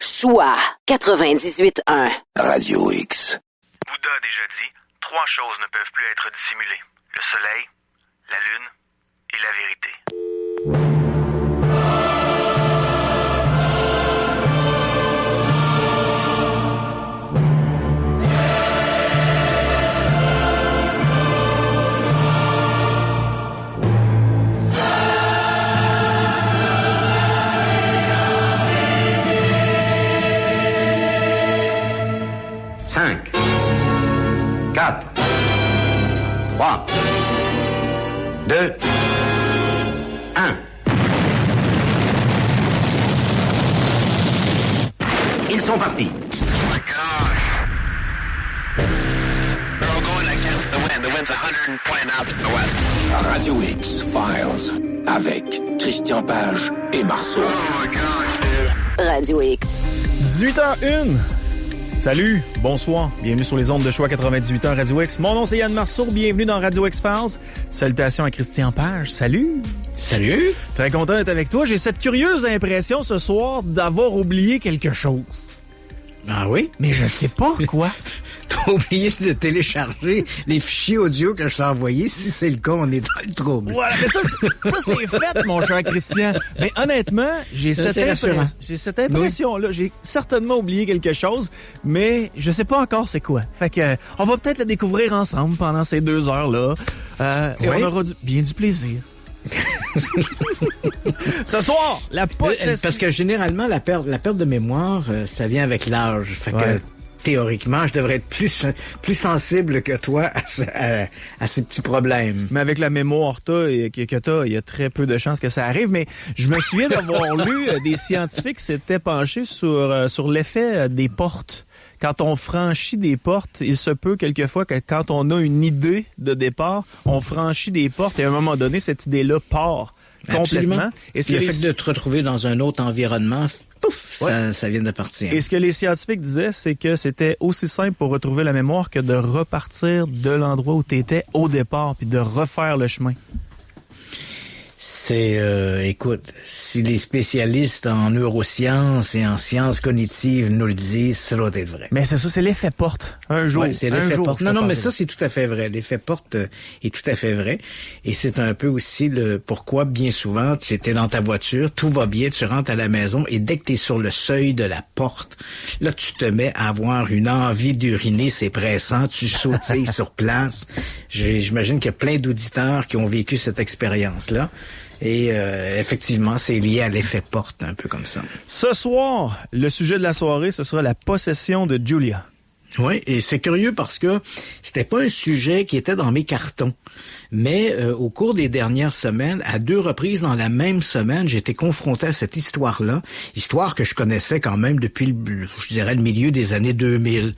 Choix 98.1 Radio X. Bouddha a déjà dit, 3 choses ne peuvent plus être dissimulées. Le soleil, la lune et la vérité. Cinq, 4, 3, 2, 1. Ils sont partis. Oh my gosh. They're all going against the wind. The wind's 120 knots to the west. Radio X Files avec Christian Page et Marceau. Oh my gosh, dude. Radio X. 18h01. Salut, bonsoir, bienvenue sur les ondes de Choix 98.1 Radio X. Mon nom c'est Yann Marceau, bienvenue dans Radio X Files. Salutations à Christian Page, salut. Salut. Très content d'être avec toi. J'ai cette curieuse impression ce soir d'avoir oublié quelque chose. Ah oui? Mais je sais pas quoi. T'as oublié de télécharger les fichiers audio que je t'ai envoyés. Si c'est le cas, on est dans le trouble. Voilà, mais ça c'est fait, mon cher Christian. Mais honnêtement, j'ai cette impression-là. J'ai certainement oublié quelque chose, mais je sais pas encore c'est quoi. Fait que on va peut-être la découvrir ensemble pendant ces 2 heures-là. Et on aura bien du plaisir. Ce soir, la possession... Parce que généralement, la perte de mémoire, ça vient avec l'âge. Fait que théoriquement, je devrais être plus sensible que toi à ces petits problèmes. Mais avec la mémoire que t'as, il y a très peu de chances que ça arrive. Mais je me souviens d'avoir lu des scientifiques s'étaient penchés sur l'effet des portes. Quand on franchit des portes, il se peut quelquefois que quand on a une idée de départ, on franchit des portes et à un moment donné, cette idée-là part complètement. Est-ce que le fait de te retrouver dans un autre environnement, pouf, ça vient de partir. Et ce que les scientifiques disaient, c'est que c'était aussi simple pour retrouver la mémoire que de repartir de l'endroit où tu étais au départ puis de refaire le chemin. Écoute, si les spécialistes en neurosciences et en sciences cognitives nous le disent, ça doit être vrai. Mais c'est ça, c'est l'effet porte. Un jour. Ouais, c'est l'effet porte. Non, mais ça, c'est tout à fait vrai. L'effet porte est tout à fait vrai. Et c'est un peu aussi le pourquoi, bien souvent, tu étais dans ta voiture, tout va bien, tu rentres à la maison et dès que tu es sur le seuil de la porte, là, tu te mets à avoir une envie d'uriner, c'est pressant, tu sautilles sur place. J'imagine qu'il y a plein d'auditeurs qui ont vécu cette expérience-là. Et effectivement, c'est lié à l'effet porte, un peu comme ça. Ce soir, le sujet de la soirée, ce sera la possession de Julia. Oui, et c'est curieux parce que c'était pas un sujet qui était dans mes cartons. Mais au cours des dernières semaines, à 2 reprises dans la même semaine, j'ai été confronté à cette histoire-là. Histoire que je connaissais quand même depuis, je dirais, le milieu des années 2000.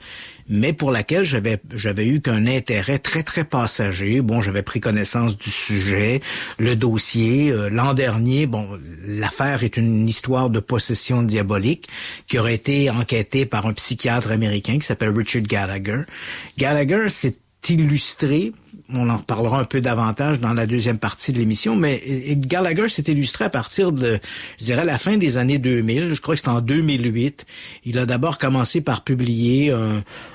Mais pour laquelle j'avais eu qu'un intérêt très, très passager. Bon, j'avais pris connaissance du sujet, le dossier. L'an dernier, l'affaire est une histoire de possession diabolique qui aurait été enquêtée par un psychiatre américain qui s'appelle Richard Gallagher. Gallagher s'est illustré, on en reparlera un peu davantage dans la deuxième partie de l'émission, mais Gallagher s'est illustré à partir de, je dirais, la fin des années 2000. Je crois que c'était en 2008. Il a d'abord commencé par publier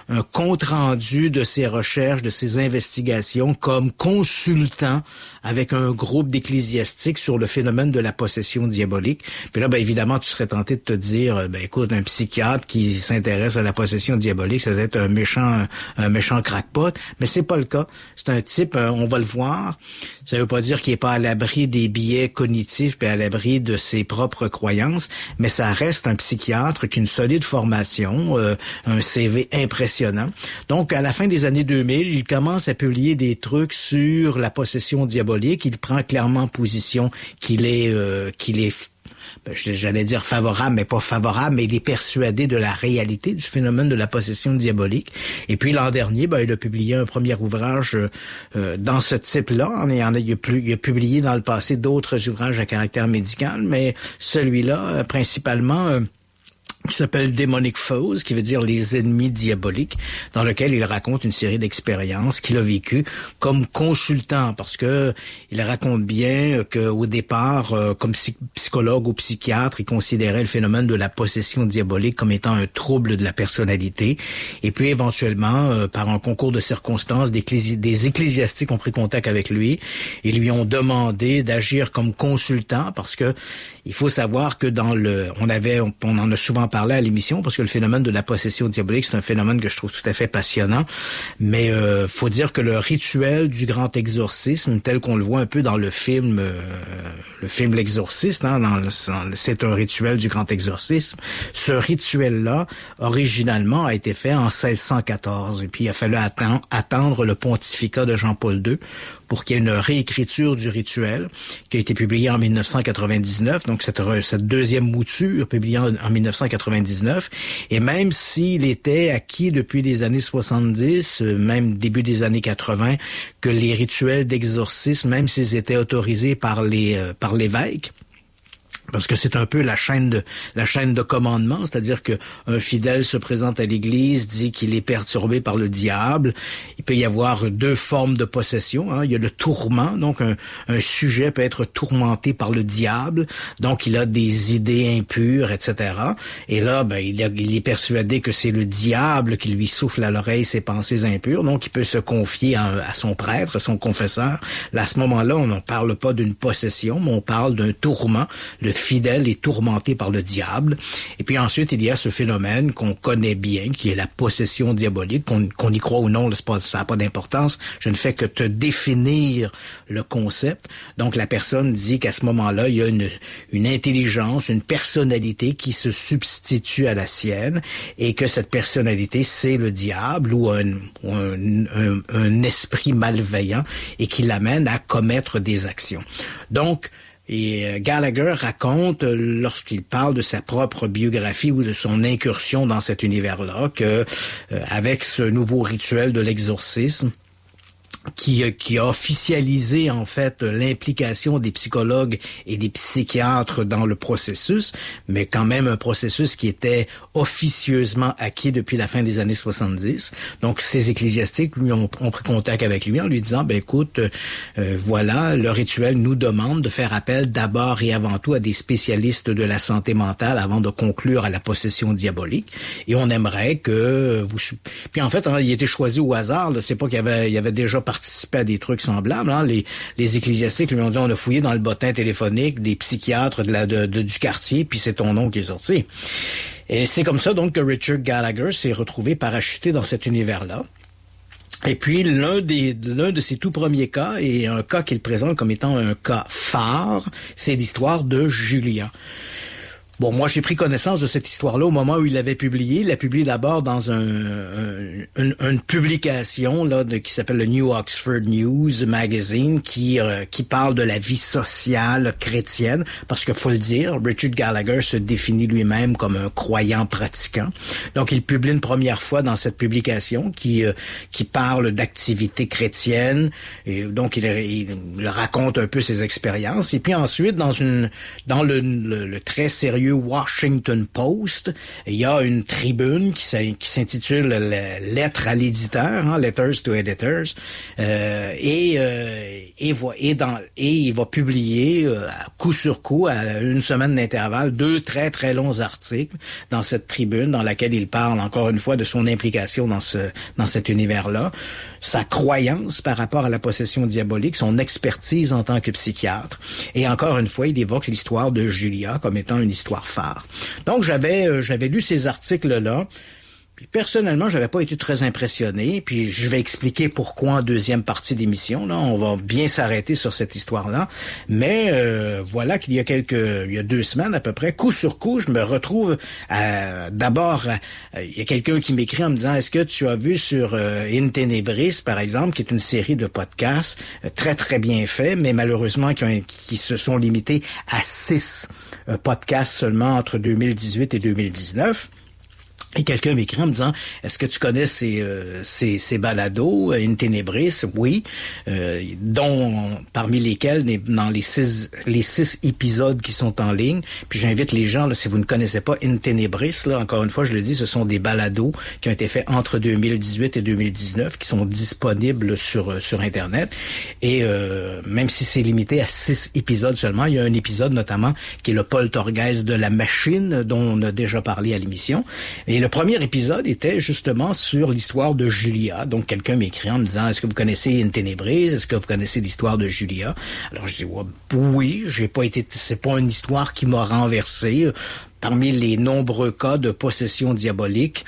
un compte-rendu de ses recherches, de ses investigations comme consultant avec un groupe d'ecclésiastiques sur le phénomène de la possession diabolique. Puis là, évidemment, tu serais tenté de te dire, écoute, un psychiatre qui s'intéresse à la possession diabolique, ça doit être un méchant crackpot. Mais c'est pas le cas. C'est un type, on va le voir. Ça veut pas dire qu'il est pas à l'abri des biais cognitifs et à l'abri de ses propres croyances, mais ça reste un psychiatre qui a une solide formation, un CV impressionnant. Donc, à la fin des années 2000, il commence à publier des trucs sur la possession diabolique. Il prend clairement position qu'il est j'allais dire favorable, mais pas favorable, mais il est persuadé de la réalité du phénomène de la possession diabolique. Et puis l'an dernier, il a publié un premier ouvrage dans ce type-là. Il a publié dans le passé d'autres ouvrages à caractère médical, mais celui-là, principalement, qui s'appelle Demonic Foes, qui veut dire les ennemis diaboliques, dans lequel il raconte une série d'expériences qu'il a vécues comme consultant, parce que il raconte bien qu'au départ, comme psychologue ou psychiatre, il considérait le phénomène de la possession diabolique comme étant un trouble de la personnalité, et puis éventuellement, par un concours de circonstances, des ecclésiastiques ont pris contact avec lui et lui ont demandé d'agir comme consultant, parce que il faut savoir que on en a souvent parlé à l'émission, parce que le phénomène de la possession diabolique, c'est un phénomène que je trouve tout à fait passionnant. Mais faut dire que le rituel du grand exorcisme, tel qu'on le voit un peu dans le film L'Exorciste, c'est un rituel du grand exorcisme. Ce rituel-là, originalement, a été fait en 1614. Et puis, il a fallu attendre le pontificat de Jean-Paul II pour qu'il y ait une réécriture du rituel qui a été publiée en 1999. Donc, cette deuxième mouture publiée en 1999. Et même s'il était acquis depuis les années 70, même début des années 80, que les rituels d'exorcisme, même s'ils étaient autorisés par l'évêque, parce que c'est un peu la chaîne de commandement, c'est-à-dire que un fidèle se présente à l'église, dit qu'il est perturbé par le diable. Il peut y avoir deux formes de possession. Il y a le tourment, donc un sujet peut être tourmenté par le diable, donc il a des idées impures, etc. Et là, il est persuadé que c'est le diable qui lui souffle à l'oreille ses pensées impures, donc il peut se confier à son prêtre, à son confesseur. Là, à ce moment-là, on ne parle pas d'une possession, mais on parle d'un tourment. Le fidèle est tourmenté par le diable. Et puis ensuite, il y a ce phénomène qu'on connaît bien, qui est la possession diabolique, qu'on y croit ou non, ça n'a pas d'importance. Je ne fais que te définir le concept. Donc la personne dit qu'à ce moment-là, il y a une intelligence, une personnalité qui se substitue à la sienne, et que cette personnalité, c'est le diable ou un esprit malveillant, et qui l'amène à commettre des actions. Donc, et Gallagher raconte, lorsqu'il parle de sa propre biographie ou de son incursion dans cet univers-là, que avec ce nouveau rituel de l'exorcisme, qui a officialisé en fait l'implication des psychologues et des psychiatres dans le processus, mais quand même un processus qui était officieusement acquis depuis la fin des années 70. Donc ces ecclésiastiques lui ont pris contact avec lui en lui disant écoute, voilà, le rituel nous demande de faire appel d'abord et avant tout à des spécialistes de la santé mentale avant de conclure à la possession diabolique, et on aimerait que vous... Puis en fait, il a été choisi au hasard, là, c'est pas qu'il y avait déjà participé à des trucs semblables. Les ecclésiastiques lui ont dit on a fouillé dans le bottin téléphonique des psychiatres du quartier, puis c'est ton nom qui est sorti. Et c'est comme ça donc que Richard Gallagher s'est retrouvé parachuté dans cet univers-là. Et puis l'un de ses tout premiers cas, et un cas qu'il présente comme étant un cas phare, c'est l'histoire de Julia. Bon, moi, j'ai pris connaissance de cette histoire-là au moment où il l'avait publiée. Il l'a publié d'abord dans une publication là qui s'appelle le New Oxford News Magazine, qui parle de la vie sociale chrétienne, parce que faut le dire, Richard Gallagher se définit lui-même comme un croyant pratiquant. Donc, il publie une première fois dans cette publication qui parle d'activités chrétiennes, et donc il raconte un peu ses expériences. Et puis ensuite, dans le très sérieux Washington Post, il y a une tribune qui s'intitule Lettres à l'éditeur, Letters to Editors, et il va publier coup sur coup, à une semaine d'intervalle, 2 très très longs articles dans cette tribune, dans laquelle il parle encore une fois de son implication dans cet univers-là, sa croyance par rapport à la possession diabolique, son expertise en tant que psychiatre, et encore une fois, il évoque l'histoire de Julia comme étant une histoire phare. Donc j'avais lu ces articles-là, puis personnellement, j'avais pas été très impressionné, puis je vais expliquer pourquoi en deuxième partie d'émission. Là, on va bien s'arrêter sur cette histoire-là, mais voilà qu'il y a 2 semaines à peu près, coup sur coup, je me retrouve d'abord, il y a quelqu'un qui m'écrit en me disant est-ce que tu as vu sur In Tenebris, par exemple, qui est une série de podcasts très très bien fait, mais malheureusement qui se sont limités à 6 podcasts seulement entre 2018 et 2019. Et quelqu'un m'écrit en me disant, est-ce que tu connais ces balados, In Tenebris? Oui, dont parmi lesquels, dans les six épisodes qui sont en ligne. Puis j'invite les gens, là, si vous ne connaissez pas In Tenebris, là, encore une fois, je le dis, ce sont des balados qui ont été faits entre 2018 et 2019, qui sont disponibles sur Internet. Et même si c'est limité à 6 épisodes seulement, il y a un épisode notamment qui est le poltergeist de la machine, dont on a déjà parlé à l'émission. Et le premier épisode était justement sur l'histoire de Julia. Donc, quelqu'un m'écrit en me disant, est-ce que vous connaissez In Tenebris? Est-ce que vous connaissez l'histoire de Julia? Alors, je dis, ouais, oui, c'est pas une histoire qui m'a renversé. Parmi les nombreux cas de possession diabolique,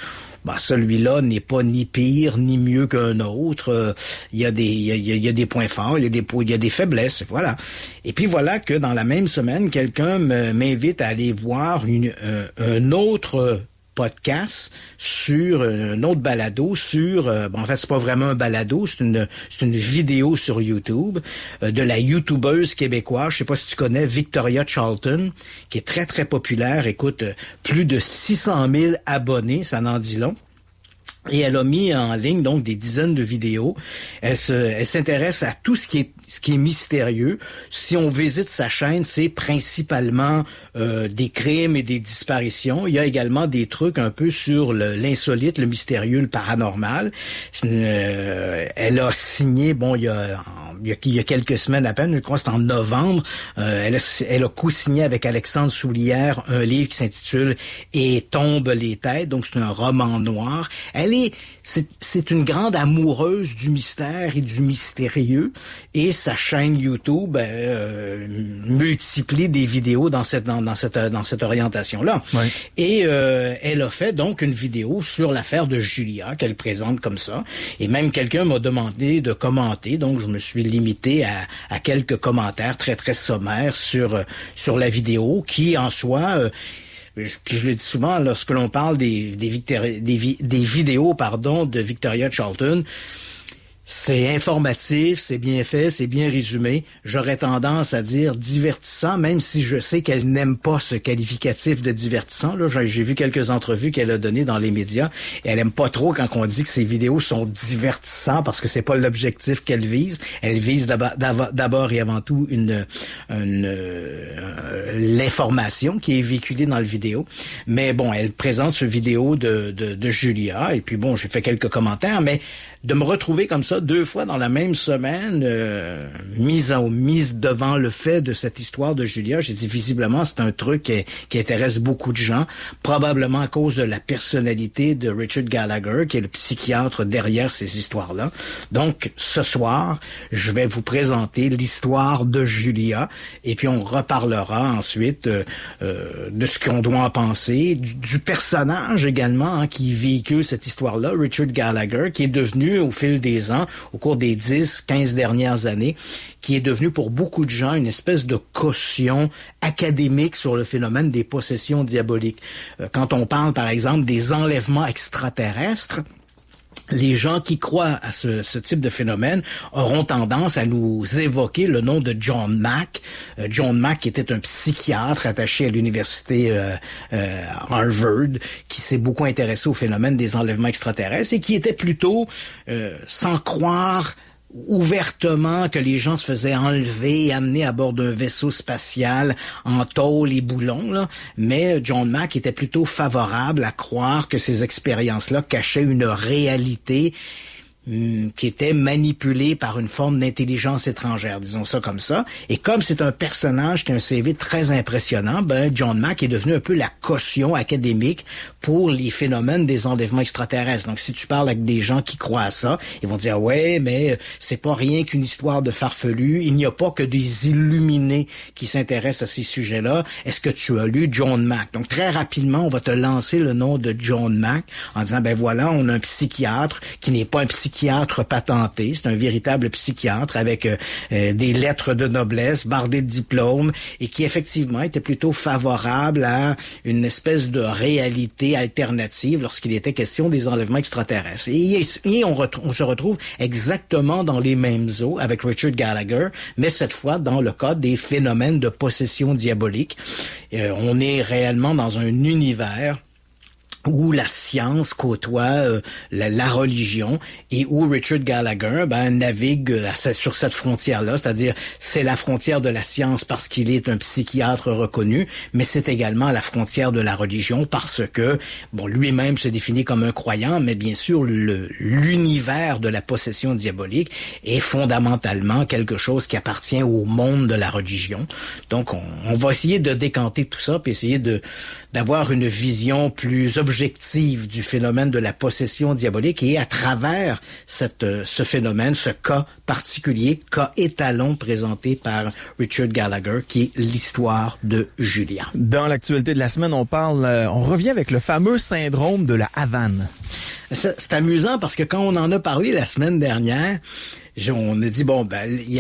celui-là n'est pas ni pire ni mieux qu'un autre. Il y a des points forts, il y a des faiblesses, voilà. Et puis voilà que dans la même semaine, quelqu'un m'invite à aller voir un autre podcast sur un autre balado sur en fait c'est pas vraiment un balado, c'est une vidéo sur YouTube de la youtubeuse québécoise, je sais pas si tu connais, Victoria Charlton, qui est très très populaire, écoute, plus de 600 000 abonnés, ça n'en dit long. Et elle a mis en ligne donc des dizaines de vidéos. Elle s'intéresse à tout ce qui est mystérieux. Si on visite sa chaîne, c'est principalement des crimes et des disparitions. Il y a également des trucs un peu sur l'insolite, le mystérieux, le paranormal. Elle a signé, il y a quelques semaines à peine, je crois que c'était en novembre, elle a co-signé avec Alexandre Soulière un livre qui s'intitule « Et tombent les têtes », donc c'est un roman noir. C'est une grande amoureuse du mystère et du mystérieux, et sa chaîne YouTube multiplie des vidéos dans cette orientation-là. Ouais. Et elle a fait donc une vidéo sur l'affaire de Julia qu'elle présente comme ça, et même quelqu'un m'a demandé de commenter, donc je me suis limité à quelques commentaires très très sommaires sur la vidéo qui en soi puis je le dis souvent, lorsque l'on parle des vidéos de Victoria Charlton, c'est informatif, c'est bien fait, c'est bien résumé. J'aurais tendance à dire divertissant, même si je sais qu'elle n'aime pas ce qualificatif de divertissant. Là, j'ai vu quelques entrevues qu'elle a données dans les médias, et elle aime pas trop quand on dit que ses vidéos sont divertissantes, parce que c'est pas l'objectif qu'elle vise. Elle vise d'abord et avant tout l'information qui est véhiculée dans la vidéo. Mais bon, elle présente ce vidéo de Julia, et puis bon, j'ai fait quelques commentaires, mais de me retrouver comme ça 2 fois dans la même semaine, mise devant le fait de cette histoire de Julia, j'ai dit visiblement c'est un truc qui intéresse beaucoup de gens, probablement à cause de la personnalité de Richard Gallagher, qui est le psychiatre derrière ces histoires-là. Donc ce soir, je vais vous présenter l'histoire de Julia, et puis on reparlera ensuite de ce qu'on doit en penser, du personnage également qui véhicule cette histoire-là, Richard Gallagher, qui est devenu au fil des ans, au cours des 10-15 dernières années, qui est devenu pour beaucoup de gens une espèce de caution académique sur le phénomène des possessions diaboliques. Quand on parle, par exemple, des enlèvements extraterrestres, les gens qui croient à ce type de phénomène auront tendance à nous évoquer le nom de John Mack. John Mack était un psychiatre attaché à l'université Harvard, qui s'est beaucoup intéressé au phénomène des enlèvements extraterrestres et qui était plutôt, sans croire ouvertement que les gens se faisaient enlever et amener à bord d'un vaisseau spatial en tôle et boulons, là. Mais John Mack était plutôt favorable à croire que ces expériences-là cachaient une réalité qui était manipulé par une forme d'intelligence étrangère, disons ça comme ça. Et comme c'est un personnage qui a un CV très impressionnant, John Mack est devenu un peu la caution académique pour les phénomènes des enlèvements extraterrestres. Donc, si tu parles avec des gens qui croient à ça, ils vont dire, ouais, mais c'est pas rien qu'une histoire de farfelu. Il n'y a pas que des illuminés qui s'intéressent à ces sujets-là. Est-ce que tu as lu John Mack? Donc, très rapidement, on va te lancer le nom de John Mack en disant, voilà, on a un psychiatre qui n'est pas un psychiatre patenté, c'est un véritable psychiatre avec des lettres de noblesse, bardé de diplômes, et qui effectivement était plutôt favorable à une espèce de réalité alternative lorsqu'il était question des enlèvements extraterrestres. Et on se retrouve exactement dans les mêmes eaux avec Richard Gallagher, mais cette fois dans le cas des phénomènes de possession diabolique. On est réellement dans un univers où la science côtoie la religion et où Richard Gallagher navigue sur cette frontière-là, c'est-à-dire c'est la frontière de la science parce qu'il est un psychiatre reconnu, mais c'est également la frontière de la religion parce que lui-même se définit comme un croyant, mais bien sûr l'univers de la possession diabolique est fondamentalement quelque chose qui appartient au monde de la religion. Donc on va essayer de décanter tout ça puis essayer d'avoir une vision plus objective du phénomène de la possession diabolique et à travers ce phénomène, ce cas particulier, cas étalon présenté par Richard Gallagher, qui est l'histoire de Julia. Dans l'actualité de la semaine, on revient avec le fameux syndrome de la Havane. C'est amusant parce que quand on en a parlé la semaine dernière, on a dit,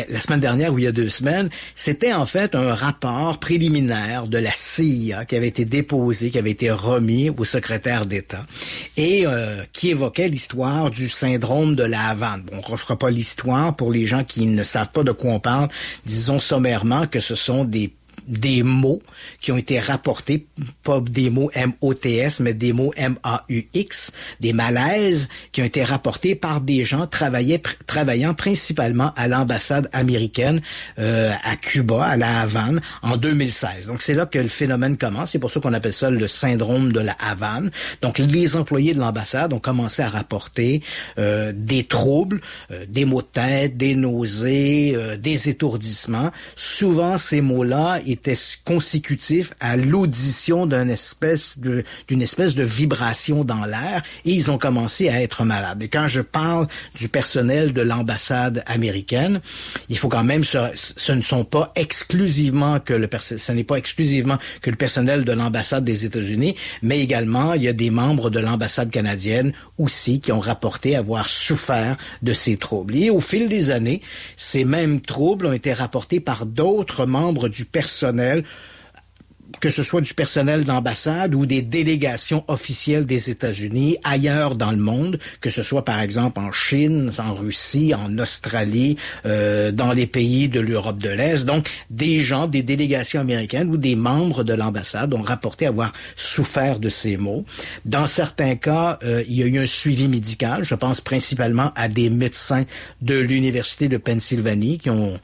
la semaine dernière ou il y a 2 semaines, c'était en fait un rapport préliminaire de la CIA qui avait été déposé, qui avait été remis au secrétaire d'État et qui évoquait l'histoire du syndrome de la Havane. On ne refera pas l'histoire pour les gens qui ne savent pas de quoi on parle. Disons sommairement que ce sont des mots qui ont été rapportés, pas des mots M-O-T-S, mais des mots M-A-U-X, des malaises qui ont été rapportés par des gens travaillant principalement à l'ambassade américaine à Cuba, à la Havane, en 2016. Donc c'est là que le phénomène commence. C'est pour ça qu'on appelle ça le syndrome de la Havane. Donc les employés de l'ambassade ont commencé à rapporter des troubles, des maux de tête, des nausées, des étourdissements. Souvent ces mots-là étaient consécutifs à l'audition d'une espèce de vibration dans l'air et ils ont commencé à être malades. Et quand je parle du personnel de l'ambassade américaine, il faut quand même ce ne sont pas exclusivement ce n'est pas exclusivement que le personnel de l'ambassade des États-Unis, mais également il y a des membres de l'ambassade canadienne aussi qui ont rapporté avoir souffert de ces troubles. Et au fil des années, ces mêmes troubles ont été rapportés par d'autres membres du personnel, que ce soit du personnel d'ambassade ou des délégations officielles des États-Unis ailleurs dans le monde, que ce soit par exemple en Chine, en Russie, en Australie, dans les pays de l'Europe de l'Est. Donc, des délégations américaines ou des membres de l'ambassade ont rapporté avoir souffert de ces maux. Dans certains cas, il y a eu un suivi médical. Je pense principalement à des médecins de l'Université de Pennsylvanie qui ont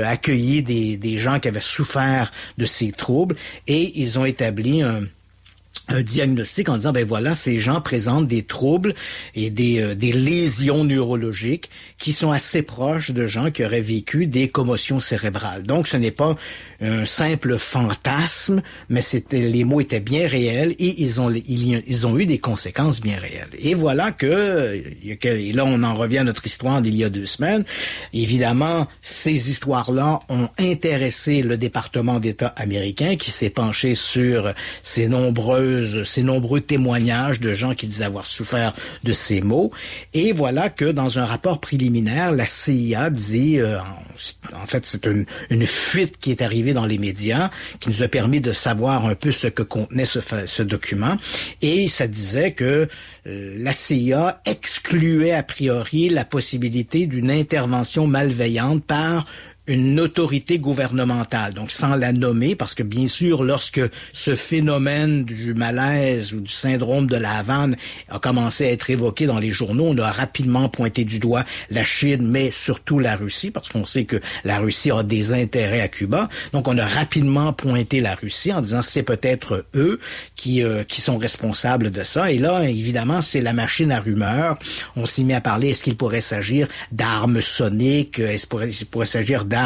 accueilli des gens qui avaient souffert de ces troubles et ils ont établi un diagnostic en disant, ces gens présentent des troubles et des lésions neurologiques qui sont assez proches de gens qui auraient vécu des commotions cérébrales. Donc, ce n'est pas un simple fantasme, mais les mots étaient bien réels et ils ont eu des conséquences bien réelles. Et voilà et là, on en revient à notre histoire d'il y a 2 semaines. Évidemment, ces histoires-là ont intéressé le département d'État américain qui s'est penché sur ces nombreux témoignages de gens qui disaient avoir souffert de ces maux. Et voilà que dans un rapport préliminaire, la CIA dit, en fait, c'est une fuite qui est arrivée dans les médias, qui nous a permis de savoir un peu ce que contenait ce document. Et ça disait que la CIA excluait a priori la possibilité d'une intervention malveillante par une autorité gouvernementale, donc sans la nommer, parce que bien sûr, lorsque ce phénomène du malaise ou du syndrome de la Havane a commencé à être évoqué dans les journaux, on a rapidement pointé du doigt la Chine, mais surtout la Russie, parce qu'on sait que la Russie a des intérêts à Cuba. Donc, on a rapidement pointé la Russie en disant c'est peut-être eux qui sont responsables de ça. Et là, évidemment, c'est la machine à rumeurs. On s'y met à parler, est-ce qu'il pourrait s'agir d'armes soniques, est-ce qu'il pourrait s'agir d'armes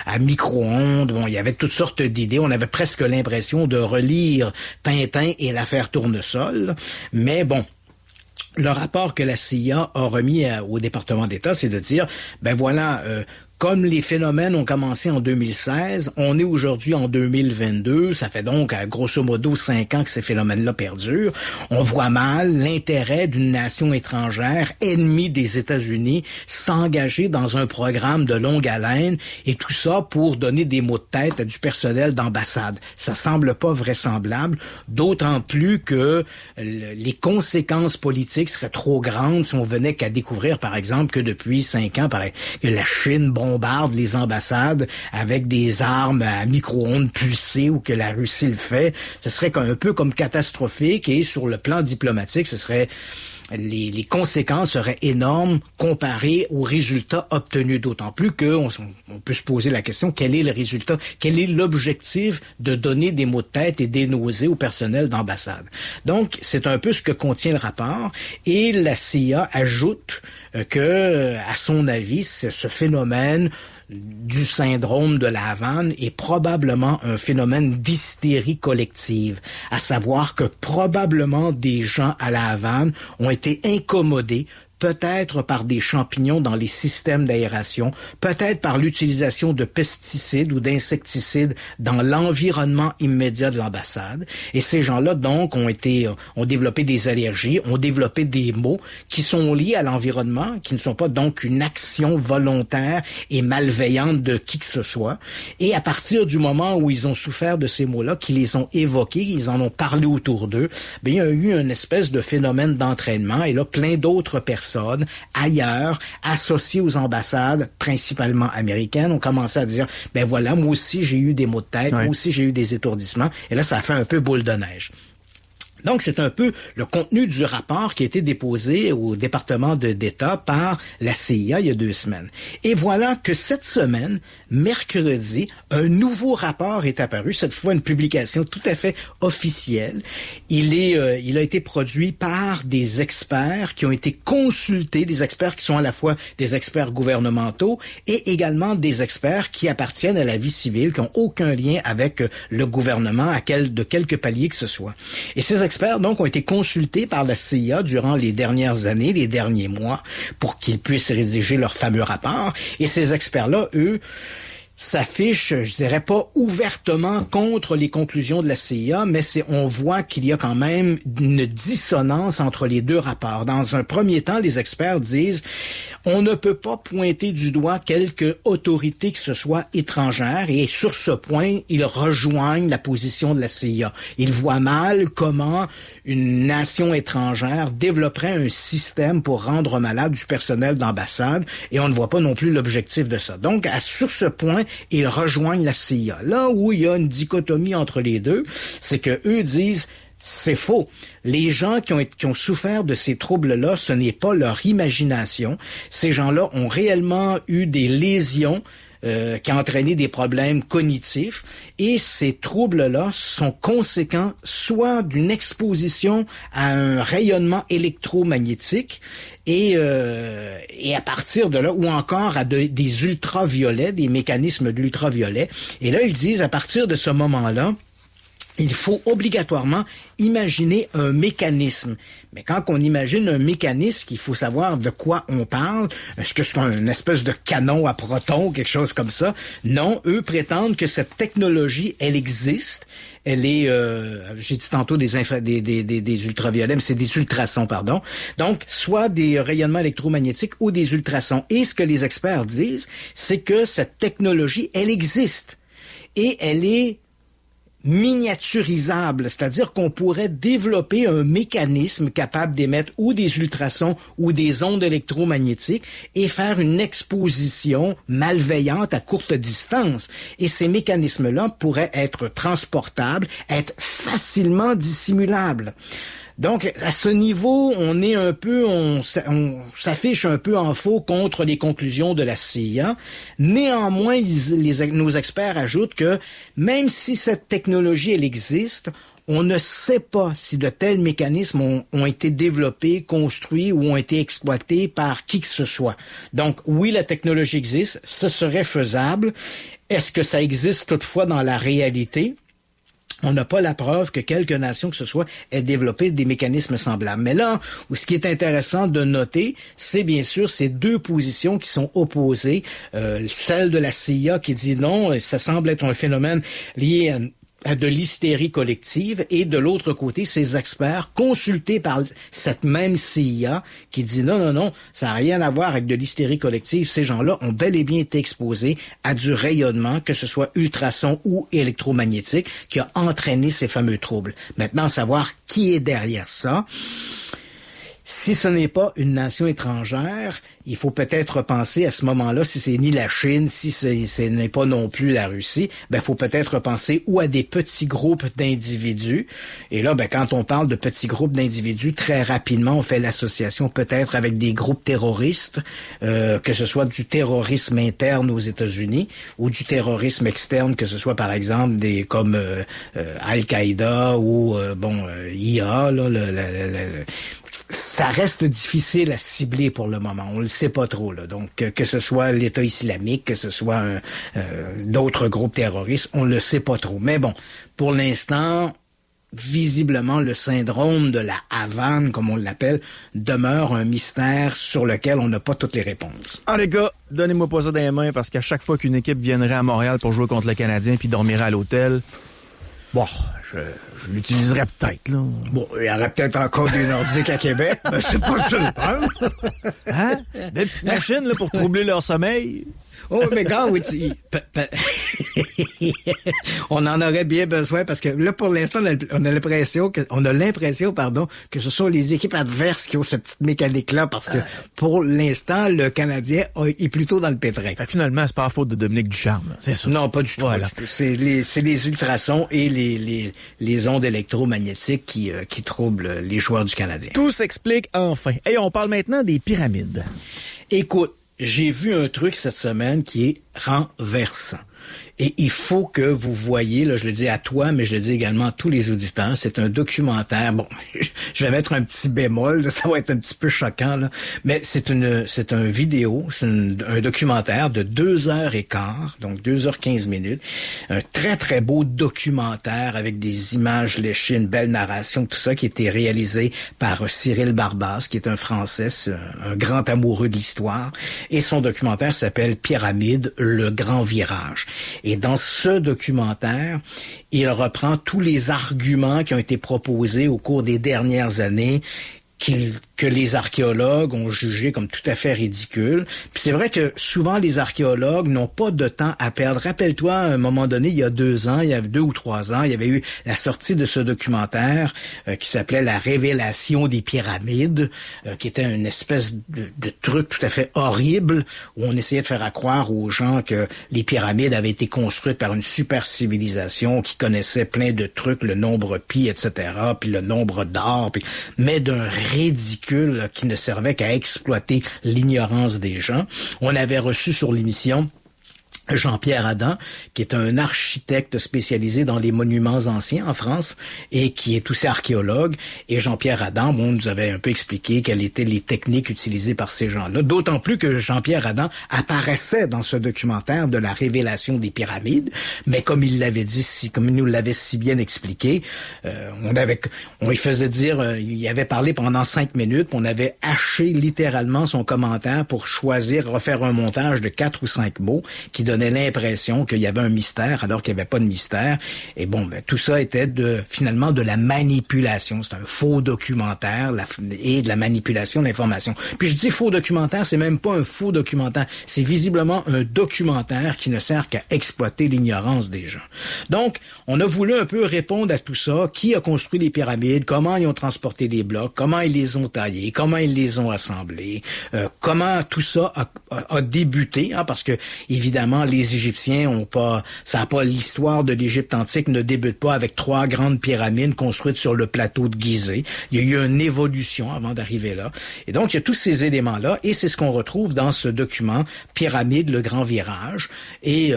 à micro-ondes. Bon, il y avait toutes sortes d'idées. On avait presque l'impression de relire Tintin et l'affaire Tournesol. Mais bon, le rapport que la CIA a remis au département d'État, c'est de dire, comme les phénomènes ont commencé en 2016, on est aujourd'hui en 2022, ça fait donc grosso modo 5 ans que ces phénomènes-là perdurent. On voit mal l'intérêt d'une nation étrangère, ennemie des États-Unis, s'engager dans un programme de longue haleine et tout ça pour donner des maux de tête à du personnel d'ambassade. Ça semble pas vraisemblable, d'autant plus que les conséquences politiques seraient trop grandes si on venait qu'à découvrir, par exemple, que depuis 5 ans, que la Chine bombarde les ambassades avec des armes à micro-ondes pulsées ou que la Russie le fait, ce serait un peu comme catastrophique et sur le plan diplomatique, ce serait les conséquences seraient énormes comparées aux résultats obtenus, d'autant plus qu'on peut se poser la question, quel est le résultat, quel est l'objectif de donner des maux de tête et des nausées au personnel d'ambassade. Donc, c'est un peu ce que contient le rapport, et la CIA ajoute que, à son avis, ce phénomène du syndrome de la Havane est probablement un phénomène d'hystérie collective, à savoir que probablement des gens à la Havane ont été incommodés, peut-être par des champignons dans les systèmes d'aération, peut-être par l'utilisation de pesticides ou d'insecticides dans l'environnement immédiat de l'ambassade. Et ces gens-là, donc, ont développé des allergies, ont développé des maux qui sont liés à l'environnement, qui ne sont pas donc une action volontaire et malveillante de qui que ce soit. Et à partir du moment où ils ont souffert de ces maux-là, qu'ils les ont évoqués, ils en ont parlé autour d'eux, il y a eu une espèce de phénomène d'entraînement, et là, plein d'autres personnes ailleurs, associées aux ambassades, principalement américaines, ont commencé à dire, ben voilà, moi aussi j'ai eu des maux de tête, moi aussi j'ai eu des étourdissements, et là ça a fait un peu boule de neige. Donc, c'est un peu le contenu du rapport qui a été déposé au département d'État par la CIA il y a 2 semaines. Et voilà que cette semaine, mercredi, un nouveau rapport est apparu, cette fois une publication tout à fait officielle. Il a été produit par des experts qui ont été consultés, des experts qui sont à la fois des experts gouvernementaux et également des experts qui appartiennent à la vie civile, qui n'ont aucun lien avec le gouvernement de quelque palier que ce soit. Et ces experts, donc, ont été consultés par la CIA durant les dernières années, les derniers mois, pour qu'ils puissent rédiger leur fameux rapport. Et ces experts-là, eux, s'affichent, je dirais pas ouvertement contre les conclusions de la CIA, mais on voit qu'il y a quand même une dissonance entre les deux rapports. Dans un premier temps, les experts disent on ne peut pas pointer du doigt quelque autorité que ce soit étrangère, et sur ce point, ils rejoignent la position de la CIA. Ils voient mal comment une nation étrangère développerait un système pour rendre malade du personnel d'ambassade, et on ne voit pas non plus l'objectif de ça. Donc, sur ce point, ils rejoignent la CIA. Là où il y a une dichotomie entre les deux, c'est que eux disent c'est faux. Les gens qui ont souffert de ces troubles-là, ce n'est pas leur imagination. Ces gens-là ont réellement eu des lésions qui ont entraîné des problèmes cognitifs, et ces troubles-là sont conséquents soit d'une exposition à un rayonnement électromagnétique et à partir de là, ou encore à des ultraviolets, des mécanismes d'ultraviolets. Et là, ils disent, à partir de ce moment-là, il faut obligatoirement imaginer un mécanisme. Mais quand on imagine un mécanisme, il faut savoir de quoi on parle. Est-ce que c'est une espèce de canon à protons, quelque chose comme ça? Non, eux prétendent que cette technologie, elle existe. Elle est, j'ai dit tantôt des ultraviolets, mais c'est des ultrasons, pardon. Donc, soit des rayonnements électromagnétiques ou des ultrasons. Et ce que les experts disent, c'est que cette technologie, elle existe. Et elle est miniaturisable, c'est-à-dire qu'on pourrait développer un mécanisme capable d'émettre ou des ultrasons ou des ondes électromagnétiques et faire une exposition malveillante à courte distance. Et ces mécanismes-là pourraient être transportables, être facilement dissimulables. Donc, à ce niveau, on s'affiche un peu en faux contre les conclusions de la CIA. Néanmoins, nos experts ajoutent que même si cette technologie, elle existe, on ne sait pas si de tels mécanismes ont été développés, construits ou ont été exploités par qui que ce soit. Donc, oui, la technologie existe, ce serait faisable. Est-ce que ça existe toutefois dans la réalité? On n'a pas la preuve que quelque nation que ce soit ait développé des mécanismes semblables. Mais là, ce qui est intéressant de noter, c'est bien sûr ces deux positions qui sont opposées. Celle de la CIA qui dit non, ça semble être un phénomène lié à de l'hystérie collective, et de l'autre côté, ces experts consultés par cette même CIA qui dit non, ça n'a rien à voir avec de l'hystérie collective. Ces gens-là ont bel et bien été exposés à du rayonnement, que ce soit ultrason ou électromagnétique, qui a entraîné ces fameux troubles. Maintenant, savoir qui est derrière ça, Si ce n'est pas une nation étrangère, il faut peut-être penser à ce moment-là, si c'est ni la Chine, si ce n'est pas non plus la Russie, il faut peut-être penser ou à des petits groupes d'individus. Et là, quand on parle de petits groupes d'individus, très rapidement, on fait l'association peut-être avec des groupes terroristes, que ce soit du terrorisme interne aux États-Unis ou du terrorisme externe, que ce soit par exemple des comme Al-Qaïda ou IA, là, ça reste difficile à cibler pour le moment. On le sait pas trop, là. Donc, que ce soit l'État islamique, que ce soit d'autres groupes terroristes, on le sait pas trop. Mais bon, pour l'instant, visiblement, le syndrome de la Havane, comme on l'appelle, demeure un mystère sur lequel on n'a pas toutes les réponses. Ah les gars, donnez-moi pas ça dans les mains, parce qu'à chaque fois qu'une équipe viendrait à Montréal pour jouer contre le Canadien puis dormirait à l'hôtel, je l'utiliserais peut-être, là. Bon, il y aurait peut-être encore des Nordiques à Québec, mais c'est pas ça le problème. Hein? Des petites machines, là, pour troubler leur sommeil. Oh, mais quand oui, on en aurait bien besoin parce que là, pour l'instant, on a l'impression que ce sont les équipes adverses qui ont cette petite mécanique-là parce que pour l'instant, le Canadien est plutôt dans le pétrin. Fait que finalement, c'est pas la faute de Dominique Ducharme, c'est ça. Non, pas du tout. Voilà. C'est les ultrasons et les ondes électromagnétiques qui troublent les joueurs du Canadien. Tout s'explique enfin. Et on parle maintenant des pyramides. Écoute, j'ai vu un truc cette semaine qui est renversant. Et il faut que vous voyez, là, je le dis à toi, mais je le dis également à tous les auditeurs, c'est un documentaire. Bon, je vais mettre un petit bémol, là, ça va être un petit peu choquant, là, mais c'est un vidéo, c'est un documentaire de 2h15, donc 2h15 minutes. Un très, très beau documentaire avec des images léchées, une belle narration, tout ça, qui a été réalisé par Cyril Barbas, qui est un Français, un grand amoureux de l'histoire. Et son documentaire s'appelle Pyramide, le grand virage. Et dans ce documentaire, il reprend tous les arguments qui ont été proposés au cours des dernières années que les archéologues ont jugé comme tout à fait ridicule. Puis c'est vrai que souvent les archéologues n'ont pas de temps à perdre. Rappelle-toi, à un moment donné, il y a 2 ans, il y avait 2 ou 3 ans, il y avait eu la sortie de ce documentaire qui s'appelait La révélation des pyramides, qui était une espèce de truc tout à fait horrible où on essayait de faire croire aux gens que les pyramides avaient été construites par une super civilisation qui connaissait plein de trucs, le nombre pi, etc., puis le nombre d'or, mais d'un ridicule qui ne servait qu'à exploiter l'ignorance des gens. On avait reçu sur l'émission Jean-Pierre Adam, qui est un architecte spécialisé dans les monuments anciens en France et qui est aussi archéologue. Et Jean-Pierre Adam, nous avait un peu expliqué quelles étaient les techniques utilisées par ces gens-là. D'autant plus que Jean-Pierre Adam apparaissait dans ce documentaire de la révélation des pyramides. Mais comme il l'avait dit, comme il nous l'avait si bien expliqué, on lui faisait dire, il avait parlé pendant 5 minutes, on avait haché littéralement son commentaire pour refaire un montage de 4 ou 5 mots qui donnait l'impression qu'il y avait un mystère alors qu'il n'y avait pas de mystère. Et tout ça était finalement de la manipulation. C'est un faux documentaire et de la manipulation de l'information. Puis je dis faux documentaire, c'est même pas un faux documentaire. C'est visiblement un documentaire qui ne sert qu'à exploiter l'ignorance des gens. Donc, on a voulu un peu répondre à tout ça. Qui a construit les pyramides? Comment ils ont transporté les blocs? Comment ils les ont taillés? Comment ils les ont assemblés? Comment tout ça a débuté? Parce que, évidemment, les Égyptiens l'histoire de l'Égypte antique ne débute pas avec 3 grandes pyramides construites sur le plateau de Gizeh. Il y a eu une évolution avant d'arriver là. Et donc, il y a tous ces éléments-là, et c'est ce qu'on retrouve dans ce document, Pyramide, le grand virage. Et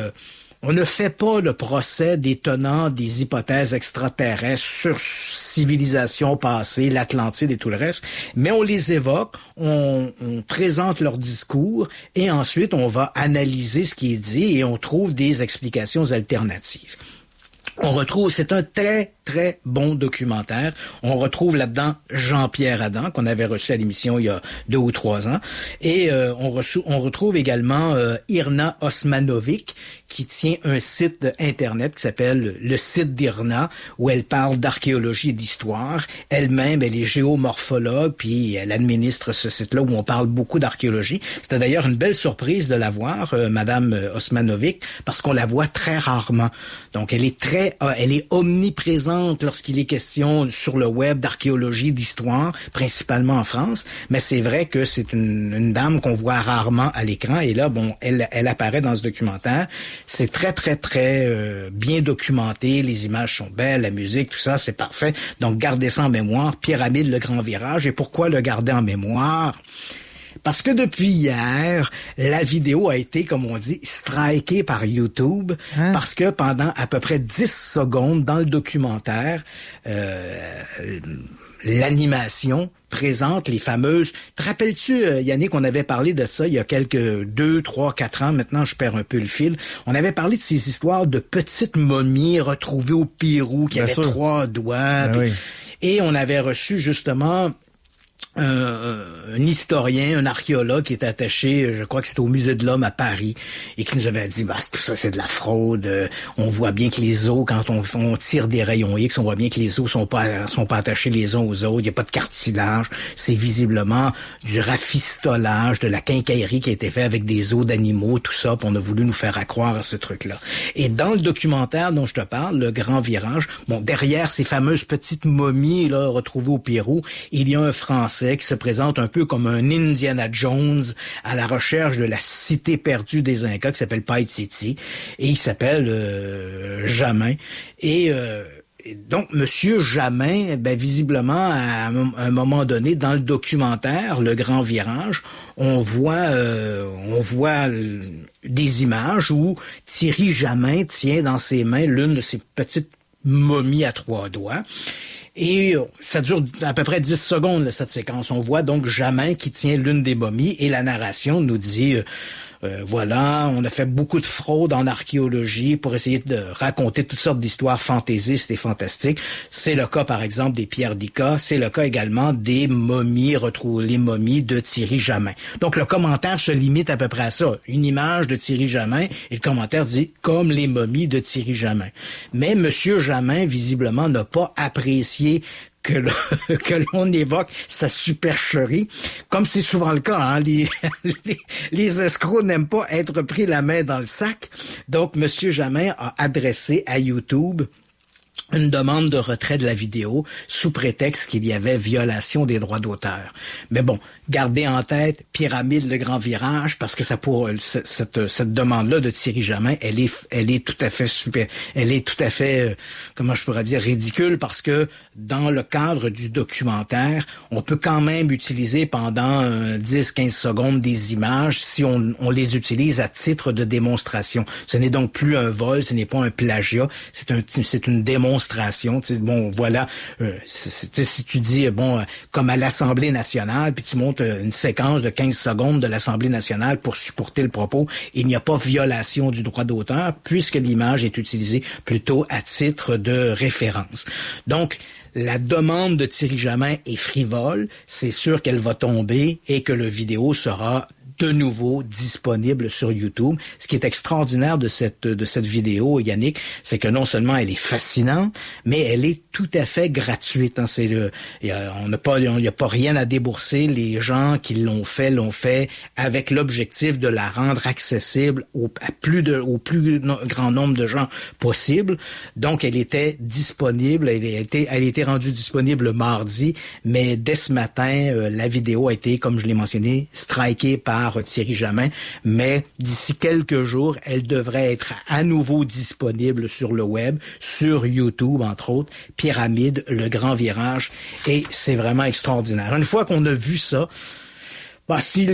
on ne fait pas le procès des tenants des hypothèses extraterrestres sur civilisation passée, l'Atlantide et tout le reste, mais on les évoque, on présente leur discours et ensuite on va analyser ce qui est dit et on trouve des explications alternatives. C'est un très, très bon documentaire. On retrouve là-dedans Jean-Pierre Adam, qu'on avait reçu à l'émission il y a 2 ou 3 ans. Et on retrouve également Irna Osmanovic, qui tient un site Internet qui s'appelle le site d'Irna, où elle parle d'archéologie et d'histoire. Elle-même, elle est géomorphologue, puis elle administre ce site-là où on parle beaucoup d'archéologie. C'était d'ailleurs une belle surprise de la voir, Madame Osmanovic, parce qu'on la voit très rarement. Donc, elle est omniprésente brillante lorsqu'il est question sur le web d'archéologie, d'histoire, principalement en France, mais c'est vrai que c'est une dame qu'on voit rarement à l'écran, et là, bon, elle apparaît dans ce documentaire. C'est très, très, très bien documenté, les images sont belles, la musique, tout ça, c'est parfait. Donc, gardez ça en mémoire, Pyramide, le grand virage. Et pourquoi le garder en mémoire? Parce que depuis hier, la vidéo a été, comme on dit, strikée par YouTube, parce que pendant à peu près 10 secondes dans le documentaire, l'animation présente les fameuses... Te rappelles-tu, Yannick, on avait parlé de ça il y a quelques 2, 3, 4 ans, maintenant je perds un peu le fil. On avait parlé de ces histoires de petites momies retrouvées au Pérou qui avaient 3 doigts. Puis, et on avait reçu justement... un historien, un archéologue qui était attaché, je crois que c'était au Musée de l'Homme à Paris, et qui nous avait dit, tout ça c'est de la fraude, on voit bien que les os, quand on tire des rayons X, on voit bien que les os sont pas attachés les uns aux autres, il n'y a pas de cartilage, c'est visiblement du rafistolage, de la quincaillerie qui a été fait avec des os d'animaux, tout ça, puis on a voulu nous faire accroire à ce truc-là. Et dans le documentaire dont je te parle, Le Grand Virage, bon, derrière ces fameuses petites momies là retrouvées au Pérou, il y a un Français qui se présente un peu comme un Indiana Jones à la recherche de la cité perdue des Incas qui s'appelle Paititi, et il s'appelle Jamin. Et donc, Monsieur Jamin, visiblement, à un moment donné, dans le documentaire, Le Grand Virage, on voit des images où Thierry Jamin tient dans ses mains l'une de ces petites momies à 3 doigts. Et ça dure à peu près 10 secondes, là, cette séquence. On voit donc Jamin qui tient l'une des momies, et la narration nous dit... voilà, on a fait beaucoup de fraude en archéologie pour essayer de raconter toutes sortes d'histoires fantaisistes et fantastiques. C'est le cas, par exemple, des pierres d'Ica. C'est le cas également des momies, les momies de Thierry Jamin. Donc, le commentaire se limite à peu près à ça. Une image de Thierry Jamin, et le commentaire dit « comme les momies de Thierry Jamin ». Mais Monsieur Jamin, visiblement, n'a pas apprécié que l'on évoque sa supercherie, comme c'est souvent le cas, hein, les escrocs n'aiment pas être pris la main dans le sac. Donc, Monsieur Jamin a adressé à YouTube une demande de retrait de la vidéo sous prétexte qu'il y avait violation des droits d'auteur. Mais bon, gardez en tête Pyramide, le grand virage, parce que ça cette demande-là de Thierry Jamin, elle est tout à fait super, elle est tout à fait, comment je pourrais dire, ridicule, parce que dans le cadre du documentaire, on peut quand même utiliser pendant 10-15 secondes des images si on les utilise à titre de démonstration. Ce n'est donc plus un vol, ce n'est pas un plagiat, c'est une démonstration. Bon, voilà, si tu dis, bon, comme à l'Assemblée nationale, puis tu montes une séquence de 15 secondes de l'Assemblée nationale pour supporter le propos, il n'y a pas violation du droit d'auteur, puisque l'image est utilisée plutôt à titre de référence. Donc, la demande de Thierry Jamin est frivole, c'est sûr qu'elle va tomber et que le vidéo sera de nouveau disponible sur YouTube. Ce qui est extraordinaire de cette vidéo, Yannick, c'est que non seulement elle est fascinante, mais elle est tout à fait gratuite. Hein. Il n'y a pas rien à débourser. Les gens qui l'ont fait avec l'objectif de la rendre accessible au plus grand nombre de gens possible. Donc, elle était disponible. Elle a été rendue disponible mardi, mais dès ce matin, la vidéo a été, comme je l'ai mentionné, strikée par Thierry Jamin, mais d'ici quelques jours, elle devrait être à nouveau disponible sur le web, sur YouTube, entre autres, Pyramide, le grand virage, et c'est vraiment extraordinaire. Une fois qu'on a vu ça, si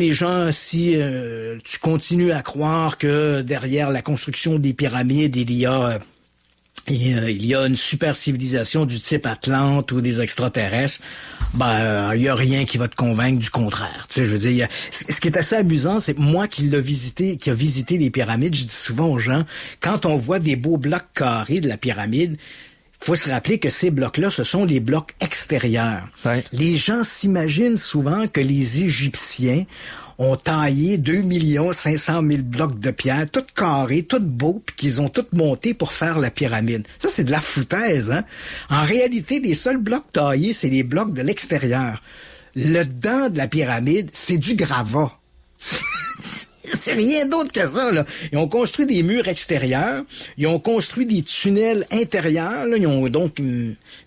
tu continues à croire que derrière la construction des pyramides, il y a une super civilisation du type Atlante ou des extraterrestres, il y a rien qui va te convaincre du contraire. Tu sais, je veux dire, ce qui est assez amusant, c'est moi qui a visité les pyramides, je dis souvent aux gens, quand on voit des beaux blocs carrés de la pyramide, faut se rappeler que ces blocs-là, ce sont les blocs extérieurs. Ouais. Les gens s'imaginent souvent que les Égyptiens ont taillé 2 500 000 blocs de pierre, tout carrés, tout beaux, puis qu'ils ont tout monté pour faire la pyramide. Ça, c'est de la foutaise, hein? En réalité, les seuls blocs taillés, c'est les blocs de l'extérieur. Le dedans de la pyramide, c'est du gravat. C'est rien d'autre que ça, là. Ils ont construit des murs extérieurs, ils ont construit des tunnels intérieurs, là. Ils ont donc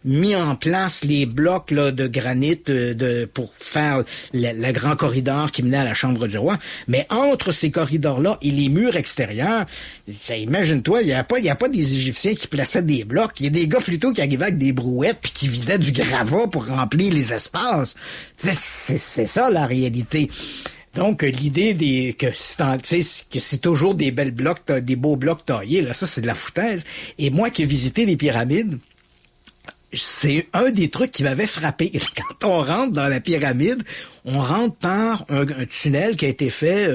mis en place les blocs là, de granit pour faire le grand corridor qui menait à la chambre du roi. Mais entre ces corridors-là et les murs extérieurs, imagine-toi, il y a pas des Égyptiens qui plaçaient des blocs. Il y a des gars plutôt qui arrivaient avec des brouettes puis qui vidaient du gravat pour remplir les espaces. C'est ça la réalité. Donc l'idée que c'est toujours des belles blocs, des beaux blocs taillés, là, ça c'est de la foutaise. Et moi qui ai visité les pyramides, c'est un des trucs qui m'avait frappé. Quand on rentre dans la pyramide, on rentre par un tunnel qui a été fait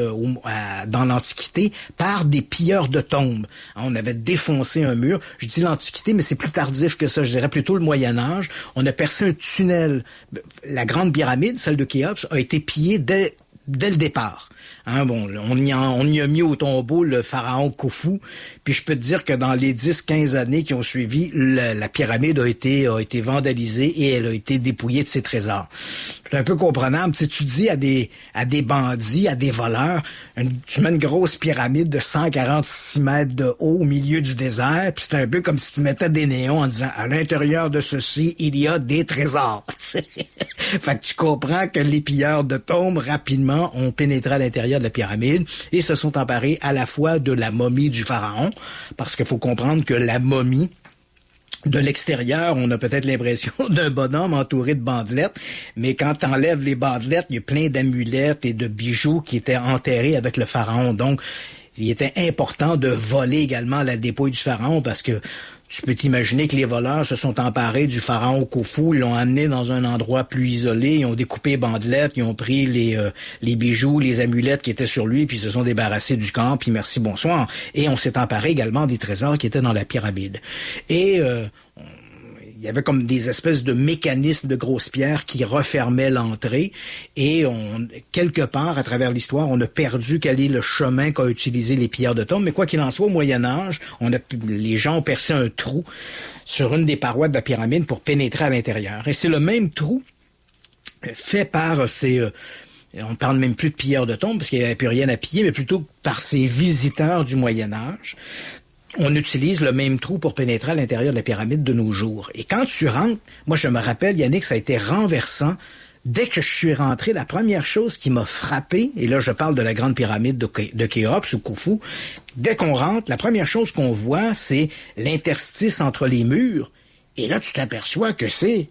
dans l'Antiquité par des pilleurs de tombes. On avait défoncé un mur. Je dis l'Antiquité, mais c'est plus tardif que ça. Je dirais plutôt le Moyen-Âge. On a percé un tunnel. La grande pyramide, celle de Khéops, a été pillée dès le départ. Hein, bon, on y a mis au tombeau le pharaon Khufu, puis je peux te dire que dans les 10-15 années qui ont suivi, la pyramide a été vandalisée et elle a été dépouillée de ses trésors. C'est un peu comprenable. Tu dis à des bandits, à des voleurs, tu mets une grosse pyramide de 146 mètres de haut au milieu du désert, puis c'est un peu comme si tu mettais des néons en disant, à l'intérieur de ceci, il y a des trésors. Fait que tu comprends que les pilleurs de tombes, rapidement, ont pénétré à l'intérieur de la pyramide et se sont emparés à la fois de la momie du pharaon, parce qu'il faut comprendre que la momie, de l'extérieur, on a peut-être l'impression d'un bonhomme entouré de bandelettes, mais quand t'enlèves les bandelettes, il y a plein d'amulettes et de bijoux qui étaient enterrés avec le pharaon. Donc, il était important de voler également la dépouille du pharaon parce que tu peux t'imaginer que les voleurs se sont emparés du pharaon Khufu, l'ont amené dans un endroit plus isolé, ils ont découpé les bandelettes, ils ont pris les bijoux, les amulettes qui étaient sur lui, puis ils se sont débarrassés du camp, puis merci, bonsoir. Et on s'est emparé également des trésors qui étaient dans la pyramide. Et il y avait comme des espèces de mécanismes de grosses pierres qui refermaient l'entrée et quelque part, à travers l'histoire, on a perdu quel est le chemin qu'a utilisé les pilleurs de tombes. Mais quoi qu'il en soit, au Moyen-Âge, les gens ont percé un trou sur une des parois de la pyramide pour pénétrer à l'intérieur. Et c'est le même trou fait par on parle même plus de pilleurs de tombes parce qu'il n'y avait plus rien à piller, mais plutôt par ces visiteurs du Moyen-Âge. On utilise le même trou pour pénétrer à l'intérieur de la pyramide de nos jours. Et quand tu rentres, moi je me rappelle, Yannick, ça a été renversant. Dès que je suis rentré, la première chose qui m'a frappé, et là je parle de la grande pyramide de Khéops ou Khufu, dès qu'on rentre, la première chose qu'on voit, c'est l'interstice entre les murs. Et là tu t'aperçois que c'est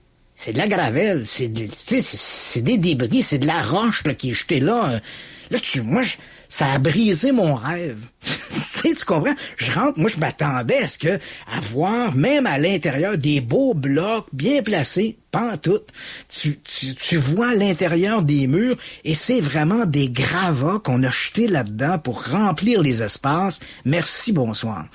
de la gravelle, c'est des débris, c'est de la roche là, qui est jetée là. Là, ça a brisé mon rêve. Tu comprends? Je rentre, moi je m'attendais à voir, même à l'intérieur, des beaux blocs bien placés, pas en tout. Tu vois l'intérieur des murs et c'est vraiment des gravats qu'on a jetés là-dedans pour remplir les espaces. Merci, bonsoir.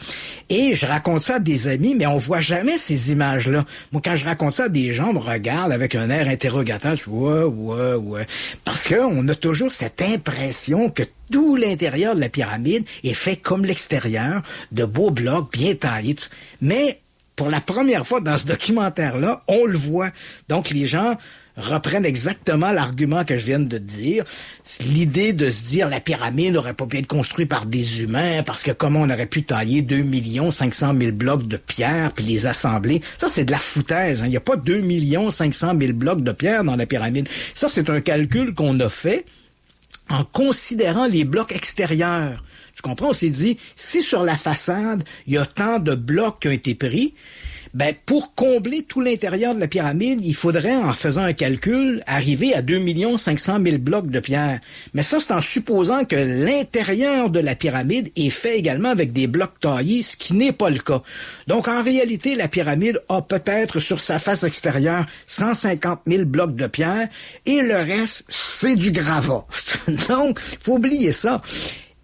Et je raconte ça à des amis, mais on voit jamais ces images-là. Moi, quand je raconte ça à des gens, on me regarde avec un air interrogateur. Je dis, ouais. Parce qu'on a toujours cette impression que tout l'intérieur de la pyramide est fait comme l'extérieur, de beaux blocs bien taillés. Mais pour la première fois dans ce documentaire-là, on le voit. Donc les gens reprennent exactement l'argument que je viens de dire. L'idée de se dire la pyramide n'aurait pas pu être construite par des humains parce que comment on aurait pu tailler 2 500 000 blocs de pierre puis les assembler. Ça, c'est de la foutaise. Il n'y a pas 2 500 000 blocs de pierre dans la pyramide. Ça, c'est un calcul qu'on a fait en considérant les blocs extérieurs. Tu comprends? On s'est dit, si sur la façade, il y a tant de blocs qui ont été pris, ben, pour combler tout l'intérieur de la pyramide, il faudrait, en faisant un calcul, arriver à 2 500 000 blocs de pierre. Mais ça, c'est en supposant que l'intérieur de la pyramide est fait également avec des blocs taillés, ce qui n'est pas le cas. Donc, en réalité, la pyramide a peut-être sur sa face extérieure 150 000 blocs de pierre et le reste, c'est du gravat. Donc, faut oublier ça.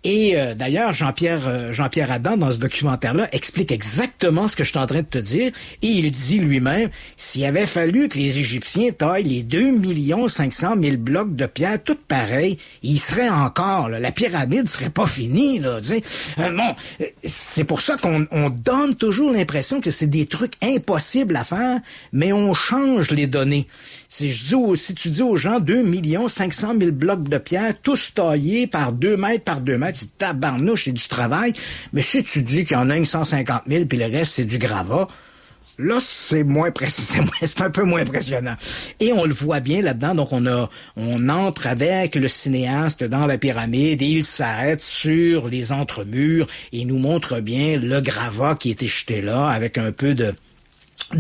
Et d'ailleurs, Jean-Pierre Adam, dans ce documentaire-là, explique exactement ce que je suis en train de te dire. Et il dit lui-même, s'il avait fallu que les Égyptiens taillent les 2 500 000 blocs de pierre, tout pareil, il serait encore, là, la pyramide serait pas finie. Là, c'est pour ça qu'on donne toujours l'impression que c'est des trucs impossibles à faire, mais on change les données. Si tu dis aux gens 2 500 000 blocs de pierre, tous taillés par 2 mètres par 2 mètres, tu dis, tabarnouche, c'est du travail. Mais si tu dis qu'il y en a 150 000 puis le reste, c'est du gravat, là, c'est un peu moins impressionnant. Et on le voit bien là-dedans. Donc, on entre avec le cinéaste dans la pyramide et il s'arrête sur les entremurs et il nous montre bien le gravat qui était jeté là avec un peu de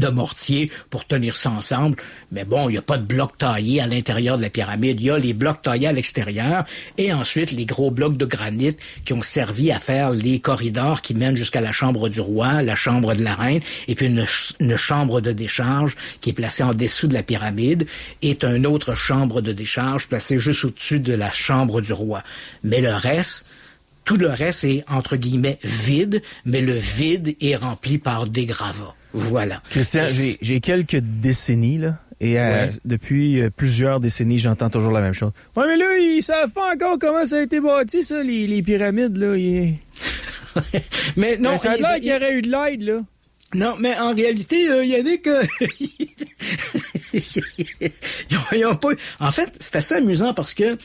mortier pour tenir ça ensemble. Mais bon, il n'y a pas de blocs taillés à l'intérieur de la pyramide. Il y a les blocs taillés à l'extérieur et ensuite les gros blocs de granit qui ont servi à faire les corridors qui mènent jusqu'à la chambre du roi, la chambre de la reine et puis une chambre de décharge qui est placée en dessous de la pyramide et une autre chambre de décharge placée juste au-dessus de la chambre du roi. Mais tout le reste est, entre guillemets, vide, mais le vide est rempli par des gravats. Voilà. Christian, j'ai quelques décennies, là, et depuis plusieurs décennies, j'entends toujours la même chose. Ouais, mais là, ils savent pas encore comment ça a été bâti, ça, les pyramides, là. Mais non, ça a l'air qu'il y aurait eu de l'aide, là. Non, mais en réalité, il y a des que... ils ont pas... En fait, c'est assez amusant parce que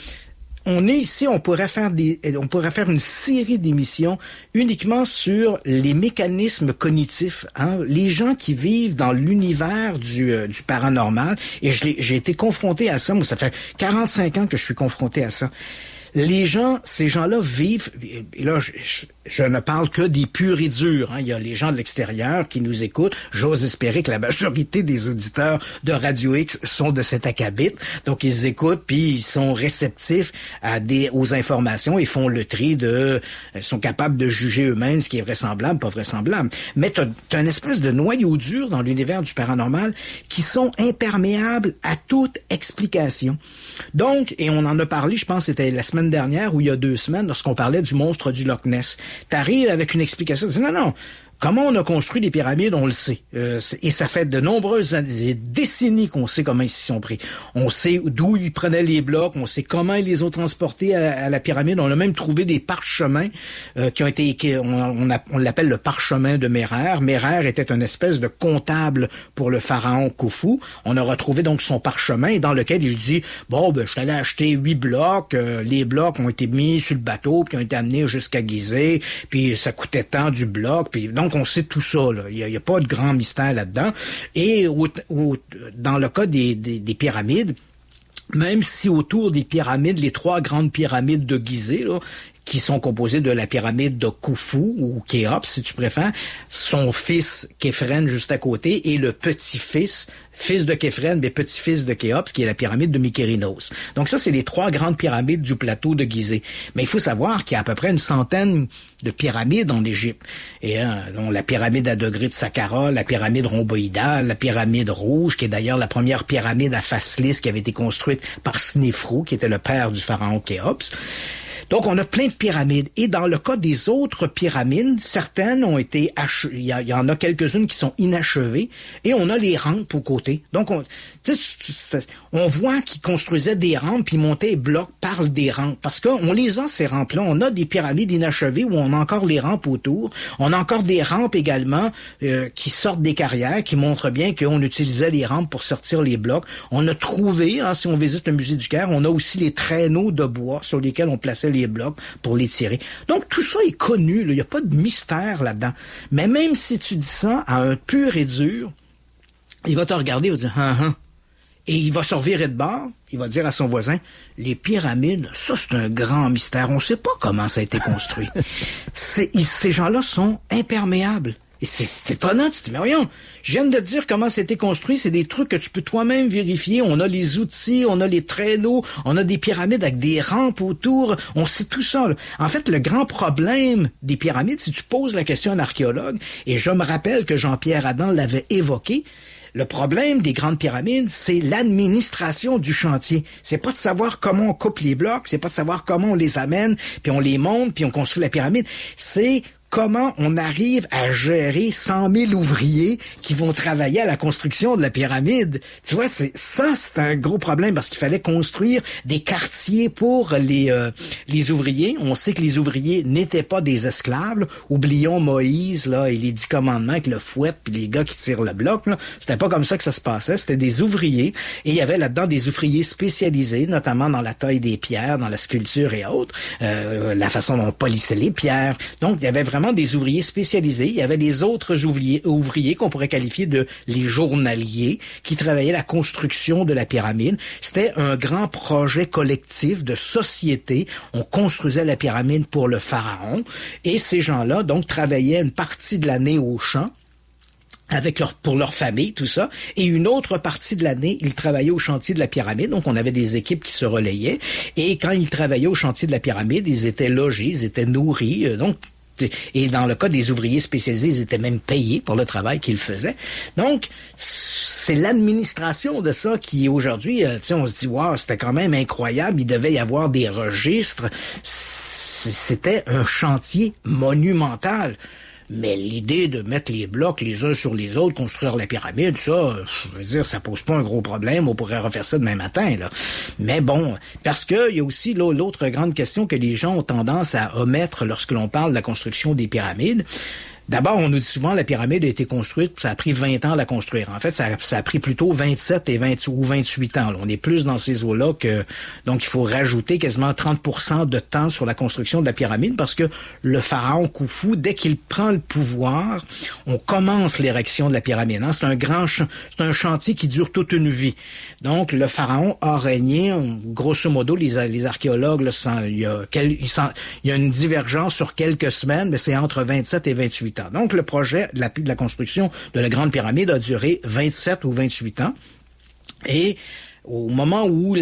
on est ici, on pourrait faire une série d'émissions uniquement sur les mécanismes cognitifs, hein, les gens qui vivent dans l'univers du paranormal. Et j'ai été confronté à ça. Moi, ça fait 45 ans que je suis confronté à ça. Ces gens-là vivent, et là, je ne parle que des purs et durs, hein. Il y a les gens de l'extérieur qui nous écoutent. J'ose espérer que la majorité des auditeurs de Radio X sont de cet acabit. Donc, ils écoutent, puis ils sont réceptifs aux informations et font le tri sont capables de juger eux-mêmes ce qui est vraisemblable, pas vraisemblable. Mais t'as une espèce de noyau dur dans l'univers du paranormal qui sont imperméables à toute explication. Donc, et on en a parlé, je pense, c'était la semaine dernière ou il y a 2 semaines, lorsqu'on parlait du monstre du Loch Ness. T'arrives avec une explication, tu dis non, comment on a construit les pyramides, on le sait. Et ça fait de nombreuses années, des décennies qu'on sait comment ils s'y sont pris. On sait d'où ils prenaient les blocs, on sait comment ils les ont transportés à la pyramide. On a même trouvé des parchemins qui ont été... On l'appelle le parchemin de Mérer. Mérer était une espèce de comptable pour le pharaon Khufu. On a retrouvé donc son parchemin dans lequel il dit « Bon, je suis allé acheter 8 blocs. Les blocs ont été mis sur le bateau puis ont été amenés jusqu'à Gizeh. Puis ça coûtait tant du bloc. Puis donc, on sait tout ça, là. Il y a pas de grand mystère là-dedans. Et dans le cas des pyramides, même si autour des pyramides, les 3 grandes pyramides de Gizeh, là, qui sont composées de la pyramide de Khufu, ou Khéops, si tu préfères, son fils Képhren juste à côté, et le petit-fils, fils de Képhren, mais petit-fils de Khéops, qui est la pyramide de Mykérinos. Donc ça, c'est les 3 grandes pyramides du plateau de Gizeh. Mais il faut savoir qu'il y a à peu près une centaine de pyramides en Égypte. Et donc, la pyramide à degrés de Saqqara, la pyramide rhomboïdale, la pyramide rouge, qui est d'ailleurs la première pyramide à face lisse qui avait été construite par Snéfrou, qui était le père du pharaon Khéops. Donc, on a plein de pyramides. Et dans le cas des autres pyramides, certaines ont été il y en a quelques-unes qui sont inachevées. Et on a les rampes aux côtés. Donc, on voit qu'ils construisaient des rampes puis montaient les blocs par des rampes. Parce qu'on les a, ces rampes-là. On a des pyramides inachevées où on a encore les rampes autour. On a encore des rampes également qui sortent des carrières, qui montrent bien qu'on utilisait les rampes pour sortir les blocs. On a trouvé, si on visite le musée du Caire, on a aussi les traîneaux de bois sur lesquels on plaçait les blocs pour les tirer. Donc, tout ça est connu. Il n'y a pas de mystère là-dedans. Mais même si tu dis ça à un pur et dur, il va te regarder, il va dire « Et il va se revirer de bord, il va dire à son voisin, les pyramides, ça c'est un grand mystère, on ne sait pas comment ça a été construit. » Ces gens-là sont imperméables. Et c'est étonnant, tu te dis, mais voyons, je viens de te dire comment c'était construit, c'est des trucs que tu peux toi-même vérifier, on a les outils, on a les traîneaux, on a des pyramides avec des rampes autour, on sait tout ça, là. En fait, le grand problème des pyramides, si tu poses la question à un archéologue, et je me rappelle que Jean-Pierre Adam l'avait évoqué, le problème des grandes pyramides, c'est l'administration du chantier. C'est pas de savoir comment on coupe les blocs, c'est pas de savoir comment on les amène, puis on les monte, puis on construit la pyramide. C'est comment on arrive à gérer 100 000 ouvriers qui vont travailler à la construction de la pyramide. Tu vois, c'est un gros problème parce qu'il fallait construire des quartiers pour les ouvriers. On sait que les ouvriers n'étaient pas des esclaves. Là. Oublions Moïse là et les 10 commandements avec le fouet puis les gars qui tirent le bloc. Là. C'était pas comme ça que ça se passait. C'était des ouvriers et il y avait là-dedans des ouvriers spécialisés, notamment dans la taille des pierres, dans la sculpture et autres, la façon dont on polissait les pierres. Donc, il y avait vraiment des ouvriers spécialisés. Il y avait les autres ouvriers qu'on pourrait qualifier de les journaliers qui travaillaient la construction de la pyramide. C'était un grand projet collectif de société. On construisait la pyramide pour le pharaon et ces gens-là, donc, travaillaient une partie de l'année au champ pour leur famille, tout ça. Et une autre partie de l'année, ils travaillaient au chantier de la pyramide. Donc, on avait des équipes qui se relayaient. Et quand ils travaillaient au chantier de la pyramide, ils étaient logés, ils étaient nourris. Et dans le cas des ouvriers spécialisés, ils étaient même payés pour le travail qu'ils faisaient. Donc, c'est l'administration de ça qui, aujourd'hui, on se dit, wow, c'était quand même incroyable. Il devait y avoir des registres. C'était un chantier monumental. Mais l'idée de mettre les blocs les uns sur les autres, construire la pyramide, ça, je veux dire, ça pose pas un gros problème. On pourrait refaire ça demain matin, là. Mais bon, parce que il y a aussi l'autre grande question que les gens ont tendance à omettre lorsque l'on parle de la construction des pyramides. D'abord, on nous dit souvent que la pyramide a été construite, ça a pris 20 ans à la construire. En fait, ça a pris plutôt 27 ou 28 ans. Là. On est plus dans ces eaux-là que... Donc, il faut rajouter quasiment 30% de temps sur la construction de la pyramide parce que le pharaon Khufu, dès qu'il prend le pouvoir, on commence l'érection de la pyramide. Hein? C'est un chantier qui dure toute une vie. Donc, le pharaon a régné, grosso modo, les archéologues, là, il y a une divergence sur quelques semaines, mais c'est entre 27 et 28 ans. Donc, le projet de la construction de la Grande Pyramide a duré 27 ou 28 ans. Et au moment où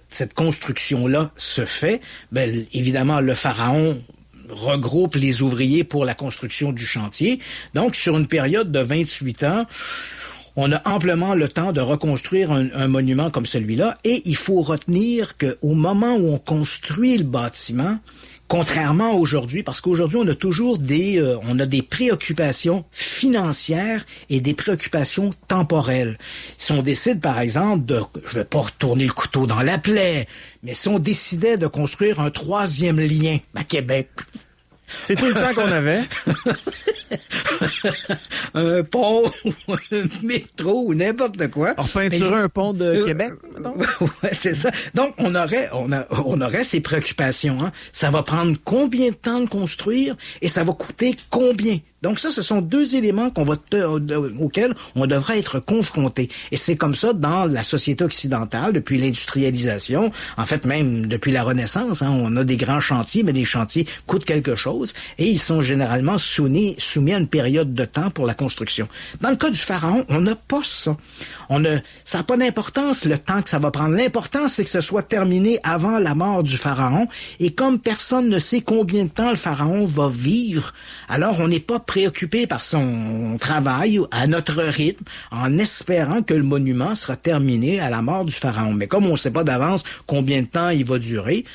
cette construction-là se fait, ben, évidemment, le pharaon regroupe les ouvriers pour la construction du chantier. Donc, sur une période de 28 ans, on a amplement le temps de reconstruire un monument comme celui-là. Et il faut retenir qu'au moment où on construit le bâtiment, contrairement à aujourd'hui, parce qu'aujourd'hui, on a toujours on a des préoccupations financières et des préoccupations temporelles. Si on décide, par exemple, je vais pas retourner le couteau dans la plaie, mais si on décidait de construire un 3e lien à Québec, c'est tout le temps qu'on avait. Un pont, un métro ou n'importe quoi. On repeinturait un pont de Québec, mettons. Ouais, c'est ça. Donc, on aurait ces préoccupations. Hein. Ça va prendre combien de temps de construire et ça va coûter combien? Donc ça, ce sont deux éléments auxquels on devrait être confronté. Et c'est comme ça dans la société occidentale, depuis l'industrialisation, en fait même depuis la Renaissance. Hein, on a des grands chantiers, mais les chantiers coûtent quelque chose et ils sont généralement soumis à une période de temps pour la construction. Dans le cas du pharaon, on n'a pas ça. Ça n'a pas d'importance le temps que ça va prendre. L'important, c'est que ce soit terminé avant la mort du pharaon. Et comme personne ne sait combien de temps le pharaon va vivre, alors on n'est pas préoccupé par son travail à notre rythme, en espérant que le monument sera terminé à la mort du pharaon. Mais comme on ne sait pas d'avance combien de temps il va durer,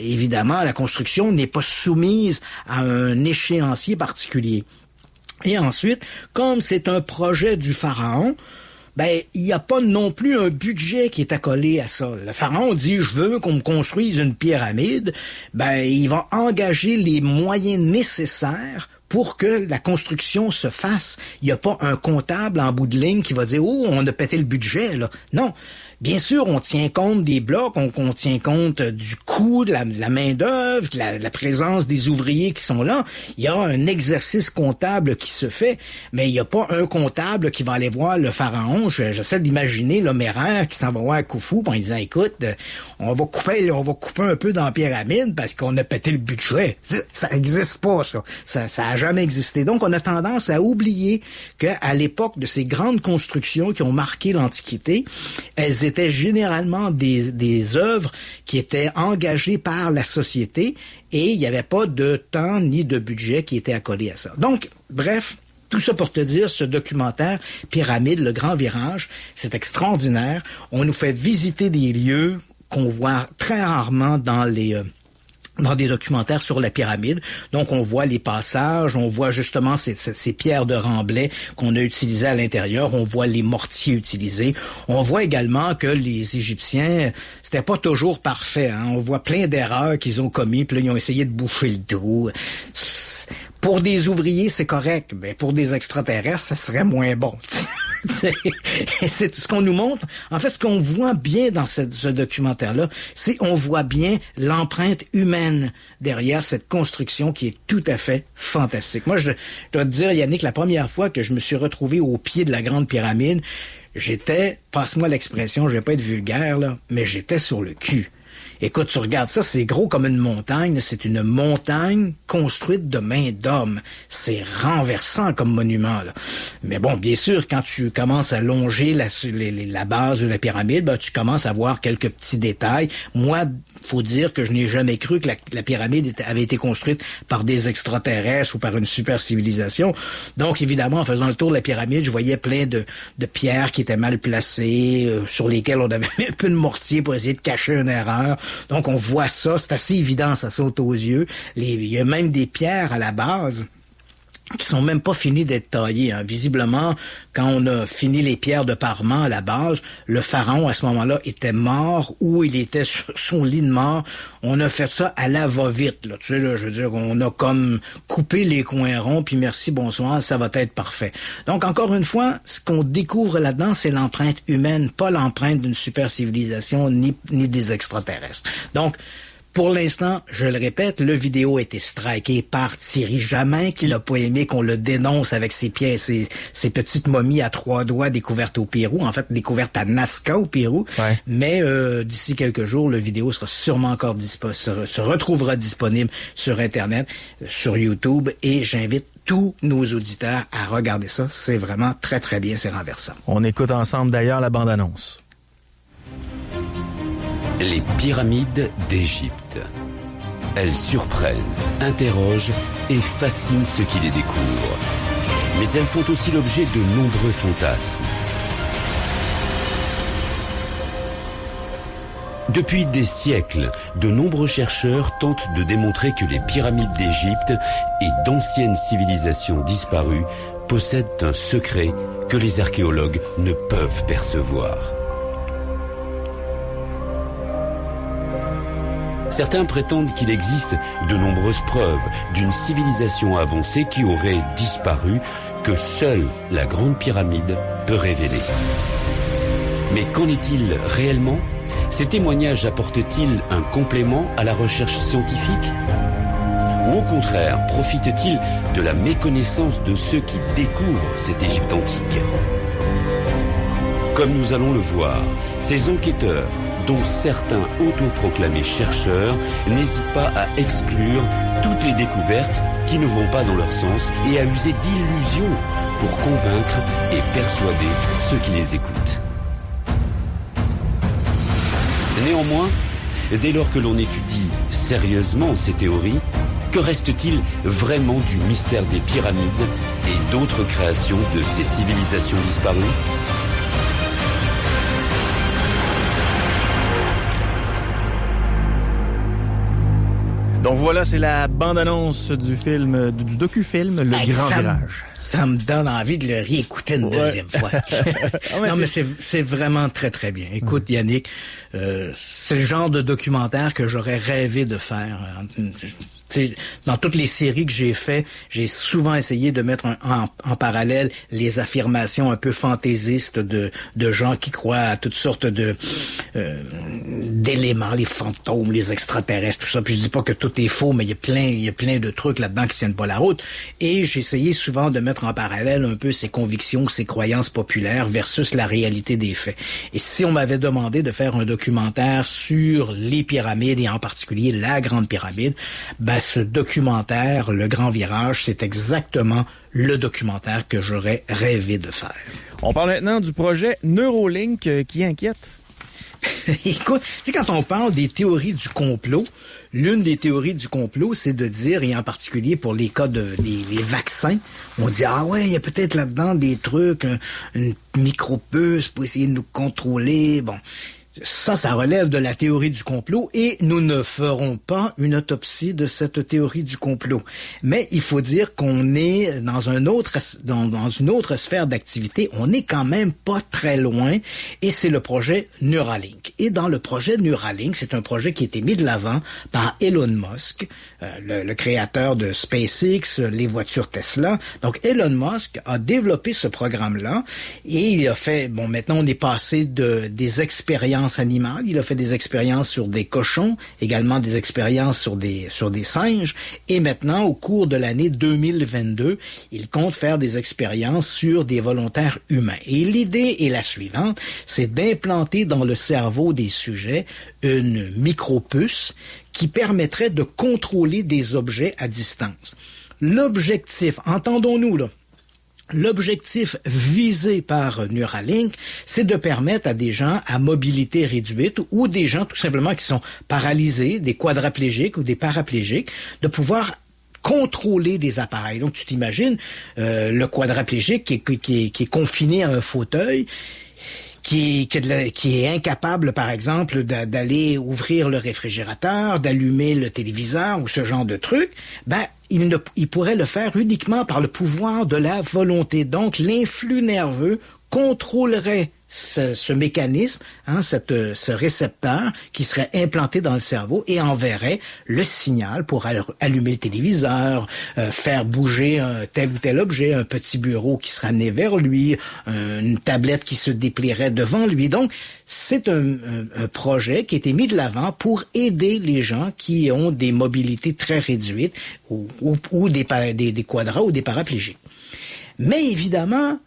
évidemment, la construction n'est pas soumise à un échéancier particulier. Et ensuite, comme c'est un projet du pharaon, il n'y a pas non plus un budget qui est accolé à ça. Le pharaon dit, je veux qu'on me construise une pyramide. Il va engager les moyens nécessaires pour que la construction se fasse. Il n'y a pas un comptable en bout de ligne qui va dire, oh, on a pété le budget, là. Non. Bien sûr, on tient compte des blocs, on tient compte du coût, de la main-d'œuvre, de la présence des ouvriers qui sont là. Il y a un exercice comptable qui se fait, mais il n'y a pas un comptable qui va aller voir le pharaon. J'essaie d'imaginer l'homéraire qui s'en va voir Khufu en disant, écoute, on va couper un peu dans la pyramide parce qu'on a pété le budget. Ça n'existe pas, ça. Ça a jamais existé. Donc, on a tendance à oublier qu'à l'époque de ces grandes constructions qui ont marqué l'Antiquité, elles étaient généralement des œuvres qui étaient engagées par la société et il n'y avait pas de temps ni de budget qui était accolé à ça. Donc, bref, tout ça pour te dire, ce documentaire Pyramide, le grand virage, c'est extraordinaire. On nous fait visiter des lieux qu'on voit très rarement dans les dans des documentaires sur la pyramide. Donc, on voit les passages, on voit justement ces pierres de remblai qu'on a utilisées à l'intérieur, on voit les mortiers utilisés. On voit également que les Égyptiens, c'était pas toujours parfait, hein. On voit plein d'erreurs qu'ils ont commis, puis là, ils ont essayé de boucher le trou. Pour des ouvriers, c'est correct, mais pour des extraterrestres, ça serait moins bon. C'est ce qu'on nous montre. En fait, ce qu'on voit bien dans ce documentaire-là, c'est on voit bien l'empreinte humaine derrière cette construction qui est tout à fait fantastique. Moi, je dois te dire, Yannick, la première fois que je me suis retrouvé au pied de la Grande Pyramide, j'étais, passe-moi l'expression, je vais pas être vulgaire, là, mais j'étais sur le cul. Écoute, tu regardes ça, c'est gros comme une montagne. C'est une montagne construite de main d'homme. C'est renversant comme monument, là. Mais bon, bien sûr, quand tu commences à longer la base de la pyramide, ben, tu commences à voir quelques petits détails. Moi, faut dire que je n'ai jamais cru que la pyramide avait été construite par des extraterrestres ou par une super civilisation. Donc, évidemment, en faisant le tour de la pyramide, je voyais plein de pierres qui étaient mal placées, sur lesquelles on avait mis un peu de mortier pour essayer de cacher une erreur. Donc, on voit ça, c'est assez évident, ça saute aux yeux. Il y a même des pierres à la base qui sont même pas finies d'être taillées, hein. Visiblement, quand on a fini les pierres de parement à la base, le pharaon, à ce moment-là, était mort ou il était sur son lit de mort. On a fait ça à la va-vite, là. Tu sais, là, je veux dire, on a comme coupé les coins ronds, puis merci, bonsoir, ça va être parfait. Donc, encore une fois, ce qu'on découvre là-dedans, c'est l'empreinte humaine, pas l'empreinte d'une super civilisation, ni des extraterrestres. Donc, pour l'instant, je le répète, le vidéo a été striké par Thierry Jamin, qui n'a pas aimé qu'on le dénonce avec ses pièces, ses petites momies à 3 doigts découvertes au Pérou, en fait découvertes à Nazca au Pérou. Ouais. Mais d'ici quelques jours, le vidéo sera sûrement encore se retrouvera disponible sur Internet, sur YouTube, et j'invite tous nos auditeurs à regarder ça. C'est vraiment très très bien, c'est renversant. On écoute ensemble d'ailleurs la bande-annonce. Les pyramides d'Égypte. Elles surprennent, interrogent et fascinent ceux qui les découvrent. Mais elles font aussi l'objet de nombreux fantasmes. Depuis des siècles, de nombreux chercheurs tentent de démontrer que les pyramides d'Égypte et d'anciennes civilisations disparues possèdent un secret que les archéologues ne peuvent percevoir. Certains prétendent qu'il existe de nombreuses preuves d'une civilisation avancée qui aurait disparu, que seule la Grande Pyramide peut révéler. Mais qu'en est-il réellement ? Ces témoignages apportent-ils un complément à la recherche scientifique ? Ou au contraire, profitent-ils de la méconnaissance de ceux qui découvrent cette Égypte antique ? Comme nous allons le voir, ces enquêteurs, dont certains autoproclamés chercheurs, n'hésitent pas à exclure toutes les découvertes qui ne vont pas dans leur sens et à user d'illusions pour convaincre et persuader ceux qui les écoutent. Néanmoins, dès lors que l'on étudie sérieusement ces théories, que reste-t-il vraiment du mystère des pyramides et d'autres créations de ces civilisations disparues ? Donc voilà, c'est la bande-annonce du film, du docu-film Le Grand Virage. Ça me donne envie de le réécouter une deuxième fois. Non, mais c'est vraiment très, très bien. Écoute, Yannick, c'est le genre de documentaire que j'aurais rêvé de faire. Dans toutes les séries que j'ai fait, j'ai souvent essayé de mettre en parallèle les affirmations un peu fantaisistes de gens qui croient à toutes sortes d'éléments, les fantômes, les extraterrestres, tout ça. Puis je dis pas que tout est faux, mais il y a plein de trucs là-dedans qui tiennent pas la route. Et j'ai essayé souvent de mettre en parallèle un peu ces convictions, ces croyances populaires versus la réalité des faits. Et si on m'avait demandé de faire un documentaire sur les pyramides et en particulier la Grande Pyramide, ben ce documentaire, Le Grand Virage, c'est exactement le documentaire que j'aurais rêvé de faire. On parle maintenant du projet Neuralink qui inquiète. Écoute, tu sais, quand on parle des théories du complot, l'une des théories du complot, c'est de dire, et en particulier pour les cas les vaccins, on dit, ah ouais, il y a peut-être là-dedans des trucs, une micropuce pour essayer de nous contrôler, bon. Ça relève de la théorie du complot et nous ne ferons pas une autopsie de cette théorie du complot. Mais il faut dire qu'on est dans une autre sphère d'activité. On n'est quand même pas très loin et c'est le projet Neuralink. Et dans le projet Neuralink, c'est un projet qui a été mis de l'avant par Elon Musk, le créateur de SpaceX, les voitures Tesla. Donc Elon Musk a développé ce programme-là et il a fait, maintenant on est passé des expériences animales. Il a fait des expériences sur des cochons, également des expériences sur des singes. Et maintenant, au cours de l'année 2022, il compte faire des expériences sur des volontaires humains. Et l'idée est la suivante, c'est d'implanter dans le cerveau des sujets une micropuce qui permettrait de contrôler des objets à distance. L'objectif, entendons-nous là, l'objectif visé par Neuralink, c'est de permettre à des gens à mobilité réduite ou des gens tout simplement qui sont paralysés, des quadraplégiques ou des paraplégiques, de pouvoir contrôler des appareils. Donc tu t'imagines le quadraplégique qui est confiné à un fauteuil, qui est incapable, par exemple, d'aller ouvrir le réfrigérateur, d'allumer le téléviseur ou ce genre de truc, il pourrait le faire uniquement par le pouvoir de la volonté. Donc, l'influx nerveux contrôlerait ce mécanisme, ce récepteur qui serait implanté dans le cerveau et enverrait le signal pour allumer le téléviseur, faire bouger un tel ou tel objet, un petit bureau qui serait amené vers lui, une tablette qui se déplierait devant lui. Donc, c'est un projet qui a été mis de l'avant pour aider les gens qui ont des mobilités très réduites ou des quadras ou des paraplégiques. Mais évidemment,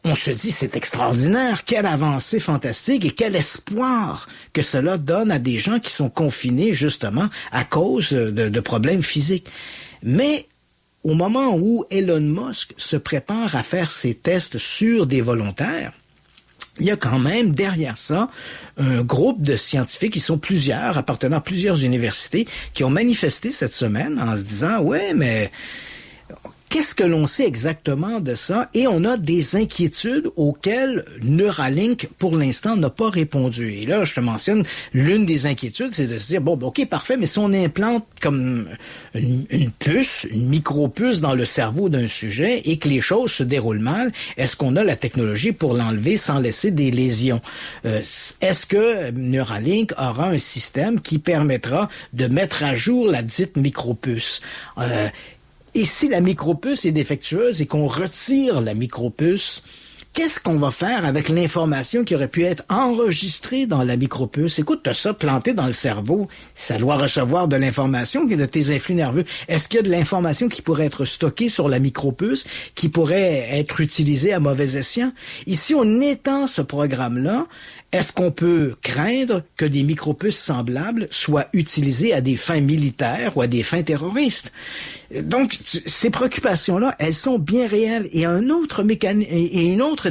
on se dit, c'est extraordinaire, quelle avancée fantastique et quel espoir que cela donne à des gens qui sont confinés justement à cause de problèmes physiques. Mais au moment où Elon Musk se prépare à faire ses tests sur des volontaires, il y a quand même derrière ça un groupe de scientifiques, qui sont plusieurs, appartenant à plusieurs universités, qui ont manifesté cette semaine en se disant « Ouais, mais... » Qu'est-ce que l'on sait exactement de ça? Et on a des inquiétudes auxquelles Neuralink, pour l'instant, n'a pas répondu. Et là, je te mentionne, l'une des inquiétudes, c'est de se dire, OK, parfait, mais si on implante comme une puce, une micro-puce dans le cerveau d'un sujet et que les choses se déroulent mal, est-ce qu'on a la technologie pour l'enlever sans laisser des lésions? Est-ce que Neuralink aura un système qui permettra de mettre à jour la dite micro-puce? Et si la micropuce est défectueuse et qu'on retire la micropuce, qu'est-ce qu'on va faire avec l'information qui aurait pu être enregistrée dans la micropuce? Écoute, t'as ça planté dans le cerveau, ça doit recevoir de l'information qui est de tes influx nerveux. Est-ce qu'il y a de l'information qui pourrait être stockée sur la micropuce, qui pourrait être utilisée à mauvais escient? Ici, on étend ce programme-là. Est-ce qu'on peut craindre que des micropuces semblables soient utilisées à des fins militaires ou à des fins terroristes? Donc, ces préoccupations-là, elles sont bien réelles. Et une autre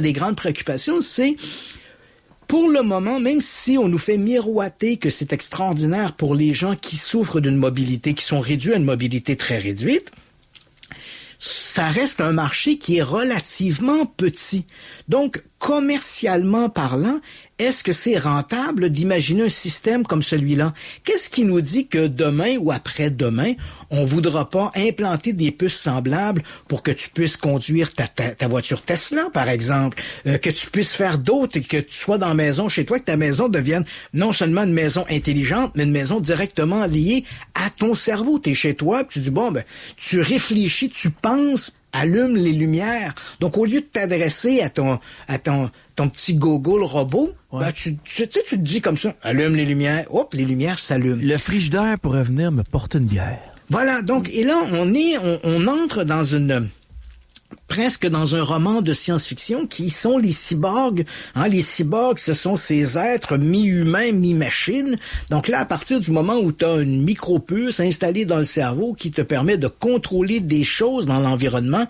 des grandes préoccupations, c'est, pour le moment, même si on nous fait miroiter que c'est extraordinaire pour les gens qui souffrent d'une mobilité, qui sont réduits à une mobilité très réduite, ça reste un marché qui est relativement petit. Donc, commercialement parlant, est-ce que c'est rentable d'imaginer un système comme celui-là? Qu'est-ce qui nous dit que demain ou après-demain, on voudra pas implanter des puces semblables pour que tu puisses conduire ta voiture Tesla, par exemple, que tu puisses faire d'autres, que tu sois dans la maison chez toi, que ta maison devienne non seulement une maison intelligente, mais une maison directement liée à ton cerveau. T'es chez toi, puis tu dis, tu réfléchis, tu penses, allume les lumières. Donc, au lieu de t'adresser à ton petit Google robot, ouais. Tu te dis comme ça, allume les lumières, hop, les lumières s'allument. Le frigidaire pourrait venir me porter une bière. Voilà, donc, et là, on entre presque dans un roman de science-fiction qui sont les cyborgs. Les cyborgs, ce sont ces êtres mi-humains, mi-machines. Donc là, à partir du moment où tu as une micropuce installée dans le cerveau qui te permet de contrôler des choses dans l'environnement,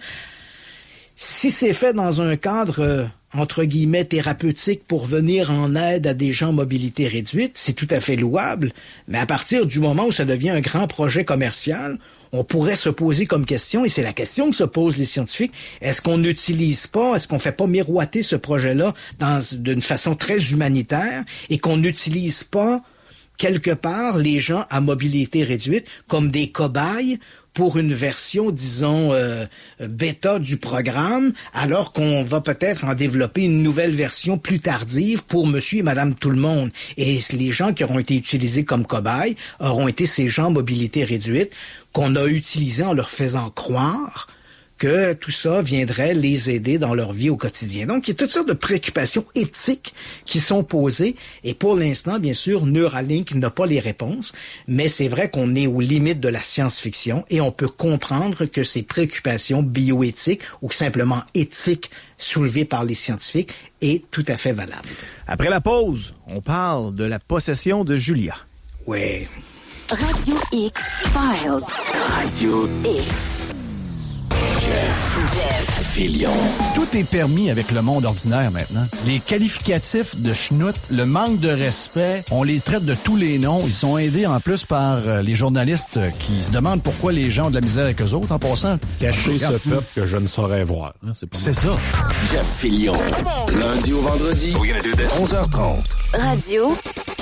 si c'est fait dans un cadre entre guillemets thérapeutique pour venir en aide à des gens en mobilité réduite, c'est tout à fait louable. Mais à partir du moment où ça devient un grand projet commercial, on pourrait se poser comme question, et c'est la question que se posent les scientifiques, est-ce qu'on fait pas miroiter ce projet-là d'une façon très humanitaire et qu'on n'utilise pas quelque part les gens à mobilité réduite comme des cobayes pour une version, disons, bêta du programme, alors qu'on va peut-être en développer une nouvelle version plus tardive pour monsieur et madame tout le monde. Et les gens qui auront été utilisés comme cobayes auront été ces gens à mobilité réduite qu'on a utilisés en leur faisant croire que tout ça viendrait les aider dans leur vie au quotidien. Donc, il y a toutes sortes de préoccupations éthiques qui sont posées. Et pour l'instant, bien sûr, Neuralink n'a pas les réponses. Mais c'est vrai qu'on est aux limites de la science-fiction et on peut comprendre que ces préoccupations bioéthiques ou simplement éthiques soulevées par les scientifiques est tout à fait valable. Après la pause, on parle de la possession de Julia. Oui. Radio X Files. Radio X. Jeff Fillion. Tout est permis avec le monde ordinaire maintenant. Les qualificatifs de schnout, le manque de respect, on les traite de tous les noms. Ils sont aidés en plus par les journalistes qui se demandent pourquoi les gens ont de la misère avec eux autres en passant. Cacher ce peuple que je ne saurais voir. C'est ça. Jeff Fillion. Lundi au vendredi, 11h30. Radio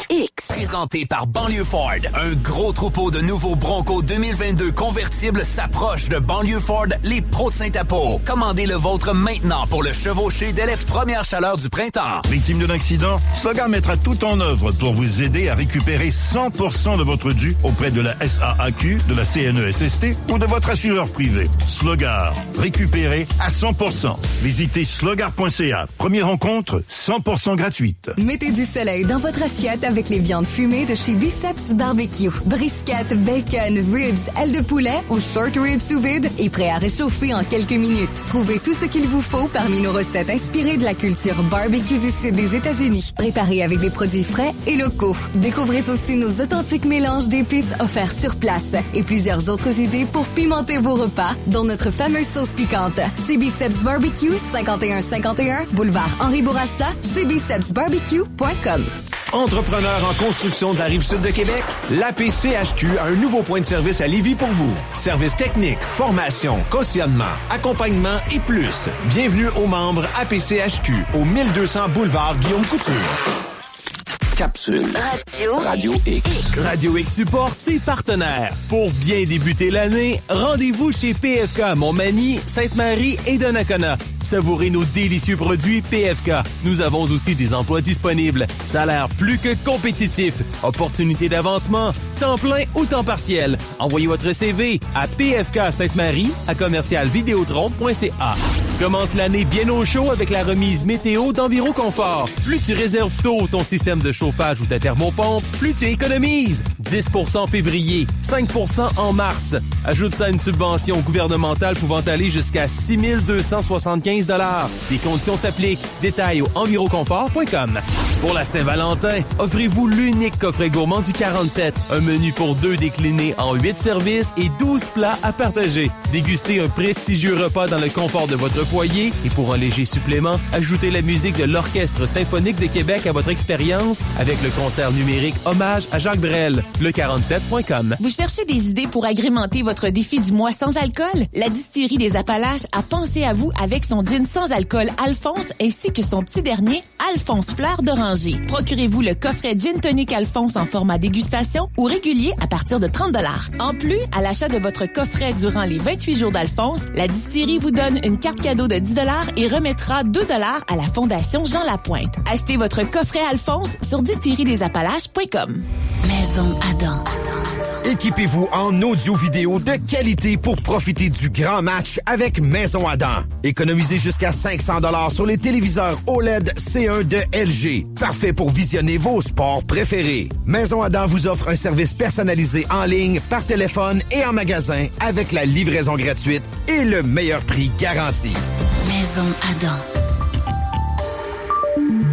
X. Présenté par Banlieue Ford, un gros troupeau de nouveaux Bronco 2022 convertibles s'approche de Banlieue Ford, les pros de Saint-Apo. Commandez le vôtre maintenant pour le chevaucher dès les premières chaleurs du printemps. Victime d'un accident? Slogar mettra tout en œuvre pour vous aider à récupérer 100% de votre dû auprès de la SAAQ, de la CNESST ou de votre assureur privé. Slogar, récupéré à 100%. Visitez slogar.ca. Première rencontre, 100% gratuite. Mettez du soleil dans votre assiette avec les viandes fumées de chez Biceps Barbecue. Brisket, bacon, ribs, ailes de poulet ou short ribs sous vide et prêt à réchauffer en quelques minutes. Trouvez tout ce qu'il vous faut parmi nos recettes inspirées de la culture barbecue du sud des États-Unis, préparées avec des produits frais et locaux. Découvrez aussi nos authentiques mélanges d'épices offerts sur place et plusieurs autres idées pour pimenter vos repas, dont notre fameuse sauce piquante. Chez Biceps Barbecue, 5151 Boulevard Henri Bourassa, chez bicepsbarbecue.com. Entrepreneur en construction de la Rive-Sud de Québec, l'APCHQ a un nouveau point de service à Lévis pour vous. Services techniques, formation, cautionnement, accompagnement et plus. Bienvenue aux membres APCHQ au 1200 boulevard Guillaume Couture. Capsule. Radio X. Radio X supporte ses partenaires. Pour bien débuter l'année, rendez-vous chez PFK Montmagny, Sainte-Marie et Donnacona. Savourez nos délicieux produits PFK. Nous avons aussi des emplois disponibles. Salaire plus que compétitif. Opportunité d'avancement, temps plein ou temps partiel. Envoyez votre CV à PFK Sainte-Marie à commercialvideotron.ca. Commence l'année bien au chaud avec la remise météo d'Enviro Confort. Plus tu réserves tôt ton système de chauffage ou ta thermopompe, plus tu économises. 10% en février, 5% en mars. Ajoute ça à une subvention gouvernementale pouvant aller jusqu'à 6 275 $. Les conditions s'appliquent. Détails au enviroconfort.com. Pour la Saint-Valentin, offrez-vous l'unique coffret gourmand du 47. Un menu pour 2 décliné en 8 services et 12 plats à partager. Dégustez un prestigieux repas dans le confort de votre foyer et pour un léger supplément, ajoutez la musique de l'Orchestre symphonique de Québec à votre expérience avec le concert numérique Hommage à Jacques Brel, le47.com. Vous cherchez des idées pour agrémenter votre défi du mois sans alcool? La distillerie des Appalaches a pensé à vous avec son gin sans alcool Alphonse ainsi que son petit dernier Alphonse Fleur d'Oranger. Procurez-vous le coffret Gin Tonic Alphonse en format dégustation ou régulier à partir de 30 $. En plus, à l'achat de votre coffret durant les 28 jours d'Alphonse, la distillerie vous donne une carte cadeau de 10 $ et remettra 2 $ à la Fondation Jean Lapointe. Achetez votre coffret Alphonse sur distilleriedesAppalaches.com. Maison Adam. Équipez-vous en audio-vidéo de qualité pour profiter du grand match avec Maison Adam. Économisez jusqu'à 500 $ sur les téléviseurs OLED C1 de LG. Parfait pour visionner vos sports préférés. Maison Adam vous offre un service personnalisé en ligne, par téléphone et en magasin avec la livraison gratuite et le meilleur prix garanti. Maison Adam.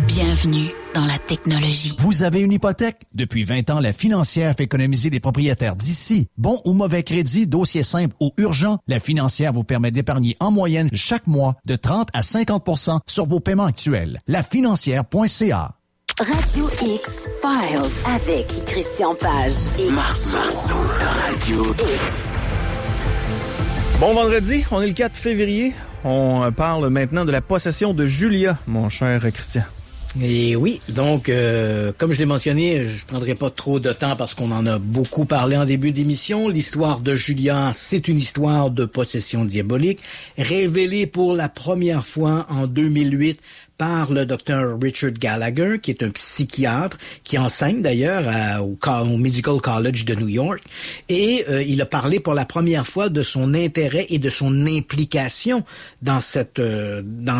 Bienvenue dans la technologie. Vous avez une hypothèque? Depuis 20 ans, la Financière fait économiser les propriétaires d'ici. Bon ou mauvais crédit, dossier simple ou urgent, la Financière vous permet d'épargner en moyenne chaque mois de 30 à 50% sur vos paiements actuels. Lafinancière.ca. Radio X Files avec Christian Page et Marceau. Radio X. Bon vendredi, on est le 4 février. On parle maintenant de la possession de Julia, mon cher Christian. Et oui, donc, comme je l'ai mentionné, je prendrai pas trop de temps parce qu'on en a beaucoup parlé en début d'émission. L'histoire de Julia, c'est une histoire de possession diabolique, révélée pour la première fois en 2008 par le docteur Richard Gallagher, qui est un psychiatre, qui enseigne d'ailleurs au Medical College de New York. Et il a parlé pour la première fois de son intérêt et de son implication dans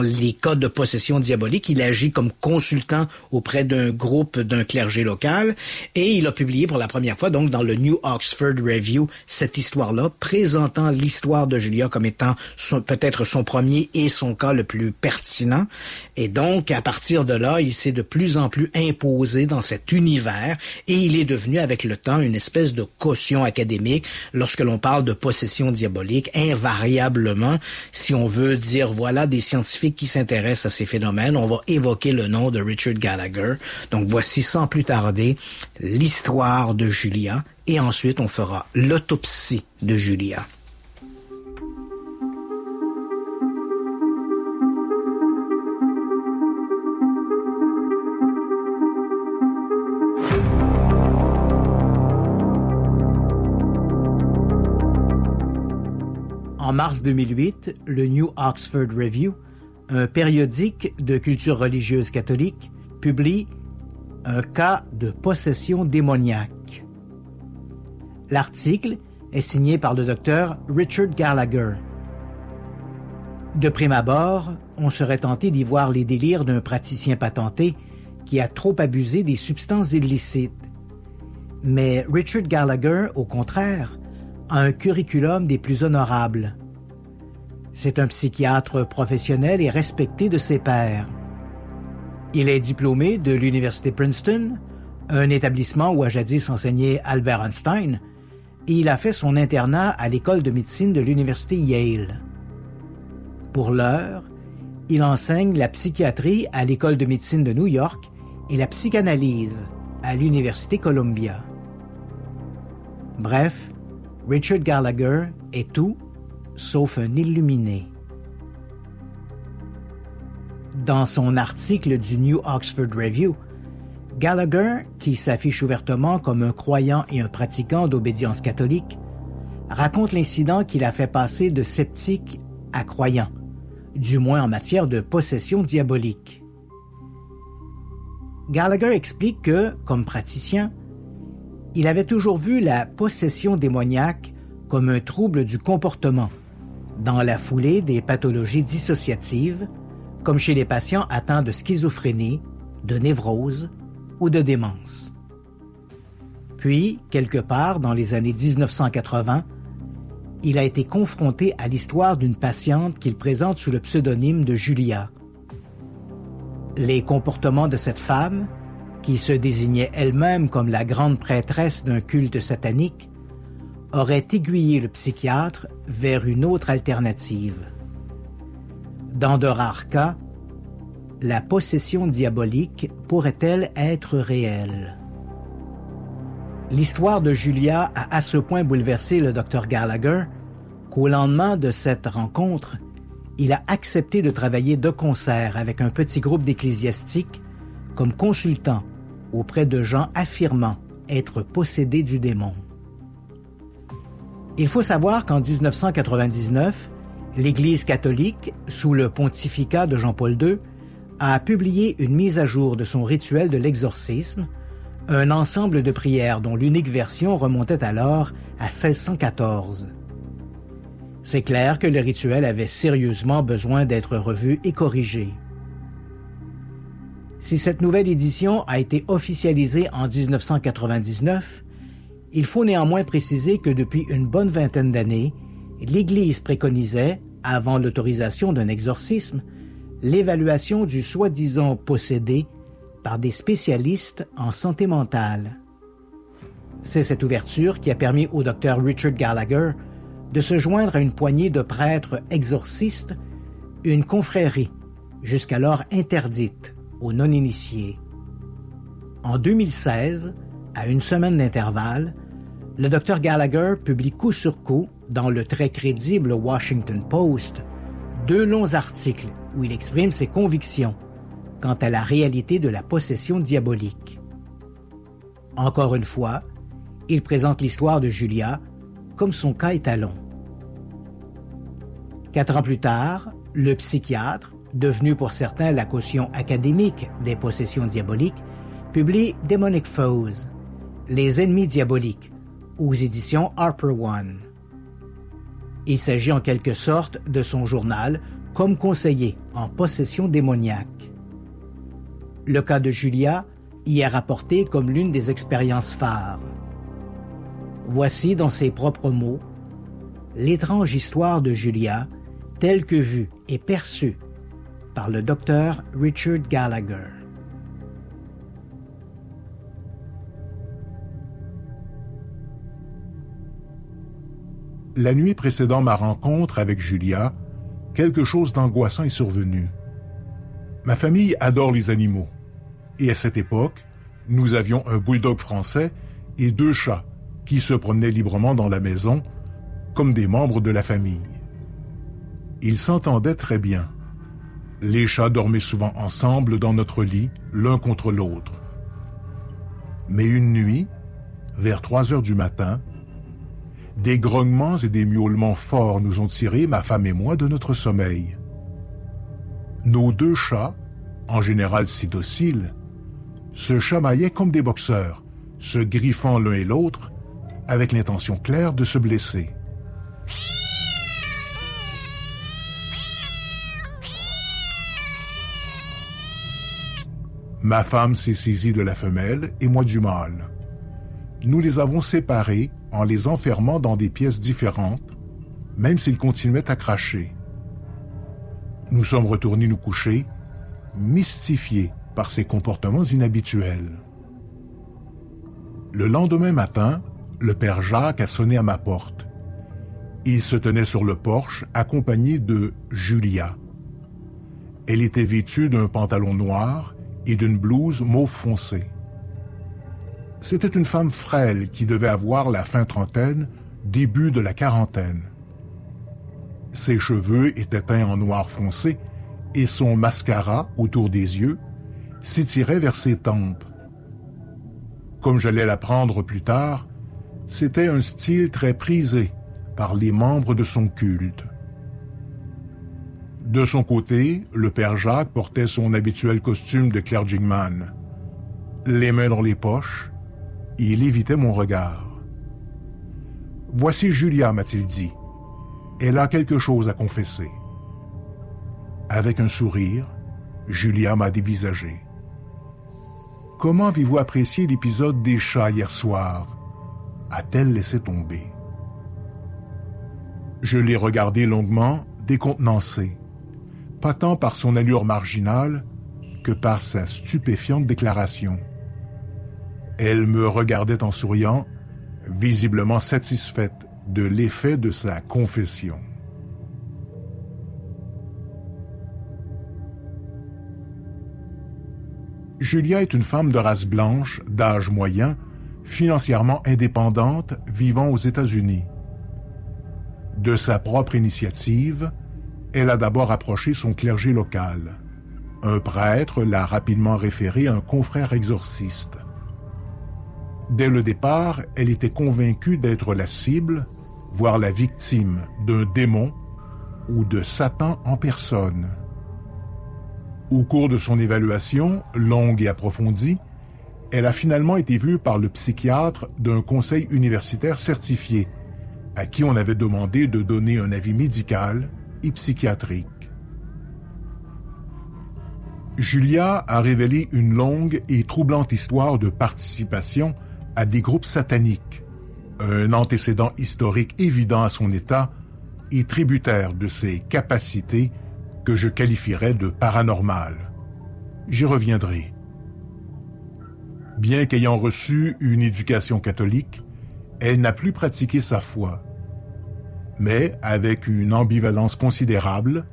les cas de possession diabolique. Il agit comme consultant auprès d'un groupe d'un clergé local. Et il a publié pour la première fois, donc dans le New Oxford Review, cette histoire-là, présentant l'histoire de Julia comme étant peut-être son premier et son cas le plus pertinent. Et donc, à partir de là, il s'est de plus en plus imposé dans cet univers et il est devenu, avec le temps, une espèce de caution académique. Lorsque l'on parle de possession diabolique, invariablement, si on veut dire, voilà, des scientifiques qui s'intéressent à ces phénomènes, on va évoquer le nom de Richard Gallagher. Donc, voici sans plus tarder l'histoire de Julia et ensuite, on fera l'autopsie de Julia. En mars 2008, le New Oxford Review, un périodique de culture religieuse catholique, publie un cas de possession démoniaque. L'article est signé par le docteur Richard Gallagher. De prime abord, on serait tenté d'y voir les délires d'un praticien patenté qui a trop abusé des substances illicites. Mais Richard Gallagher, au contraire, a un curriculum des plus honorables. C'est un psychiatre professionnel et respecté de ses pairs. Il est diplômé de l'Université Princeton, un établissement où a jadis enseigné Albert Einstein, et il a fait son internat à l'école de médecine de l'Université Yale. Pour l'heure, il enseigne la psychiatrie à l'école de médecine de New York et la psychanalyse à l'Université Columbia. Bref, Richard Gallagher est tout sauf un illuminé. Dans son article du New Oxford Review, Gallagher, qui s'affiche ouvertement comme un croyant et un pratiquant d'obédience catholique, raconte l'incident qui l'a fait passer de sceptique à croyant, du moins en matière de possession diabolique. Gallagher explique que, comme praticien, il avait toujours vu la possession démoniaque comme un trouble du comportement, dans la foulée des pathologies dissociatives, comme chez les patients atteints de schizophrénie, de névrose ou de démence. Puis, quelque part dans les années 1980, il a été confronté à l'histoire d'une patiente qu'il présente sous le pseudonyme de Julia. Les comportements de cette femme, qui se désignait elle-même comme la grande prêtresse d'un culte satanique, auraient aiguillé le psychiatre vers une autre alternative. Dans de rares cas, la possession diabolique pourrait-elle être réelle? L'histoire de Julia a à ce point bouleversé le docteur Gallagher qu'au lendemain de cette rencontre, il a accepté de travailler de concert avec un petit groupe d'ecclésiastiques comme consultant auprès de gens affirmant être possédés du démon. Il faut savoir qu'en 1999, l'Église catholique, sous le pontificat de Jean-Paul II, a publié une mise à jour de son rituel de l'exorcisme, un ensemble de prières dont l'unique version remontait alors à 1614. C'est clair que le rituel avait sérieusement besoin d'être revu et corrigé. Si cette nouvelle édition a été officialisée en 1999, il faut néanmoins préciser que depuis une bonne vingtaine d'années, l'Église préconisait, avant l'autorisation d'un exorcisme, l'évaluation du soi-disant possédé par des spécialistes en santé mentale. C'est cette ouverture qui a permis au Dr Richard Gallagher de se joindre à une poignée de prêtres exorcistes, une confrérie jusqu'alors interdite aux non-initiés. En 2016, à une semaine d'intervalle, le Dr Gallagher publie coup sur coup dans le très crédible Washington Post 2 longs articles où il exprime ses convictions quant à la réalité de la possession diabolique. Encore une fois, il présente l'histoire de Julia comme son cas étalon. 4 ans plus tard, le psychiatre, devenu pour certains la caution académique des possessions diaboliques, publie Demonic Foes, Les ennemis diaboliques, aux éditions Harper One. Il s'agit en quelque sorte de son journal comme conseiller en possession démoniaque. Le cas de Julia y est rapporté comme l'une des expériences phares. Voici, dans ses propres mots, l'étrange histoire de Julia telle que vue et perçue par le docteur Richard Gallagher. La nuit précédant ma rencontre avec Julia, quelque chose d'angoissant est survenu. Ma famille adore les animaux, et à cette époque, nous avions un bulldog français et 2 chats qui se promenaient librement dans la maison, comme des membres de la famille. Ils s'entendaient très bien. Les chats dormaient souvent ensemble dans notre lit, l'un contre l'autre. Mais une nuit, vers 3 heures du matin, des grognements et des miaulements forts nous ont tirés, ma femme et moi, de notre sommeil. Nos 2 chats, en général si dociles, se chamaillaient comme des boxeurs, se griffant l'un et l'autre, avec l'intention claire de se blesser. Ma femme s'est saisie de la femelle et moi du mâle. Nous les avons séparés en les enfermant dans des pièces différentes, même s'ils continuaient à cracher. Nous sommes retournés nous coucher, mystifiés par ces comportements inhabituels. Le lendemain matin, le père Jacques a sonné à ma porte. Il se tenait sur le porche, accompagné de Julia. Elle était vêtue d'un pantalon noir et d'une blouse mauve foncé. C'était une femme frêle qui devait avoir la fin trentaine, début de la quarantaine. Ses cheveux étaient teints en noir foncé et son mascara autour des yeux s'étirait vers ses tempes. Comme j'allais l'apprendre plus tard, c'était un style très prisé par les membres de son culte. De son côté, le père Jacques portait son habituel costume de clergyman, les mains dans les poches, et il évitait mon regard. « Voici Julia, m'a-t-il dit. Elle a quelque chose à confesser. » Avec un sourire, Julia m'a dévisagé. « Comment avez-vous apprécié l'épisode des chats hier soir ?» a-t-elle laissé tomber. Je l'ai regardée longuement, décontenancée, pas tant par son allure marginale que par sa stupéfiante déclaration. Elle me regardait en souriant, visiblement satisfaite de l'effet de sa confession. Julia est une femme de race blanche, d'âge moyen, financièrement indépendante, vivant aux États-Unis. De sa propre initiative, elle a d'abord approché son clergé local. Un prêtre l'a rapidement référé à un confrère exorciste. Dès le départ, elle était convaincue d'être la cible, voire la victime d'un démon ou de Satan en personne. Au cours de son évaluation, longue et approfondie, elle a finalement été vue par le psychiatre d'un conseil universitaire certifié, à qui on avait demandé de donner un avis médical et psychiatrique. Julia a révélé une longue et troublante histoire de participation à des groupes sataniques, un antécédent historique évident à son état et tributaire de ses capacités que je qualifierais de paranormales. J'y reviendrai. Bien qu'ayant reçu une éducation catholique, elle n'a plus pratiqué sa foi. Mais, avec une ambivalence considérable,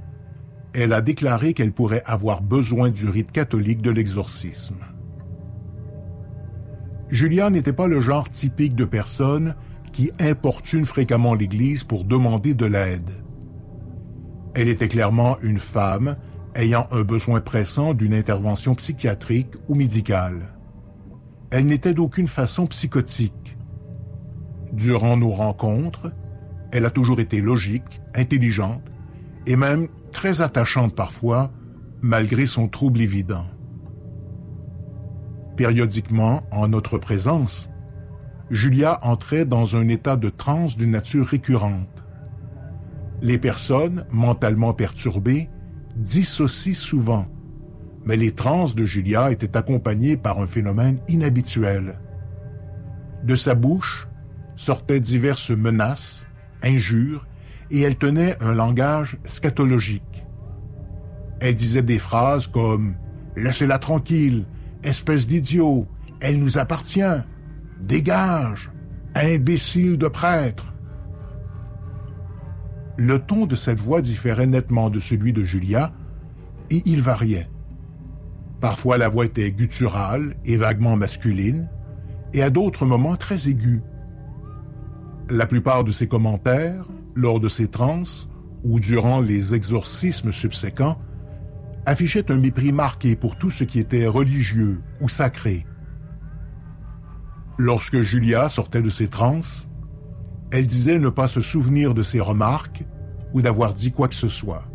elle a déclaré qu'elle pourrait avoir besoin du rite catholique de l'exorcisme. Julia n'était pas le genre typique de personne qui importune fréquemment l'Église pour demander de l'aide. Elle était clairement une femme ayant un besoin pressant d'une intervention psychiatrique ou médicale. Elle n'était d'aucune façon psychotique. Durant nos rencontres, elle a toujours été logique, intelligente et même très attachante parfois, malgré son trouble évident. Périodiquement, en notre présence, Julia entrait dans un état de transe d'une nature récurrente. Les personnes mentalement perturbées dissocient souvent, mais les transes de Julia étaient accompagnées par un phénomène inhabituel. De sa bouche sortaient diverses menaces, injures, et elle tenait un langage scatologique. Elle disait des phrases comme « Laissez-la tranquille, espèce d'idiot, elle nous appartient, dégage, imbécile de prêtre ». Le ton de cette voix différait nettement de celui de Julia, et il variait. Parfois la voix était gutturale et vaguement masculine, et à d'autres moments très aiguë. La plupart de ses commentaires, lors de ses transes ou durant les exorcismes subséquents, affichaient un mépris marqué pour tout ce qui était religieux ou sacré. Lorsque Julia sortait de ses transes, elle disait ne pas se souvenir de ses remarques ou d'avoir dit quoi que ce soit.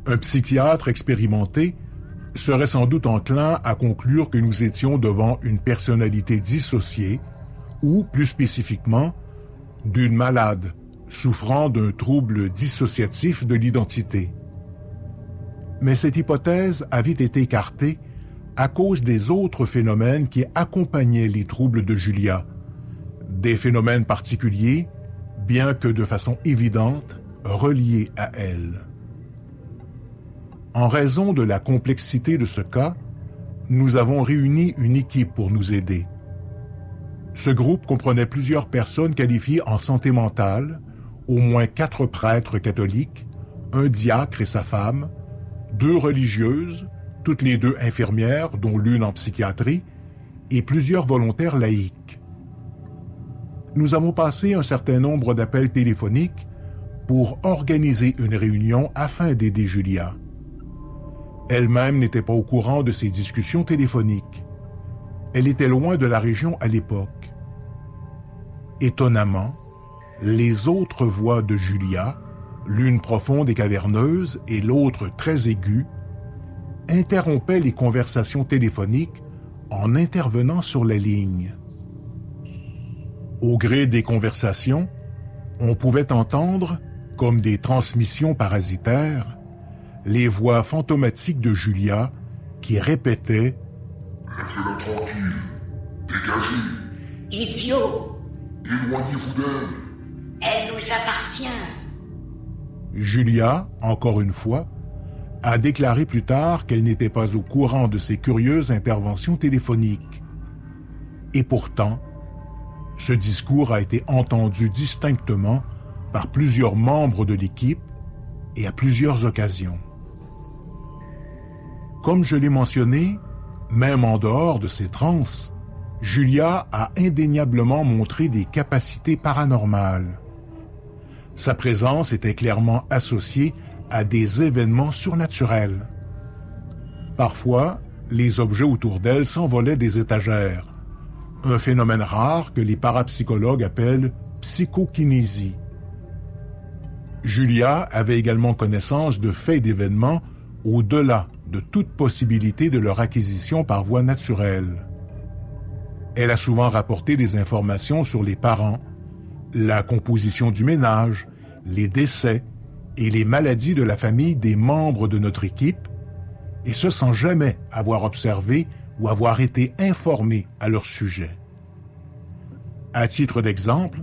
Un psychiatre expérimenté serait sans doute enclin à conclure que nous étions devant une personnalité dissociée ou, plus spécifiquement, d'une malade souffrant d'un trouble dissociatif de l'identité. Mais cette hypothèse a vite été écartée à cause des autres phénomènes qui accompagnaient les troubles de Julia, des phénomènes particuliers, bien que de façon évidente, reliés à elle. En raison de la complexité de ce cas, nous avons réuni une équipe pour nous aider. Ce groupe comprenait plusieurs personnes qualifiées en santé mentale, au moins 4 prêtres catholiques, un diacre et sa femme, 2 religieuses, toutes les 2 infirmières, dont l'une en psychiatrie, et plusieurs volontaires laïcs. Nous avons passé un certain nombre d'appels téléphoniques pour organiser une réunion afin d'aider Julia. Elle-même n'était pas au courant de ces discussions téléphoniques. Elle était loin de la région à l'époque. Étonnamment, les autres voix de Julia, l'une profonde et caverneuse et l'autre très aiguë, interrompaient les conversations téléphoniques en intervenant sur la ligne. Au gré des conversations, on pouvait entendre, comme des transmissions parasitaires, les voix fantomatiques de Julia qui répétaient « Laissez-la tranquille, dégagez, idiot, éloignez-vous d'elle, elle nous appartient. » Julia, encore une fois, a déclaré plus tard qu'elle n'était pas au courant de ces curieuses interventions téléphoniques. Et pourtant, ce discours a été entendu distinctement par plusieurs membres de l'équipe et à plusieurs occasions. Comme je l'ai mentionné, même en dehors de ses transes, Julia a indéniablement montré des capacités paranormales. Sa présence était clairement associée à des événements surnaturels. Parfois, les objets autour d'elle s'envolaient des étagères, un phénomène rare que les parapsychologues appellent psychokinésie. Julia avait également connaissance de faits et d'événements au-delà de toute possibilité de leur acquisition par voie naturelle. Elle a souvent rapporté des informations sur les parents, la composition du ménage, les décès et les maladies de la famille des membres de notre équipe, et ce sans jamais avoir observé ou avoir été informée à leur sujet. À titre d'exemple,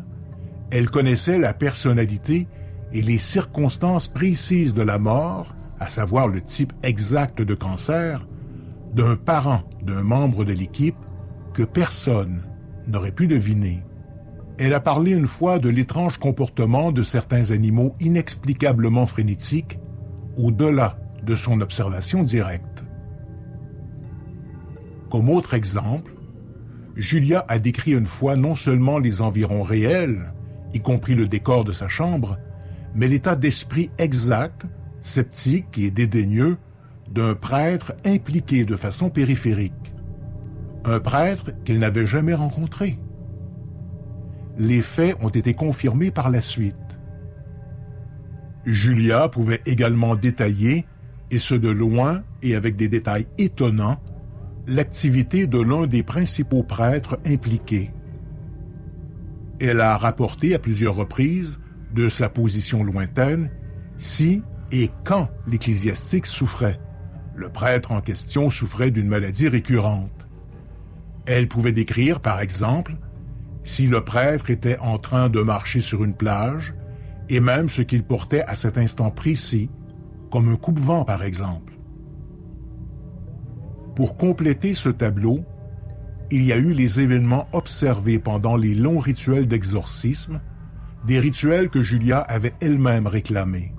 elle connaissait la personnalité et les circonstances précises de la mort, à savoir le type exact de cancer, d'un parent d'un membre de l'équipe que personne n'aurait pu deviner. Elle a parlé une fois de l'étrange comportement de certains animaux inexplicablement frénétiques, au-delà de son observation directe. Comme autre exemple, Julia a décrit une fois non seulement les environs réels, y compris le décor de sa chambre, mais l'état d'esprit exact, sceptique et dédaigneux d'un prêtre impliqué de façon périphérique. Un prêtre qu'elle n'avait jamais rencontré. Les faits ont été confirmés par la suite. Julia pouvait également détailler, et ce de loin et avec des détails étonnants, l'activité de l'un des principaux prêtres impliqués. Elle a rapporté à plusieurs reprises, de sa position lointaine, si et quand l'ecclésiastique souffrait. Le prêtre en question souffrait d'une maladie récurrente. Elle pouvait décrire, par exemple, si le prêtre était en train de marcher sur une plage, et même ce qu'il portait à cet instant précis, comme un coupe-vent par exemple. Pour compléter ce tableau, il y a eu les événements observés pendant les longs rituels d'exorcisme, des rituels que Julia avait elle-même réclamés.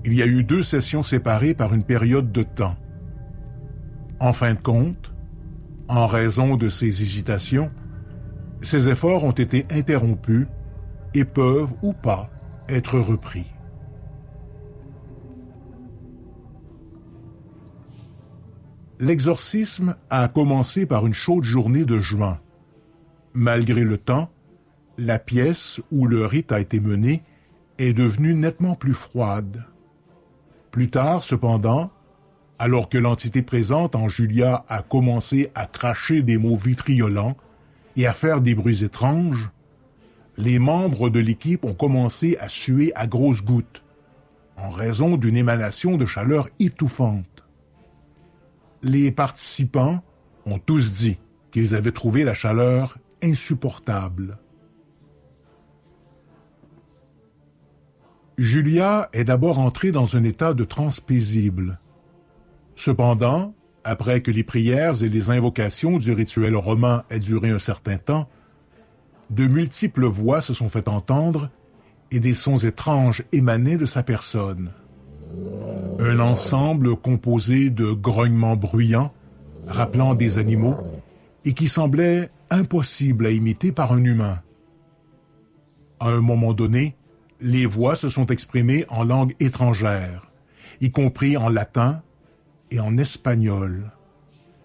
Il y a eu 2 sessions séparées par une période de temps. En fin de compte, en raison de ses hésitations, ses efforts ont été interrompus et peuvent ou pas être repris. L'exorcisme a commencé par une chaude journée de juin. Malgré le temps, la pièce où le rite a été mené est devenue nettement plus froide. Plus tard, cependant, alors que l'entité présente en Julia a commencé à cracher des mots vitriolants et à faire des bruits étranges, les membres de l'équipe ont commencé à suer à grosses gouttes, en raison d'une émanation de chaleur étouffante. Les participants ont tous dit qu'ils avaient trouvé la chaleur insupportable. Julia est d'abord entrée dans un état de transe paisible. Cependant, après que les prières et les invocations du rituel romain aient duré un certain temps, de multiples voix se sont fait entendre et des sons étranges émanaient de sa personne. Un ensemble composé de grognements bruyants, rappelant des animaux, et qui semblait impossible à imiter par un humain. À un moment donné, les voix se sont exprimées en langue étrangère, y compris en latin et en espagnol,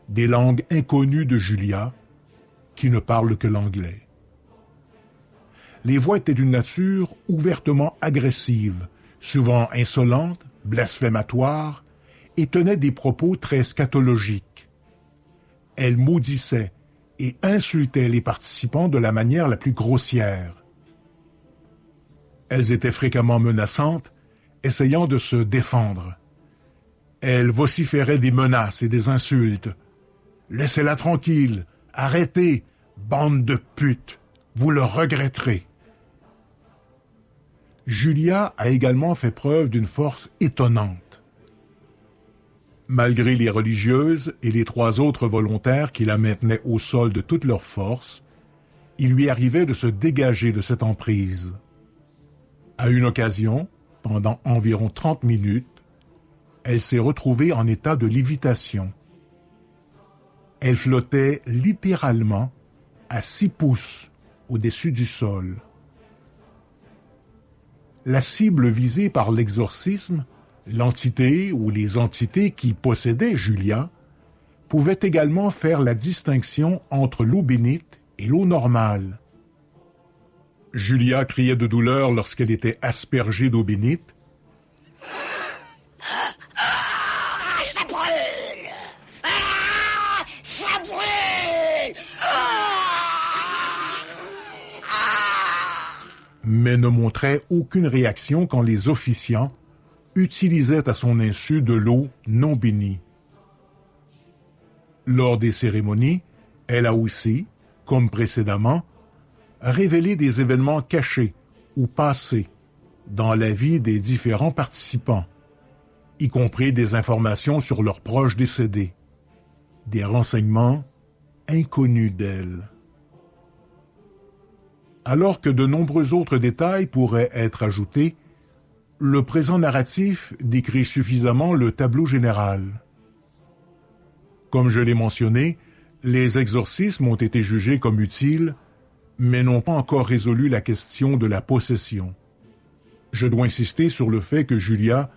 des langues inconnues de Julia, qui ne parle que l'anglais. Les voix étaient d'une nature ouvertement agressive, souvent insolentes, blasphématoires, et tenaient des propos très scatologiques. Elles maudissaient et insultaient les participants de la manière la plus grossière. Elles étaient fréquemment menaçantes, essayant de se défendre. Elles vociféraient des menaces et des insultes. « Laissez-la tranquille, arrêtez, bande de putes, vous le regretterez. » Julia a également fait preuve d'une force étonnante. Malgré les religieuses et les 3 autres volontaires qui la maintenaient au sol de toute leur force, il lui arrivait de se dégager de cette emprise. À une occasion, pendant environ 30 minutes, elle s'est retrouvée en état de lévitation. Elle flottait littéralement à 6 pouces au-dessus du sol. La cible visée par l'exorcisme, l'entité ou les entités qui possédaient Julia, pouvaient également faire la distinction entre l'eau bénite et l'eau normale. Julia criait de douleur lorsqu'elle était aspergée d'eau bénite. Ça brûle! Ça brûle! Mais ne montrait aucune réaction quand les officiants utilisaient à son insu de l'eau non bénie. Lors des cérémonies, elle a aussi, comme précédemment, révélé des événements cachés ou passés dans la vie des différents participants, y compris des informations sur leurs proches décédés, des renseignements inconnus d'elle. Alors que de nombreux autres détails pourraient être ajoutés, le présent narratif décrit suffisamment le tableau général. Comme je l'ai mentionné, Les exorcismes ont été jugés comme utiles, mais n'ont pas encore résolu la question de la possession. Je dois insister sur le fait que Julia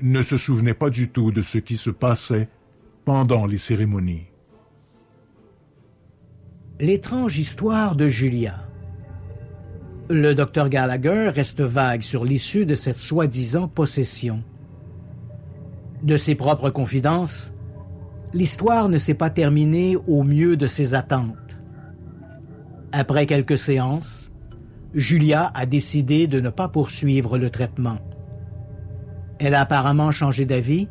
ne se souvenait pas du tout de ce qui se passait pendant les cérémonies. L'étrange histoire de Julia. Le docteur Gallagher reste vague sur l'issue de cette soi-disant possession. De ses propres confidences, l'histoire ne s'est pas terminée au mieux de ses attentes. Après quelques séances, Julia a décidé de ne pas poursuivre le traitement. Elle a apparemment changé d'avis,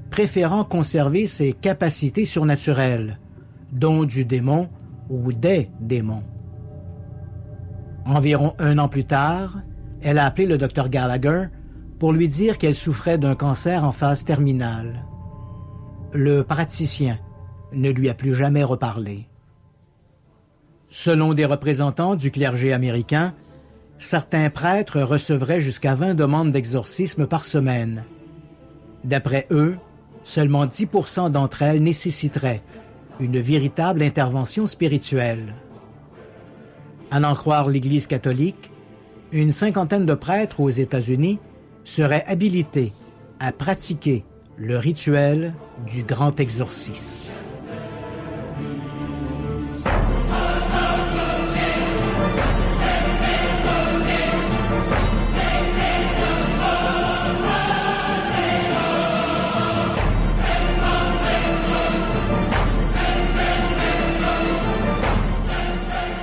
préférant conserver ses capacités surnaturelles, dont du démon ou des démons. Environ 1 an plus tard, elle a appelé le docteur Gallagher pour lui dire qu'elle souffrait d'un cancer en phase terminale. Le praticien ne lui a plus jamais reparlé. Selon des représentants du clergé américain, certains prêtres recevraient jusqu'à 20 demandes d'exorcisme par semaine. D'après eux, seulement 10% d'entre elles nécessiteraient une véritable intervention spirituelle. À n'en croire l'Église catholique, une 50aine de prêtres aux États-Unis seraient habilités à pratiquer le rituel du grand exorcisme.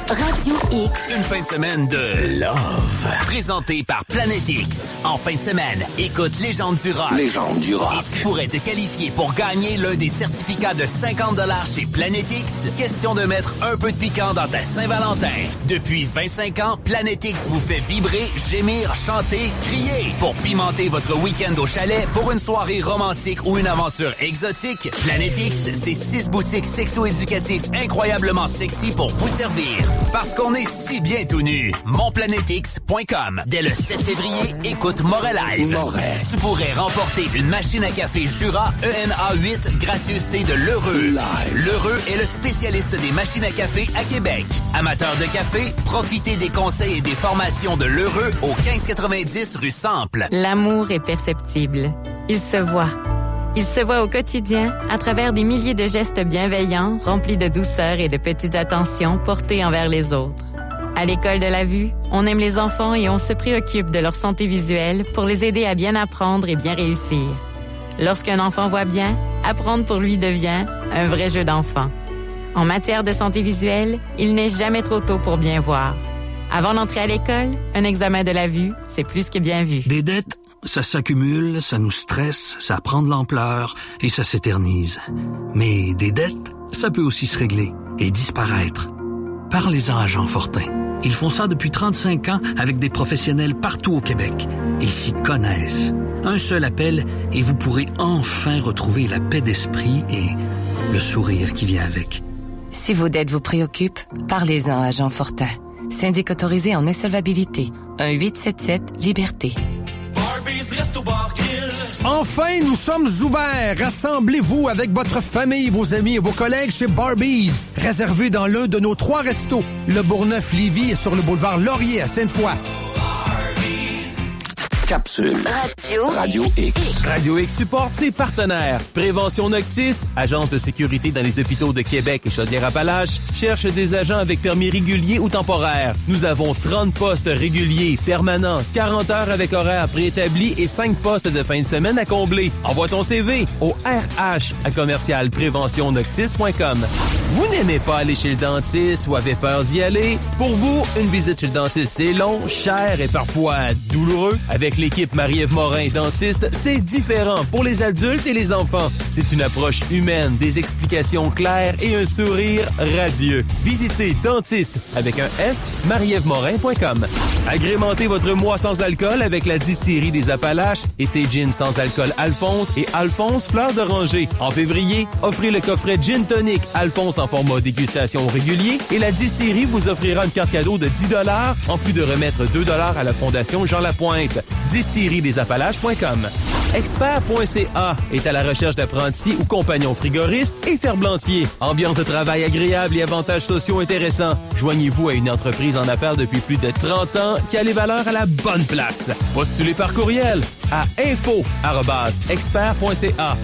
Radio X. Une fin de semaine de Love. Présenté par Planète X. En fin de semaine, écoute Légende du rock. Légende du rock. Et tu pourrais te qualifier pour gagner l'un des certificats de 50$ chez Planète X. Question de mettre un peu de piquant dans ta Saint-Valentin. Depuis 25 ans, Planète X vous fait vibrer, gémir, chanter, crier. Pour pimenter votre week-end au chalet, pour une soirée romantique ou une aventure exotique, Planète X, c'est 6 boutiques sexo-éducatives incroyablement sexy pour vous servir. Parce qu'on est si bien tout nu. Monplanetx.com. Dès le 7 février, écoute Moret Live. Moret. Tu pourrais remporter une machine à café Jura ENA 8, gracieuseté de L'Heureux. Live. L'Heureux est le spécialiste des machines à café à Québec. Amateur de café, profitez des conseils et des formations de L'Heureux au 1590 rue Sample. L'amour est perceptible. Il se voit. Il se voit au quotidien à travers des milliers de gestes bienveillants, remplis de douceur et de petites attentions portées envers les autres. À l'École de la vue, on aime les enfants et on se préoccupe de leur santé visuelle pour les aider à bien apprendre et bien réussir. Lorsqu'un enfant voit bien, apprendre pour lui devient un vrai jeu d'enfant. En matière de santé visuelle, il n'est jamais trop tôt pour bien voir. Avant d'entrer à l'école, un examen de la vue, c'est plus que bien vu. Des dettes, ça s'accumule, ça nous stresse, ça prend de l'ampleur et ça s'éternise. Mais des dettes, ça peut aussi se régler et disparaître. Parlez-en à Jean Fortin. Ils font ça depuis 35 ans avec des professionnels partout au Québec. Ils s'y connaissent. Un seul appel et vous pourrez enfin retrouver la paix d'esprit et le sourire qui vient avec. Si vos dettes vous préoccupent, parlez-en à Jean Fortin. Syndic autorisé en insolvabilité. 1-877-LIBERTÉ. Enfin, nous sommes ouverts. Rassemblez-vous avec votre famille, vos amis et vos collègues chez Barbies. Réservé dans l'un de nos 3 restos. Le Bourgneuf-Lévis est sur le boulevard Laurier à Sainte-Foy. Capsule. Radio X. Radio X supporte ses partenaires. Prévention Noctis, agence de sécurité dans les hôpitaux de Québec et Chaudière-Appalaches, cherche des agents avec permis régulier ou temporaire. Nous avons 30 postes réguliers, permanents, 40 heures avec horaire préétabli et 5 postes de fin de semaine à combler. Envoie ton CV au RH@commercialpréventionnoctis.com. Vous n'aimez pas aller chez le dentiste ou avez peur d'y aller? Pour vous, une visite chez le dentiste, c'est long, cher et parfois douloureux. Avec l'équipe Marie-Ève Morin, dentiste, c'est différent pour les adultes et les enfants. C'est une approche humaine, des explications claires et un sourire radieux. Visitez dentiste avec un S, marievmorin.com. Agrémentez votre mois sans alcool avec la distillerie des Appalaches et ses gins sans alcool Alphonse et Alphonse Fleur d'Oranger. En février, offrez le coffret Gin Tonic Alphonse en format dégustation régulier et la distillerie vous offrira une carte cadeau de 10$ en plus de remettre 2$ à la Fondation Jean Lapointe. Distillerie-des-Appalaches.com. Expert.ca est à la recherche d'apprentis ou compagnons frigoristes et ferblantiers. Ambiance de travail agréable et avantages sociaux intéressants. Joignez-vous à une entreprise en affaires depuis plus de 30 ans qui a les valeurs à la bonne place. Postulez par courriel à info@expert.ca.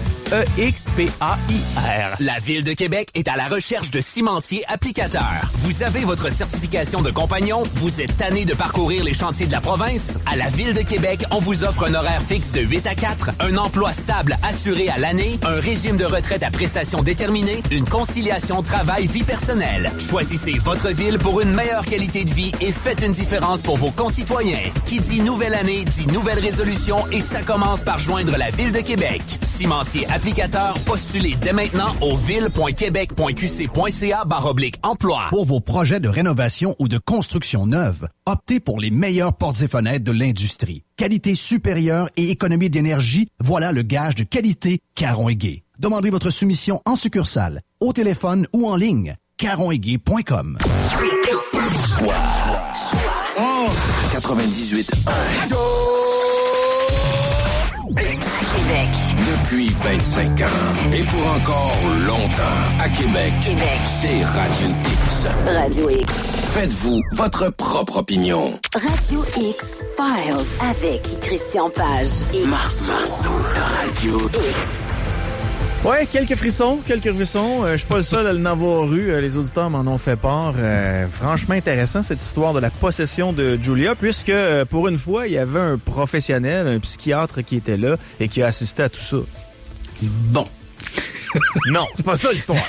EXPAIR. La Ville de Québec est à la recherche de cimentiers applicateurs. Vous avez votre certification de compagnon? Vous êtes tanné de parcourir les chantiers de la province? À la Ville de Québec, on vous offre un horaire fixe de 8 à 4, un emploi stable assuré à l'année, un régime de retraite à prestations déterminées, une conciliation travail-vie personnelle. Choisissez votre ville pour une meilleure qualité de vie et faites une différence pour vos concitoyens. Qui dit nouvelle année, dit nouvelle résolution et ça commence par joindre la Ville de Québec. Cimentier applicateur, postulez dès maintenant au ville.québec.qc.ca/emploi. Pour vos projets de rénovation ou de construction neuve, optez pour les meilleures portes et fenêtres de l'industrie. Qualité supérieure et économie d'énergie, voilà le gage de qualité Caron & Gay. Demandez votre soumission en succursale, au téléphone ou en ligne. caronetgay.com. 98.1 Québec. Depuis 25 ans. Et pour encore longtemps. À Québec. C'est Radio X. Radio X. Faites-vous votre propre opinion. Radio X Files avec Christian Page et Marceau. Radio X. Ouais, quelques frissons. Je suis pas le seul à l'avoir eu. Les auditeurs m'en ont fait part. Franchement intéressant, cette histoire de la possession de Julia, puisque pour une fois, il y avait un professionnel, un psychiatre qui était là et qui a assisté à tout ça. Bon. Non, c'est pas ça l'histoire.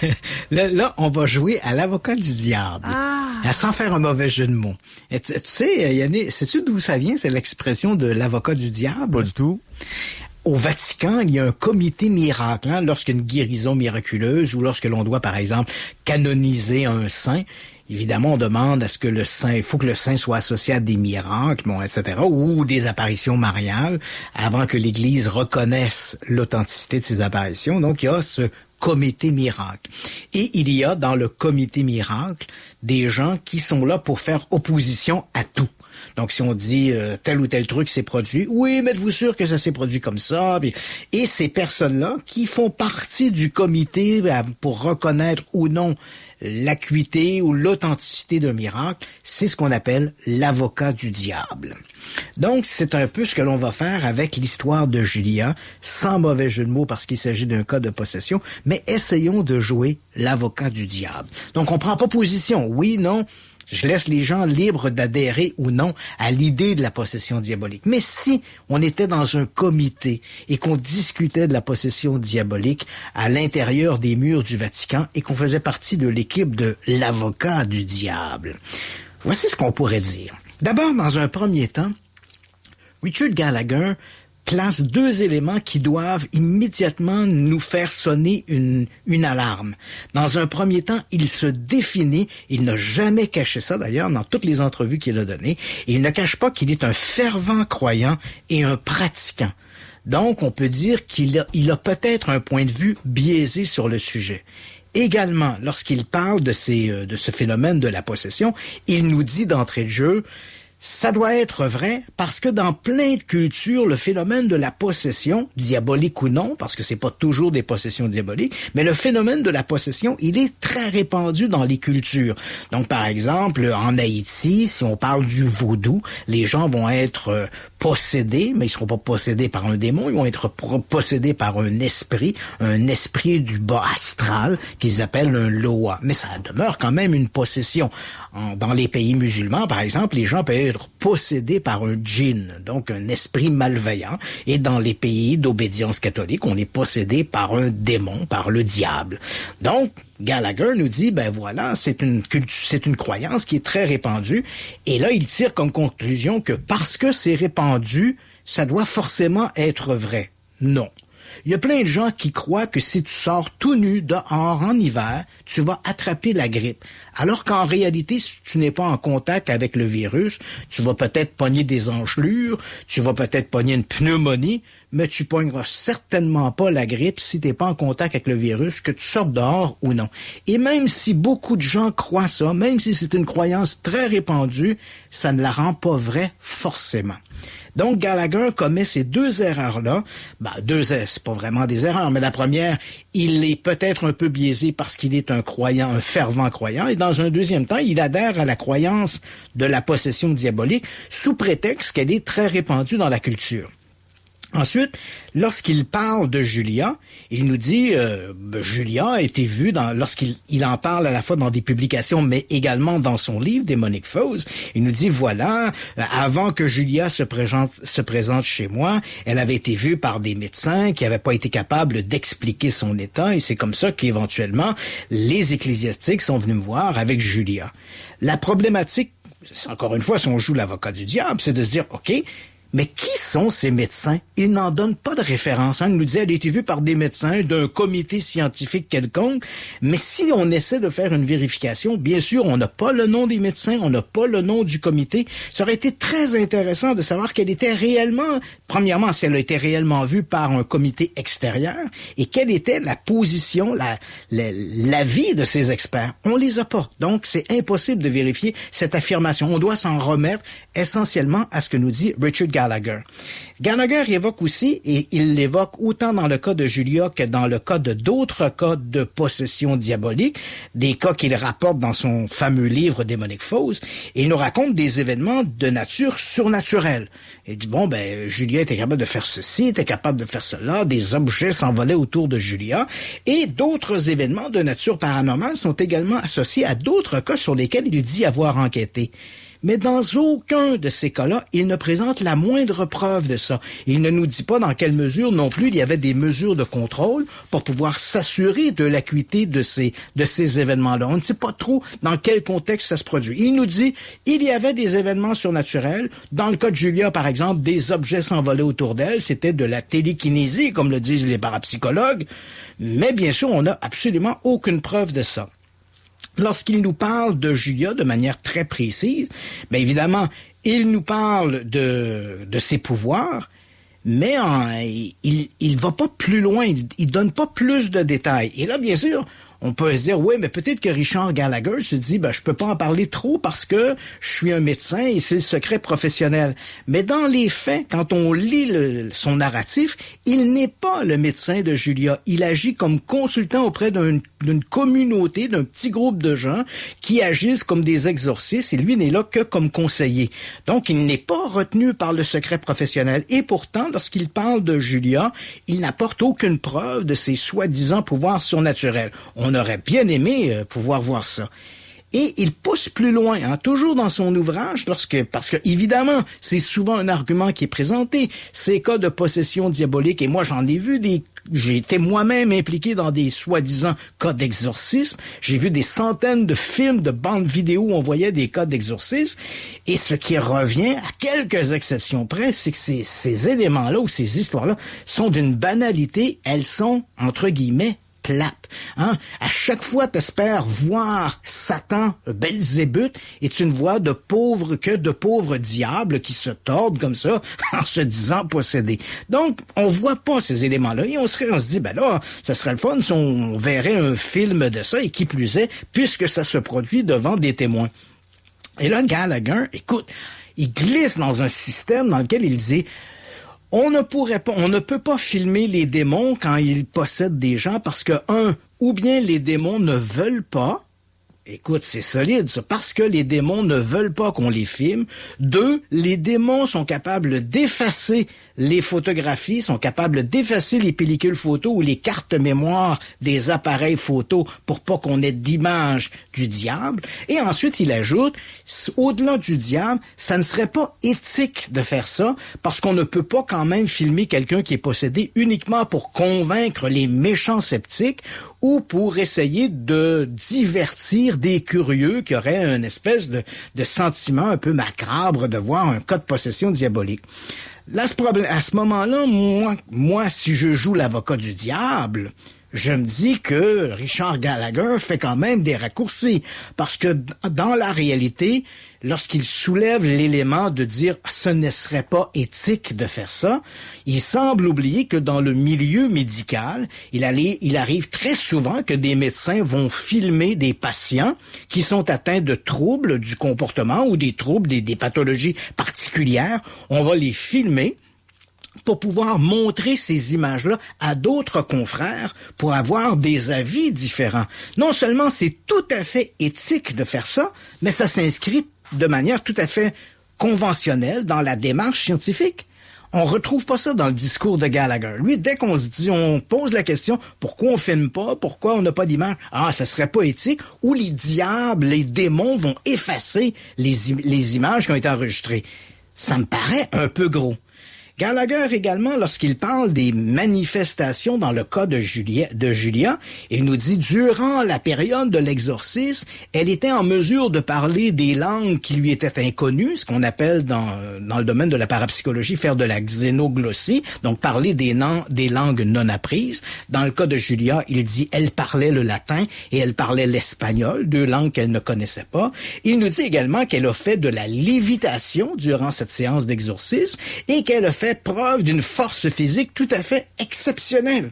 Là, on va jouer à l'avocat du diable. Sans faire un mauvais jeu de mots. Et tu sais, Yannick, sais-tu d'où ça vient, c'est l'expression de l'avocat du diable? Pas du tout. Au Vatican, il y a un comité miracle, lorsqu'une guérison miraculeuse ou lorsque l'on doit, par exemple, canoniser un saint. Évidemment, on demande à ce que il faut que le saint soit associé à des miracles, etc., ou des apparitions mariales, avant que l'Église reconnaisse l'authenticité de ces apparitions. Donc, il y a ce comité miracle. Et il y a dans le comité miracle des gens qui sont là pour faire opposition à tout. Donc, si on dit tel ou tel truc s'est produit, oui, mais êtes-vous sûr que ça s'est produit comme ça? Et ces personnes-là qui font partie du comité pour reconnaître ou non l'acuité ou l'authenticité d'un miracle, c'est ce qu'on appelle l'avocat du diable. Donc, c'est un peu ce que l'on va faire avec l'histoire de Julia, sans mauvais jeu de mots parce qu'il s'agit d'un cas de possession, mais essayons de jouer l'avocat du diable. Donc, on prend pas position, oui, non. Je laisse les gens libres d'adhérer ou non à l'idée de la possession diabolique. Mais si on était dans un comité et qu'on discutait de la possession diabolique à l'intérieur des murs du Vatican et qu'on faisait partie de l'équipe de l'avocat du diable, voici ce qu'on pourrait dire. D'abord, dans un premier temps, Richard Gallagher place deux éléments qui doivent immédiatement nous faire sonner une alarme. Dans un premier temps, il se définit, il n'a jamais caché ça d'ailleurs dans toutes les entrevues qu'il a données, et il ne cache pas qu'il est un fervent croyant et un pratiquant. Donc, on peut dire qu'il a peut-être un point de vue biaisé sur le sujet. Également, lorsqu'il parle de ce phénomène de la possession, il nous dit d'entrée de jeu, ça doit être vrai parce que dans plein de cultures, le phénomène de la possession, diabolique ou non, parce que c'est pas toujours des possessions diaboliques, mais le phénomène de la possession, il est très répandu dans les cultures. Donc, par exemple, en Haïti, si on parle du vaudou, les gens vont être possédés, mais ils seront pas possédés par un démon, ils vont être possédés par un esprit du bas astral, qu'ils appellent un loa. Mais ça demeure quand même une possession. Dans les pays musulmans, par exemple, les gens peuvent être possédés par un djinn, donc un esprit malveillant. Et dans les pays d'obédience catholique, on est possédé par un démon, par le diable. Donc, Gallagher nous dit, ben voilà, c'est une croyance qui est très répandue. Et là, il tire comme conclusion que parce que c'est répandu, ça doit forcément être vrai. Non. Il y a plein de gens qui croient que si tu sors tout nu dehors en hiver, tu vas attraper la grippe. Alors qu'en réalité, si tu n'es pas en contact avec le virus, tu vas peut-être pogner des engelures, tu vas peut-être pogner une pneumonie, mais tu pogneras certainement pas la grippe si t'es pas en contact avec le virus, que tu sortes dehors ou non. Et même si beaucoup de gens croient ça, même si c'est une croyance très répandue, ça ne la rend pas vraie forcément. Donc, Gallagher commet ces deux erreurs-là. C'est pas vraiment des erreurs, mais la première, il est peut-être un peu biaisé parce qu'il est un croyant, un fervent croyant. Et dans un deuxième temps, il adhère à la croyance de la possession diabolique sous prétexte qu'elle est très répandue dans la culture. Ensuite, lorsqu'il parle de Julia, il nous dit Julia a été vue lorsqu'il en parle à la fois dans des publications, mais également dans son livre Demonic Foes. Il nous dit voilà, avant que Julia se présente chez moi, elle avait été vue par des médecins qui n'avaient pas été capables d'expliquer son état, et c'est comme ça qu'éventuellement les ecclésiastiques sont venus me voir avec Julia. La problématique, encore une fois, si on joue l'avocat du diable, c'est de se dire OK. Mais qui sont ces médecins? Ils n'en donnent pas de référence. Il nous disait elle a été vue par des médecins d'un comité scientifique quelconque. Mais si on essaie de faire une vérification, bien sûr, on n'a pas le nom des médecins, on n'a pas le nom du comité. Ça aurait été très intéressant de savoir quelle était réellement, premièrement, si elle a été réellement vue par un comité extérieur et quelle était la position, l'avis de ces experts. On les a pas. Donc, c'est impossible de vérifier cette affirmation. On doit s'en remettre essentiellement à ce que nous dit Richard Gallagher. Gallagher évoque aussi, et il l'évoque autant dans le cas de Julia que dans le cas de d'autres cas de possession diabolique, des cas qu'il rapporte dans son fameux livre Demonic Foes, et il nous raconte des événements de nature surnaturelle. Il dit, Julia était capable de faire ceci, était capable de faire cela, des objets s'envolaient autour de Julia, et d'autres événements de nature paranormale sont également associés à d'autres cas sur lesquels il dit avoir enquêté. Mais dans aucun de ces cas-là, il ne présente la moindre preuve de ça. Il ne nous dit pas dans quelle mesure non plus il y avait des mesures de contrôle pour pouvoir s'assurer de l'acuité de ces événements-là. On ne sait pas trop dans quel contexte ça se produit. Il nous dit il y avait des événements surnaturels. Dans le cas de Julia, par exemple, des objets s'envolaient autour d'elle. C'était de la télékinésie, comme le disent les parapsychologues. Mais bien sûr, on n'a absolument aucune preuve de ça. Lorsqu'il nous parle de Julia de manière très précise, bien évidemment, il nous parle de ses pouvoirs, mais il va pas plus loin, il donne pas plus de détails. Et là, bien sûr, on peut se dire, oui, mais peut-être que Richard Gallagher se dit, je peux pas en parler trop parce que je suis un médecin et c'est le secret professionnel. Mais dans les faits, quand on lit son narratif, il n'est pas le médecin de Julia. Il agit comme consultant auprès d'une communauté, d'un petit groupe de gens qui agissent comme des exorcistes et lui n'est là que comme conseiller. Donc, il n'est pas retenu par le secret professionnel. Et pourtant, lorsqu'il parle de Julia, il n'apporte aucune preuve de ses soi-disant pouvoirs surnaturels. On aurait bien aimé pouvoir voir ça. Et il pousse plus loin, toujours dans son ouvrage, parce que évidemment, c'est souvent un argument qui est présenté, ces cas de possession diabolique, et moi j'en ai vu j'ai été moi-même impliqué dans des soi-disant cas d'exorcisme, j'ai vu des centaines de films, de bandes vidéo où on voyait des cas d'exorcisme, et ce qui revient, à quelques exceptions près, c'est que ces éléments-là ou ces histoires-là sont d'une banalité, elles sont, entre guillemets, plate. À chaque fois, t'espères voir Satan, Belzébuth, et tu ne vois de pauvres diables qui se tordent comme ça en se disant possédés. Donc, on voit pas ces éléments-là et on se dit, là, ça serait le fun si on verrait un film de ça et qui plus est, puisque ça se produit devant des témoins. Et là, Gallagher, écoute, il glisse dans un système dans lequel il dit on ne peut pas filmer les démons quand ils possèdent des gens parce que, ou bien les démons ne veulent pas, écoute, c'est solide ça, parce que les démons ne veulent pas qu'on les filme. 2, les démons sont capables d'effacer les photographies, sont capables d'effacer les pellicules photos ou les cartes mémoire des appareils photos pour pas qu'on ait d'image du diable. Et ensuite, il ajoute, au-delà du diable, ça ne serait pas éthique de faire ça parce qu'on ne peut pas quand même filmer quelqu'un qui est possédé uniquement pour convaincre les méchants sceptiques ou pour essayer de divertir des curieux qui auraient une espèce de sentiment un peu macabre de voir un cas de possession diabolique. Là, à ce moment-là, moi, si je joue l'avocat du diable, je me dis que Richard Gallagher fait quand même des raccourcis. Parce que dans la réalité, lorsqu'il soulève l'élément de dire « ce ne serait pas éthique de faire ça », il semble oublier que dans le milieu médical, il arrive très souvent que des médecins vont filmer des patients qui sont atteints de troubles du comportement ou des troubles, des pathologies particulières. On va les filmer pour pouvoir montrer ces images-là à d'autres confrères pour avoir des avis différents. Non seulement c'est tout à fait éthique de faire ça, mais ça s'inscrit de manière tout à fait conventionnelle dans la démarche scientifique. On retrouve pas ça dans le discours de Gallagher. Lui, dès qu'on se dit, on pose la question, pourquoi on filme pas, pourquoi on n'a pas d'image, ça serait pas éthique, ou les diables, les démons vont effacer les images qui ont été enregistrées. Ça me paraît un peu gros. Gallagher également, lorsqu'il parle des manifestations dans le cas de Julia, il nous dit, durant la période de l'exorcisme, elle était en mesure de parler des langues qui lui étaient inconnues, ce qu'on appelle dans le domaine de la parapsychologie faire de la xénoglossie, donc parler des langues non apprises. Dans le cas de Julia, il dit, elle parlait le latin et elle parlait l'espagnol, 2 langues qu'elle ne connaissait pas. Il nous dit également qu'elle a fait de la lévitation durant cette séance d'exorcisme et qu'elle a fait preuve d'une force physique tout à fait exceptionnelle.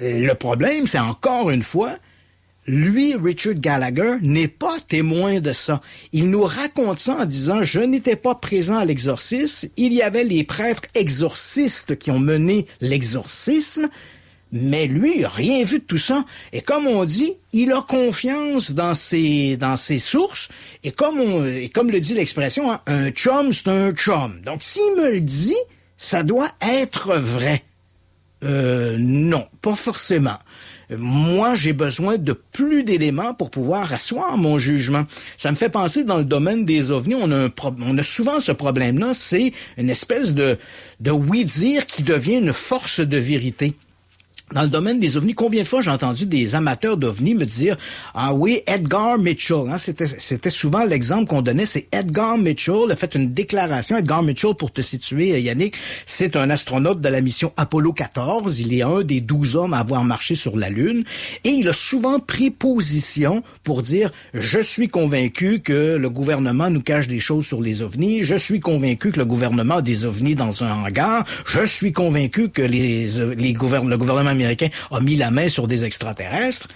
Le problème, c'est encore une fois, lui, Richard Gallagher, n'est pas témoin de ça. Il nous raconte ça en disant « Je n'étais pas présent à l'exorcisme, il y avait les prêtres exorcistes qui ont mené l'exorcisme, mais lui, il n'a rien vu de tout ça. Et comme on dit, il a confiance dans ses sources. Et comme le dit l'expression, hein, un chum, c'est un chum. Donc, s'il me le dit, ça doit être vrai. Non, pas forcément. Moi, j'ai besoin de plus d'éléments pour pouvoir asseoir mon jugement. Ça me fait penser dans le domaine des ovnis, on a souvent ce problème-là, c'est une espèce de oui-dire qui devient une force de vérité. Dans le domaine des ovnis, combien de fois j'ai entendu des amateurs d'ovnis me dire « Ah oui, Edgar Mitchell », hein, c'était souvent l'exemple qu'on donnait, c'est Edgar Mitchell a fait une déclaration. Edgar Mitchell, pour te situer, Yannick, c'est un astronaute de la mission Apollo 14, il est un des 12 hommes à avoir marché sur la Lune, et il a souvent pris position pour dire « Je suis convaincu que le gouvernement nous cache des choses sur les ovnis, je suis convaincu que le gouvernement a des ovnis dans un hangar, je suis convaincu que le gouvernement américain a mis la main sur des extraterrestres. »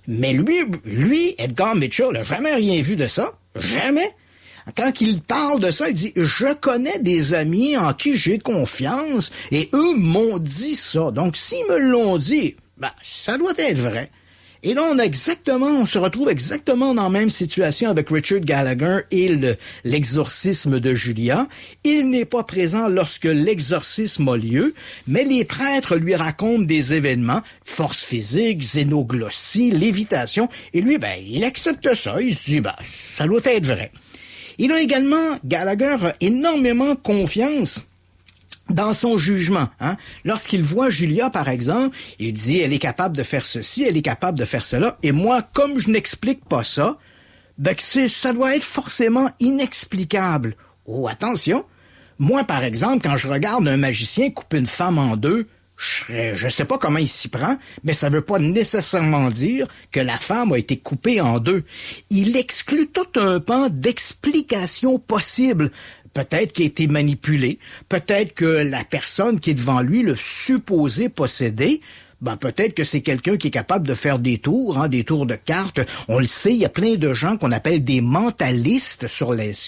Mais lui, Edgar Mitchell, n'a jamais rien vu de ça. Jamais. Quand il parle de ça, il dit « Je connais des amis en qui j'ai confiance et eux m'ont dit ça. Donc, s'ils me l'ont dit, ça doit être vrai. » Et là, on se retrouve exactement dans la même situation avec Richard Gallagher et l'exorcisme de Julia. Il n'est pas présent lorsque l'exorcisme a lieu, mais les prêtres lui racontent des événements, force physique, xénoglossie, lévitation, et lui, il accepte ça. Il se dit, ça doit être vrai. Il a également, Gallagher a énormément confiance dans son jugement. Hein? Lorsqu'il voit Julia, par exemple, il dit, elle est capable de faire ceci, elle est capable de faire cela, et moi, comme je n'explique pas ça, ça doit être forcément inexplicable. Oh, attention! Moi, par exemple, quand je regarde un magicien couper une femme en 2, je sais pas comment il s'y prend, mais ça veut pas nécessairement dire que la femme a été coupée en 2. Il exclut tout un pan d'explications possibles. Peut-être qu'il a été manipulé, peut-être que la personne qui est devant lui, le supposé possédé, peut-être que c'est quelqu'un qui est capable de faire des tours, des tours de cartes. On le sait, il y a plein de gens qu'on appelle des mentalistes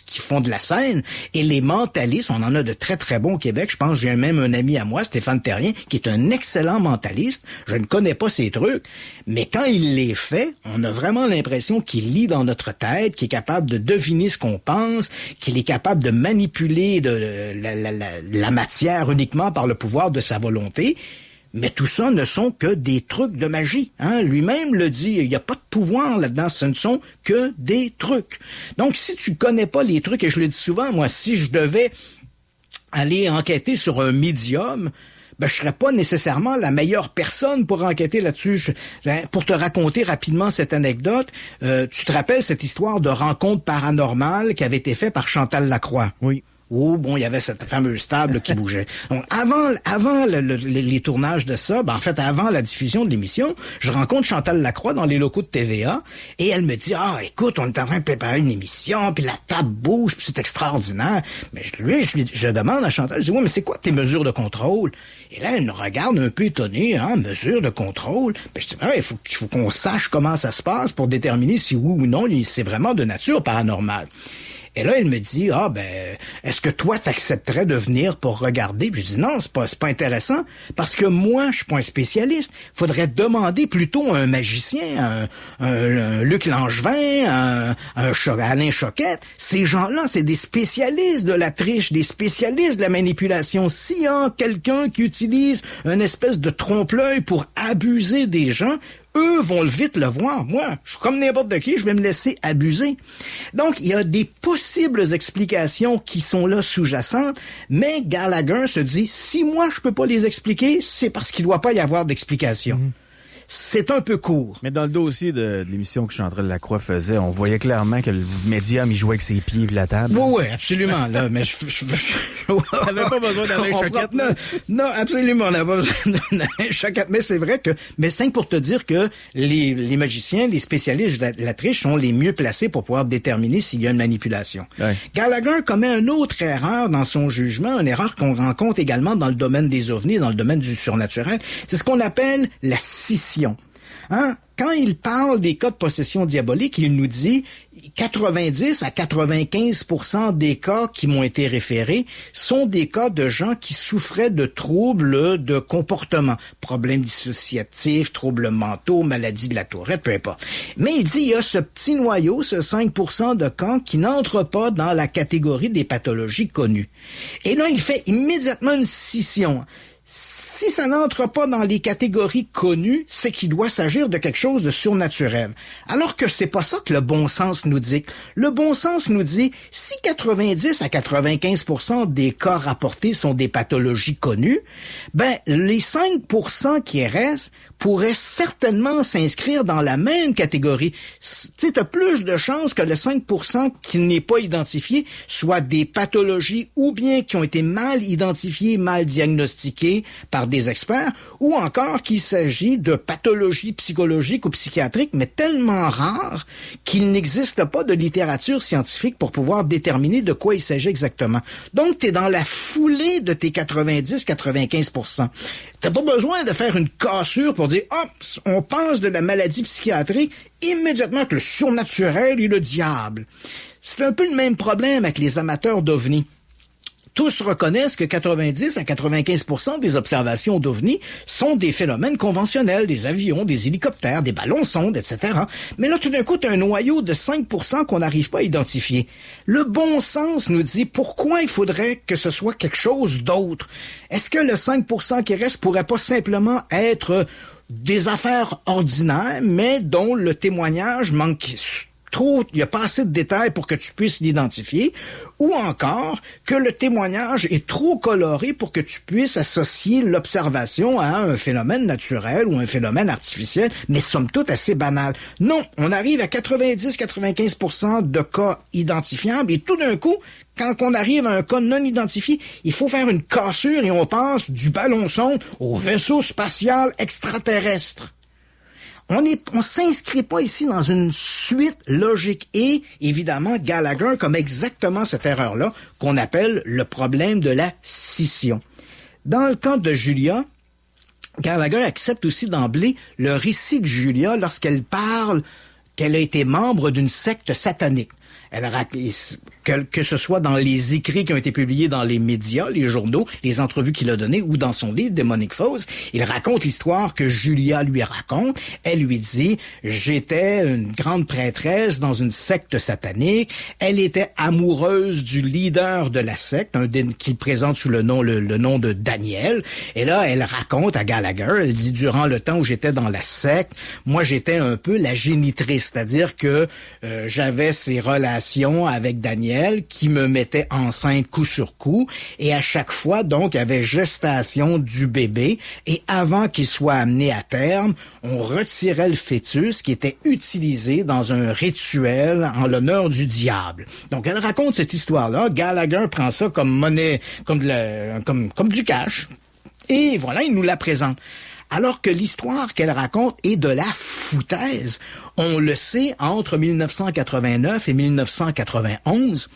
qui font de la scène. Et les mentalistes, on en a de très très bons au Québec. Je pense que j'ai même un ami à moi, Stéphane Terrien, qui est un excellent mentaliste. Je ne connais pas ces trucs, mais quand il les fait, on a vraiment l'impression qu'il lit dans notre tête, qu'il est capable de deviner ce qu'on pense, qu'il est capable de manipuler la matière uniquement par le pouvoir de sa volonté. Mais tout ça ne sont que des trucs de magie. Lui-même le dit, il n'y a pas de pouvoir là-dedans, ce ne sont que des trucs. Donc, si tu connais pas les trucs, et je le dis souvent, moi, si je devais aller enquêter sur un médium, je serais pas nécessairement la meilleure personne pour enquêter là-dessus. Pour te raconter rapidement cette anecdote, tu te rappelles cette histoire de rencontre paranormale qui avait été faite par Chantal Lacroix? Oui. où, bon, il y avait cette fameuse table qui bougeait. Donc, avant les tournages de ça, en fait, avant la diffusion de l'émission, je rencontre Chantal Lacroix dans les locaux de TVA, et elle me dit, écoute, on est en train de préparer une émission, puis la table bouge, puis c'est extraordinaire. Mais je demande à Chantal, je dis, mais c'est quoi tes mesures de contrôle? Et là, elle me regarde un peu étonnée, mesures de contrôle? Ben, je dis, il faut qu'on sache comment ça se passe pour déterminer si oui ou non, c'est vraiment de nature paranormale. Et là, elle me dit, est-ce que toi, t'accepterais de venir pour regarder? Puis je dis, non, c'est pas intéressant, parce que moi, je suis pas un spécialiste. Faudrait demander plutôt à un magicien, un Luc Langevin, un Alain Choquette. Ces gens-là, c'est des spécialistes de la triche, des spécialistes de la manipulation. S'il y a quelqu'un qui utilise une espèce de trompe-l'œil pour abuser des gens, eux vont vite le voir. Moi, je suis comme n'importe qui, je vais me laisser abuser. Donc, il y a des possibles explications qui sont là sous-jacentes, mais Gallagher se dit, si moi je peux pas les expliquer, c'est parce qu'il doit pas y avoir d'explication. C'est un peu court. Mais dans le dossier de l'émission que Chantal Lacroix faisait, on voyait clairement que le médium, il jouait avec ses pieds et la table. Oui, absolument. Là, mais on n'avait pas besoin d'Alain Choquette. Non, absolument, on n'avait pas besoin d'Alain Choquette. Mais c'est vrai que, c'est pour te dire que les magiciens, les spécialistes de la triche sont les mieux placés pour pouvoir déterminer s'il y a une manipulation. Ouais. Gallagher commet une autre erreur dans son jugement, une erreur qu'on rencontre également dans le domaine des ovnis, dans le domaine du surnaturel. C'est ce qu'on appelle la scission. Quand il parle des cas de possession diabolique, il nous dit 90 à 95% des cas qui m'ont été référés sont des cas de gens qui souffraient de troubles de comportement, problèmes dissociatifs, troubles mentaux, maladies de la Tourette, peu importe. Mais il dit il y a ce petit noyau, ce 5% de cas qui n'entrent pas dans la catégorie des pathologies connues. Et là, il fait immédiatement une scission. Si ça n'entre pas dans les catégories connues, c'est qu'il doit s'agir de quelque chose de surnaturel. Alors que c'est pas ça que le bon sens nous dit. Le bon sens nous dit, si 90 à 95% des cas rapportés sont des pathologies connues, les 5% qui restent pourraient certainement s'inscrire dans la même catégorie. Tu sais, t'as plus de chances que le 5% qui n'est pas identifié soit des pathologies ou bien qui ont été mal identifiées, mal diagnostiquées par des experts, ou encore qu'il s'agit de pathologies psychologiques ou psychiatriques, mais tellement rares qu'il n'existe pas de littérature scientifique pour pouvoir déterminer de quoi il s'agit exactement. Donc, t'es dans la foulée de tes 90-95%. T'as pas besoin de faire une cassure pour dire « on pense de la maladie psychiatrique immédiatement que le surnaturel est le diable ». C'est un peu le même problème avec les amateurs d'ovnis. Tous reconnaissent que 90 à 95% des observations d'ovnis sont des phénomènes conventionnels, des avions, des hélicoptères, des ballons-sondes, etc. Mais là, tout d'un coup, t'as un noyau de 5% qu'on n'arrive pas à identifier. Le bon sens nous dit pourquoi il faudrait que ce soit quelque chose d'autre. Est-ce que le 5% qui reste pourrait pas simplement être des affaires ordinaires, mais dont le témoignage manque trop, il n'y a pas assez de détails pour que tu puisses l'identifier, ou encore que le témoignage est trop coloré pour que tu puisses associer l'observation à un phénomène naturel ou un phénomène artificiel, mais somme toute assez banal. Non, on arrive à 90-95% de cas identifiables et tout d'un coup, quand on arrive à un cas non identifié, il faut faire une cassure et on passe du ballon-sonde au vaisseau spatial extraterrestre. On s'inscrit pas ici dans une suite logique et, évidemment, Gallagher commet exactement cette erreur-là qu'on appelle le problème de la scission. Dans le cas de Julia, Gallagher accepte aussi d'emblée le récit de Julia lorsqu'elle parle qu'elle a été membre d'une secte satanique. Que ce soit dans les écrits qui ont été publiés dans les médias, les journaux, les entrevues qu'il a données ou dans son livre Demonic Foes, il raconte l'histoire que Julia lui raconte. Elle lui dit « J'étais une grande prêtresse dans une secte satanique. Elle était amoureuse du leader de la secte, qu'il présente sous le nom de Daniel. Et là, elle raconte à Gallagher, elle dit « Durant le temps où j'étais dans la secte, moi j'étais un peu la génitrice, c'est-à-dire que j'avais ces relations avec Daniel artificielle qui me mettait enceinte coup sur coup. Et à chaque fois, donc, il y avait gestation du bébé. Et avant qu'il soit amené à terme, on retirait le fœtus qui était utilisé dans un rituel en l'honneur du diable. Donc, elle raconte cette histoire-là. Gallagher prend ça comme monnaie, comme du cash. Et voilà, il nous la présente. Alors que l'histoire qu'elle raconte est de la foutaise. On le sait, entre 1989 et 1991,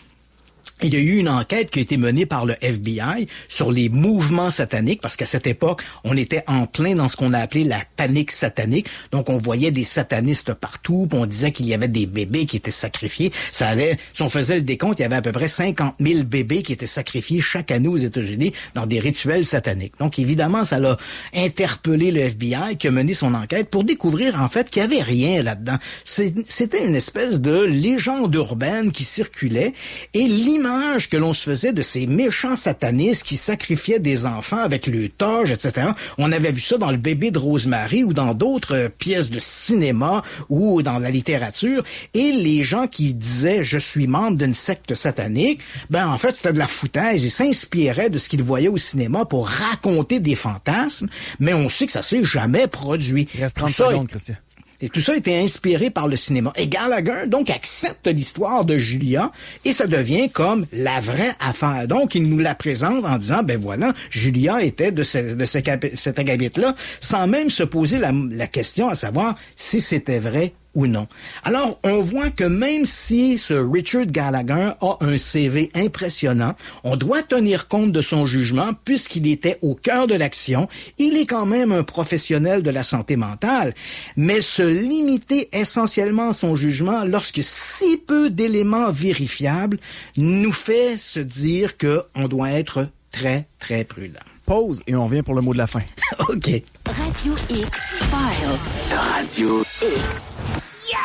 il y a eu une enquête qui a été menée par le FBI sur les mouvements sataniques, parce qu'à cette époque, on était en plein dans ce qu'on a appelé la panique satanique. Donc, on voyait des satanistes partout, puis on disait qu'il y avait des bébés qui étaient sacrifiés. Ça allait, si on faisait le décompte, il y avait à peu près 50 000 bébés qui étaient sacrifiés chaque année aux États-Unis dans des rituels sataniques. Donc, évidemment, ça l'a interpellé le FBI qui a mené son enquête pour découvrir, en fait, qu'il n'y avait rien là-dedans. C'était une espèce de légende urbaine qui circulait, et l'image que l'on se faisait de ces méchants satanistes qui sacrifiaient des enfants avec le toge, etc. On avait vu ça dans Le bébé de Rosemary ou dans d'autres pièces de cinéma ou dans la littérature. Et les gens qui disaient « je suis membre d'une secte satanique », ben en fait, c'était de la foutaise. Ils s'inspiraient de ce qu'ils voyaient au cinéma pour raconter des fantasmes, mais on sait que ça s'est jamais produit. Il reste 30 secondes, Christian. Et tout ça a été inspiré par le cinéma. Et Gallagher, donc, accepte l'histoire de Julia et ça devient comme la vraie affaire. Donc, il nous la présente en disant, ben voilà, Julia était de cet acabit-là, sans même se poser la question à savoir si c'était vrai ou non. Alors, on voit que même si ce Richard Gallagher a un CV impressionnant, on doit tenir compte de son jugement puisqu'il était au cœur de l'action. Il est quand même un professionnel de la santé mentale, mais se limiter essentiellement à son jugement lorsque si peu d'éléments vérifiables nous fait se dire qu'on doit être très, très prudent. Pause et on revient pour le mot de la fin. OK. Radio X Files. Radio X.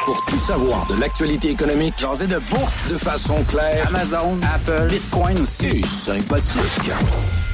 Pour tout savoir de l'actualité économique, Jaser de bourse, de façon claire, Amazon, Apple, Bitcoin aussi. et sympathique.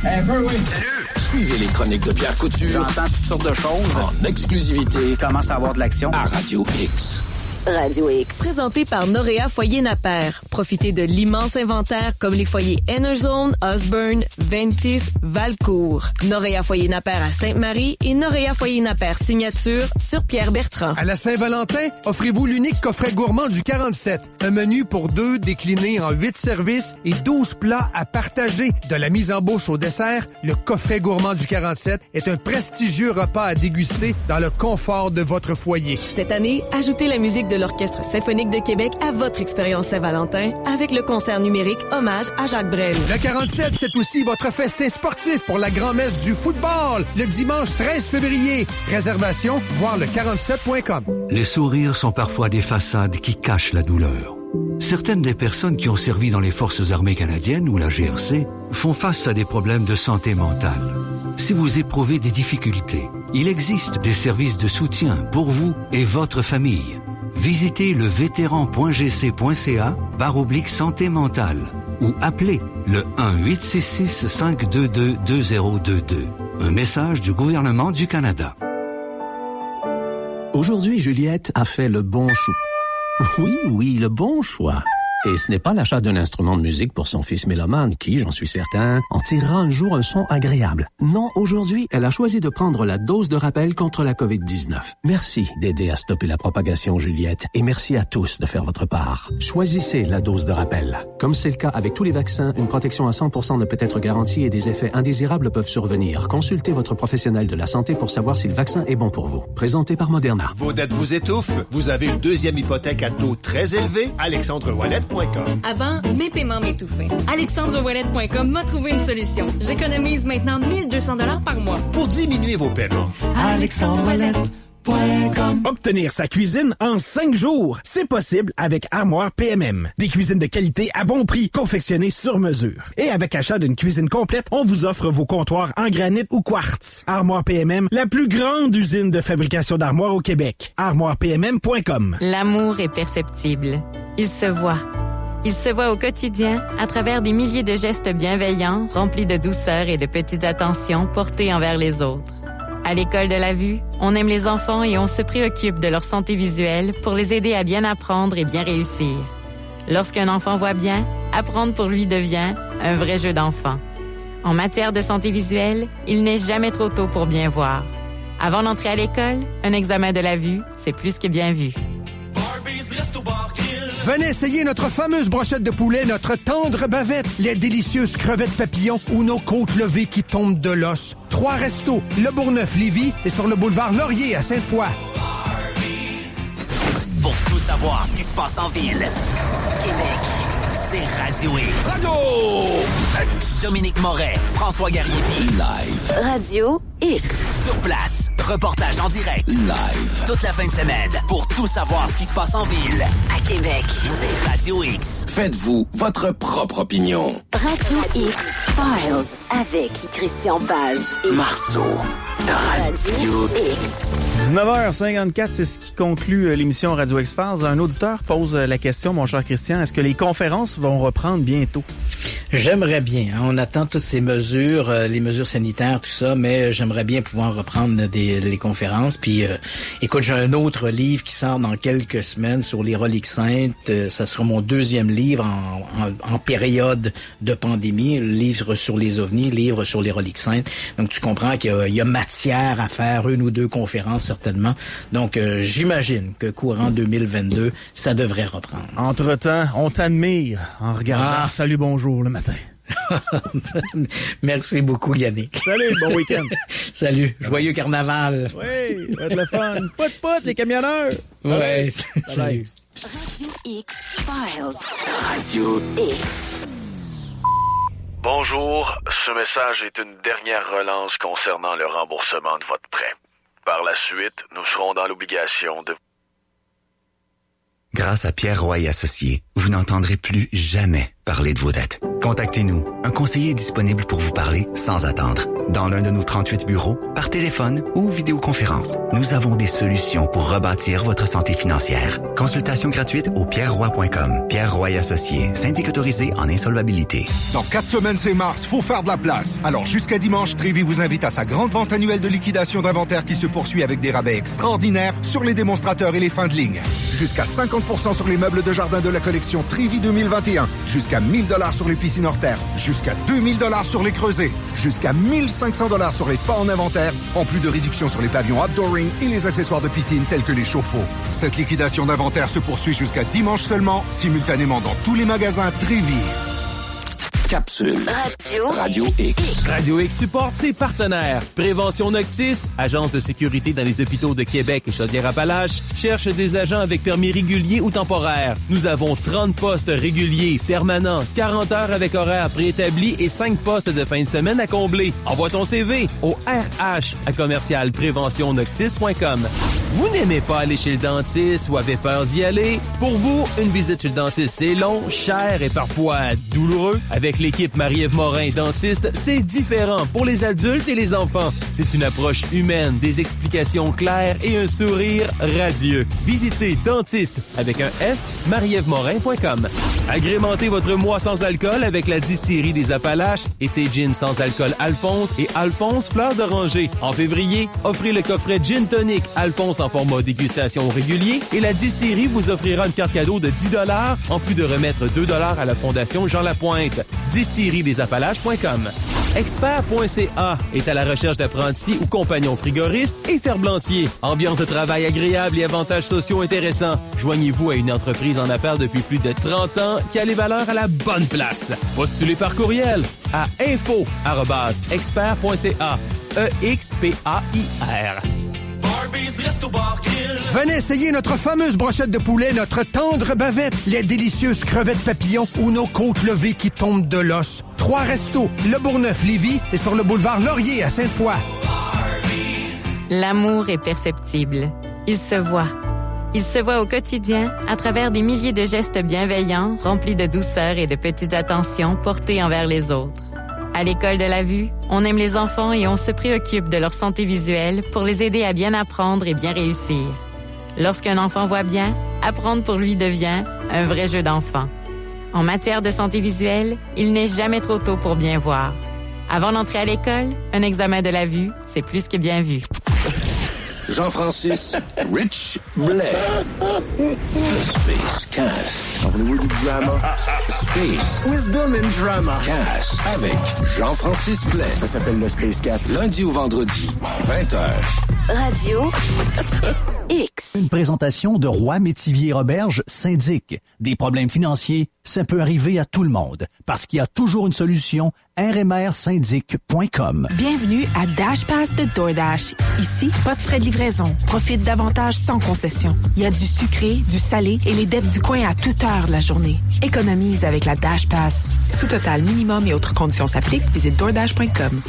Un peu, oui. Salut! Suivez les chroniques de Pierre Couture. J'entends toutes sortes de choses. En exclusivité. Commence à avoir de l'action. À Radio X. Radio X. Présenté par Norea Foyer Napper. Profitez de l'immense inventaire comme les foyers Enerzone, Osborne, Ventis, Valcourt. Norea Foyer Napper à Sainte-Marie et Norea Foyer Napper Signature sur Pierre-Bertrand. À la Saint-Valentin, offrez-vous l'unique coffret gourmand du 47. Un menu pour 2 décliné en 8 services et 12 plats à partager. De la mise en bouche au dessert, le coffret gourmand du 47 est un prestigieux repas à déguster dans le confort de votre foyer. Cette année, ajoutez la musique de l'Orchestre symphonique de Québec à votre expérience Saint-Valentin avec le concert numérique Hommage à Jacques Brel. Le 47, c'est aussi votre festin sportif pour la grand-messe du football le dimanche 13 février. Réservation, voir le 47.com. Les sourires sont parfois des façades qui cachent la douleur. Certaines des personnes qui ont servi dans les Forces armées canadiennes ou la GRC font face à des problèmes de santé mentale. Si vous éprouvez des difficultés, il existe des services de soutien pour vous et votre famille. Visitez le vétéran.gc.ca/santé mentale ou appelez le 1-866-522-2022. Un message du gouvernement du Canada. Aujourd'hui, Juliette a fait le bon choix. Oui, le bon choix. Et ce n'est pas l'achat d'un instrument de musique pour son fils mélomane qui, j'en suis certain, en tirera un jour un son agréable. Non, aujourd'hui, elle a choisi de prendre la dose de rappel contre la COVID-19. Merci d'aider à stopper la propagation, Juliette, et merci à tous de faire votre part. Choisissez la dose de rappel. Comme c'est le cas avec tous les vaccins, une protection à 100% ne peut être garantie et des effets indésirables peuvent survenir. Consultez votre professionnel de la santé pour savoir si le vaccin est bon pour vous. Présenté par Moderna. Vos dettes vous étouffent? Vous avez une deuxième hypothèque à taux très élevé? AlexandreWallet.com. Avant, mes paiements m'étouffaient. AlexandreWallet.com m'a trouvé une solution. J'économise maintenant 1 200 $ par mois. Pour diminuer vos paiements. AlexandreWallet.com. Obtenir sa cuisine en 5 jours. C'est possible avec Armoire PMM. Des cuisines de qualité à bon prix, confectionnées sur mesure. Et avec achat d'une cuisine complète, on vous offre vos comptoirs en granit ou quartz. Armoire PMM, la plus grande usine de fabrication d'armoires au Québec. ArmoirePMM.com. L'amour est perceptible. Il se voit. Il se voit au quotidien à travers des milliers de gestes bienveillants, remplis de douceur et de petites attentions portées envers les autres. À l'école de la vue, on aime les enfants et on se préoccupe de leur santé visuelle pour les aider à bien apprendre et bien réussir. Lorsqu'un enfant voit bien, apprendre pour lui devient un vrai jeu d'enfant. En matière de santé visuelle, il n'est jamais trop tôt pour bien voir. Avant d'entrer à l'école, un examen de la vue, c'est plus que bien vu. Venez essayer notre fameuse brochette de poulet, notre tendre bavette, les délicieuses crevettes papillons ou nos côtes levées qui tombent de l'os. 3 restos, Le Bourgneuf-Lévis et sur le boulevard Laurier à Sainte-Foy. Pour tout savoir ce qui se passe en ville, Québec, c'est Radio X. Radio! Dominique Moret, François Garriépi. Live. Radio X. Sur place. Reportage en direct. Live. Toute la fin de semaine. Pour tout savoir ce qui se passe en ville. À Québec. C'est Radio X. Faites-vous votre propre opinion. Radio X Files avec Christian Page et Marceau. Radio X. 19h54, c'est ce qui conclut l'émission Radio X-Files. Un auditeur pose la question, mon cher Christian, est-ce que les conférences vont reprendre bientôt? J'aimerais bien. On attend toutes ces mesures, les mesures sanitaires, tout ça, mais j'aimerais bien pouvoir reprendre les conférences. Puis, écoute, j'ai un autre livre qui sort dans quelques semaines sur les reliques saintes. Ça sera mon 2e livre en période de pandémie. Livre sur les ovnis, livre sur les reliques saintes. Donc, tu comprends qu'il y a matière à faire 1 ou 2 conférences, certainement. Donc, j'imagine que courant 2022, ça devrait reprendre. Entre-temps, on t'admire en regardant Salut, bonjour le matin. Merci beaucoup, Yannick. Salut, bon week-end. Salut, joyeux carnaval. Oui, ça va être le fun. Pout, les camionneurs. Ouais, salut. Radio X Files. Radio X. Bonjour, ce message est une dernière relance concernant le remboursement de votre prêt. Par la suite, nous serons dans l'obligation de... Grâce à Pierre Roy et Associés, vous n'entendrez plus jamais parler de vos dettes. Contactez-nous. Un conseiller est disponible pour vous parler sans attendre. Dans l'un de nos 38 bureaux, par téléphone ou vidéoconférence. Nous avons des solutions pour rebâtir votre santé financière. Consultation gratuite au pierreroy.com. Pierre Roy et Associés, syndic autorisé en insolvabilité. Dans 4 semaines, c'est mars, faut faire de la place. Alors jusqu'à dimanche, Trévi vous invite à sa grande vente annuelle de liquidation d'inventaire qui se poursuit avec des rabais extraordinaires sur les démonstrateurs et les fins de ligne. Jusqu'à 50% sur les meubles de jardin de la collection Trévi 2021. Jusqu'à 1000 $ sur les piscines hors terre. Jusqu'à 2000 $ sur les creusets. Jusqu'à 1500 $ sur les spas en inventaire. En plus de réductions sur les pavillons outdooring et les accessoires de piscine tels que les chauffe-eau. Cette liquidation d'inventaire se poursuit jusqu'à dimanche seulement, simultanément dans tous les magasins Trévi. Capsule. Radio X. Radio X supporte ses partenaires. Prévention Noctis, agence de sécurité dans les hôpitaux de Québec et Chaudière-Appalaches, cherche des agents avec permis régulier ou temporaire. Nous avons 30 postes réguliers, permanents, 40 heures avec horaire préétabli et 5 postes de fin de semaine à combler. Envoie ton CV au RH@commercialpréventionnoctis.com. Vous n'aimez pas aller chez le dentiste ou avez peur d'y aller? Pour vous, une visite chez le dentiste, c'est long, cher et parfois douloureux. Avec l'équipe Marie-Ève Morin, dentiste, c'est différent pour les adultes et les enfants. C'est une approche humaine, des explications claires et un sourire radieux. Visitez dentiste avec un S, marièvemorin.com. Agrémentez votre mois sans alcool avec la distillerie des Appalaches et ses gins sans alcool Alphonse et Alphonse Fleur d'Oranger. En février, offrez le coffret Gin Tonic Alphonse en format dégustation régulier et la distillerie vous offrira une carte cadeau de 10 $ en plus de remettre 2 $ à la Fondation Jean Lapointe. Distillerie-des-Appalaches.com. Expert.ca est à la recherche d'apprentis ou compagnons frigoristes et ferblantiers. Ambiance de travail agréable et avantages sociaux intéressants. Joignez-vous à une entreprise en affaires depuis plus de 30 ans qui a les valeurs à la bonne place. Postulez par courriel à info@expert.ca. EXPAIR. Venez essayer notre fameuse brochette de poulet, notre tendre bavette, les délicieuses crevettes papillons ou nos côtes levées qui tombent de l'os. 3 restos, Le Bourgneuf-Lévis et sur le boulevard Laurier à Sainte-Foy. L'amour est perceptible. Il se voit. Il se voit au quotidien à travers des milliers de gestes bienveillants remplis de douceur et de petites attentions portées envers les autres. À l'école de la vue, on aime les enfants et on se préoccupe de leur santé visuelle pour les aider à bien apprendre et bien réussir. Lorsqu'un enfant voit bien, apprendre pour lui devient un vrai jeu d'enfant. En matière de santé visuelle, il n'est jamais trop tôt pour bien voir. Avant d'entrer à l'école, un examen de la vue, c'est plus que bien vu. Jean-Francis Rich Blais. Le Space Cast. Voulez-vous du drama? Space. Wisdom and Drama. Cast avec Jean-Francis Blais. Ça s'appelle le Space Cast. Lundi au vendredi, 20h. Radio X. Une présentation de Roy Métivier Roberge, syndic. Des problèmes financiers, ça peut arriver à tout le monde. Parce qu'il y a toujours une solution. rmrsyndic.com. Bienvenue à Dash Pass de DoorDash. Ici, pas de frais de livraison. Profite davantage sans concession. Il y a du sucré, du salé et les dettes du coin à toute heure de la journée. Économise avec la Dash Pass. Sous total minimum et autres conditions s'appliquent. Visite DoorDash.com.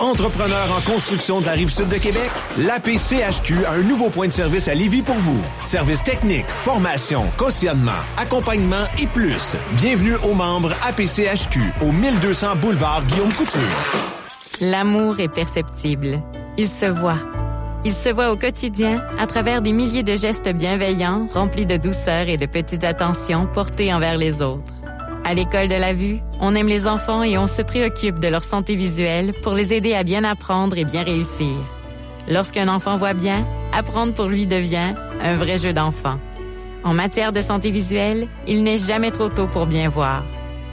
Entrepreneur en construction de la Rive-Sud de Québec, l'APCHQ a un nouveau point de service à Lévis pour vous. Services techniques, formation, cautionnement, accompagnement et plus. Bienvenue aux membres APCHQ au 1200 boulevard Guillaume Couture. L'amour est perceptible. Il se voit. Il se voit au quotidien à travers des milliers de gestes bienveillants remplis de douceur et de petites attentions portées envers les autres. À l'École de la vue, on aime les enfants et on se préoccupe de leur santé visuelle pour les aider à bien apprendre et bien réussir. Lorsqu'un enfant voit bien, apprendre pour lui devient un vrai jeu d'enfant. En matière de santé visuelle, il n'est jamais trop tôt pour bien voir.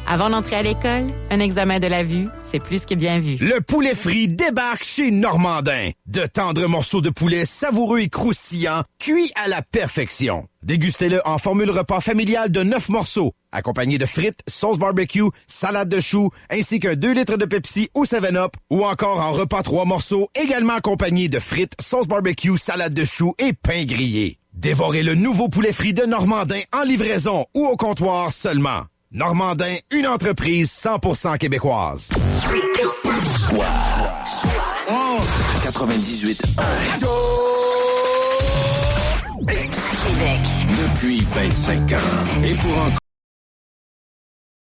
Avant d'entrer à l'école, un examen de la vue, c'est plus que bien vu. Le poulet frit débarque chez Normandin. De tendres morceaux de poulet savoureux et croustillants, cuits à la perfection. Dégustez-le en formule repas familial de 9 morceaux, accompagné de frites, sauce barbecue, salade de choux, ainsi qu'un 2 litres de Pepsi ou 7-Up, ou encore en repas 3 morceaux, également accompagné de frites, sauce barbecue, salade de choux et pain grillé. Dévorez le nouveau poulet frit de Normandin en livraison ou au comptoir seulement. Normandin, une entreprise 100% québécoise. 98.1 Québec. Depuis 25 ans. Et pour encore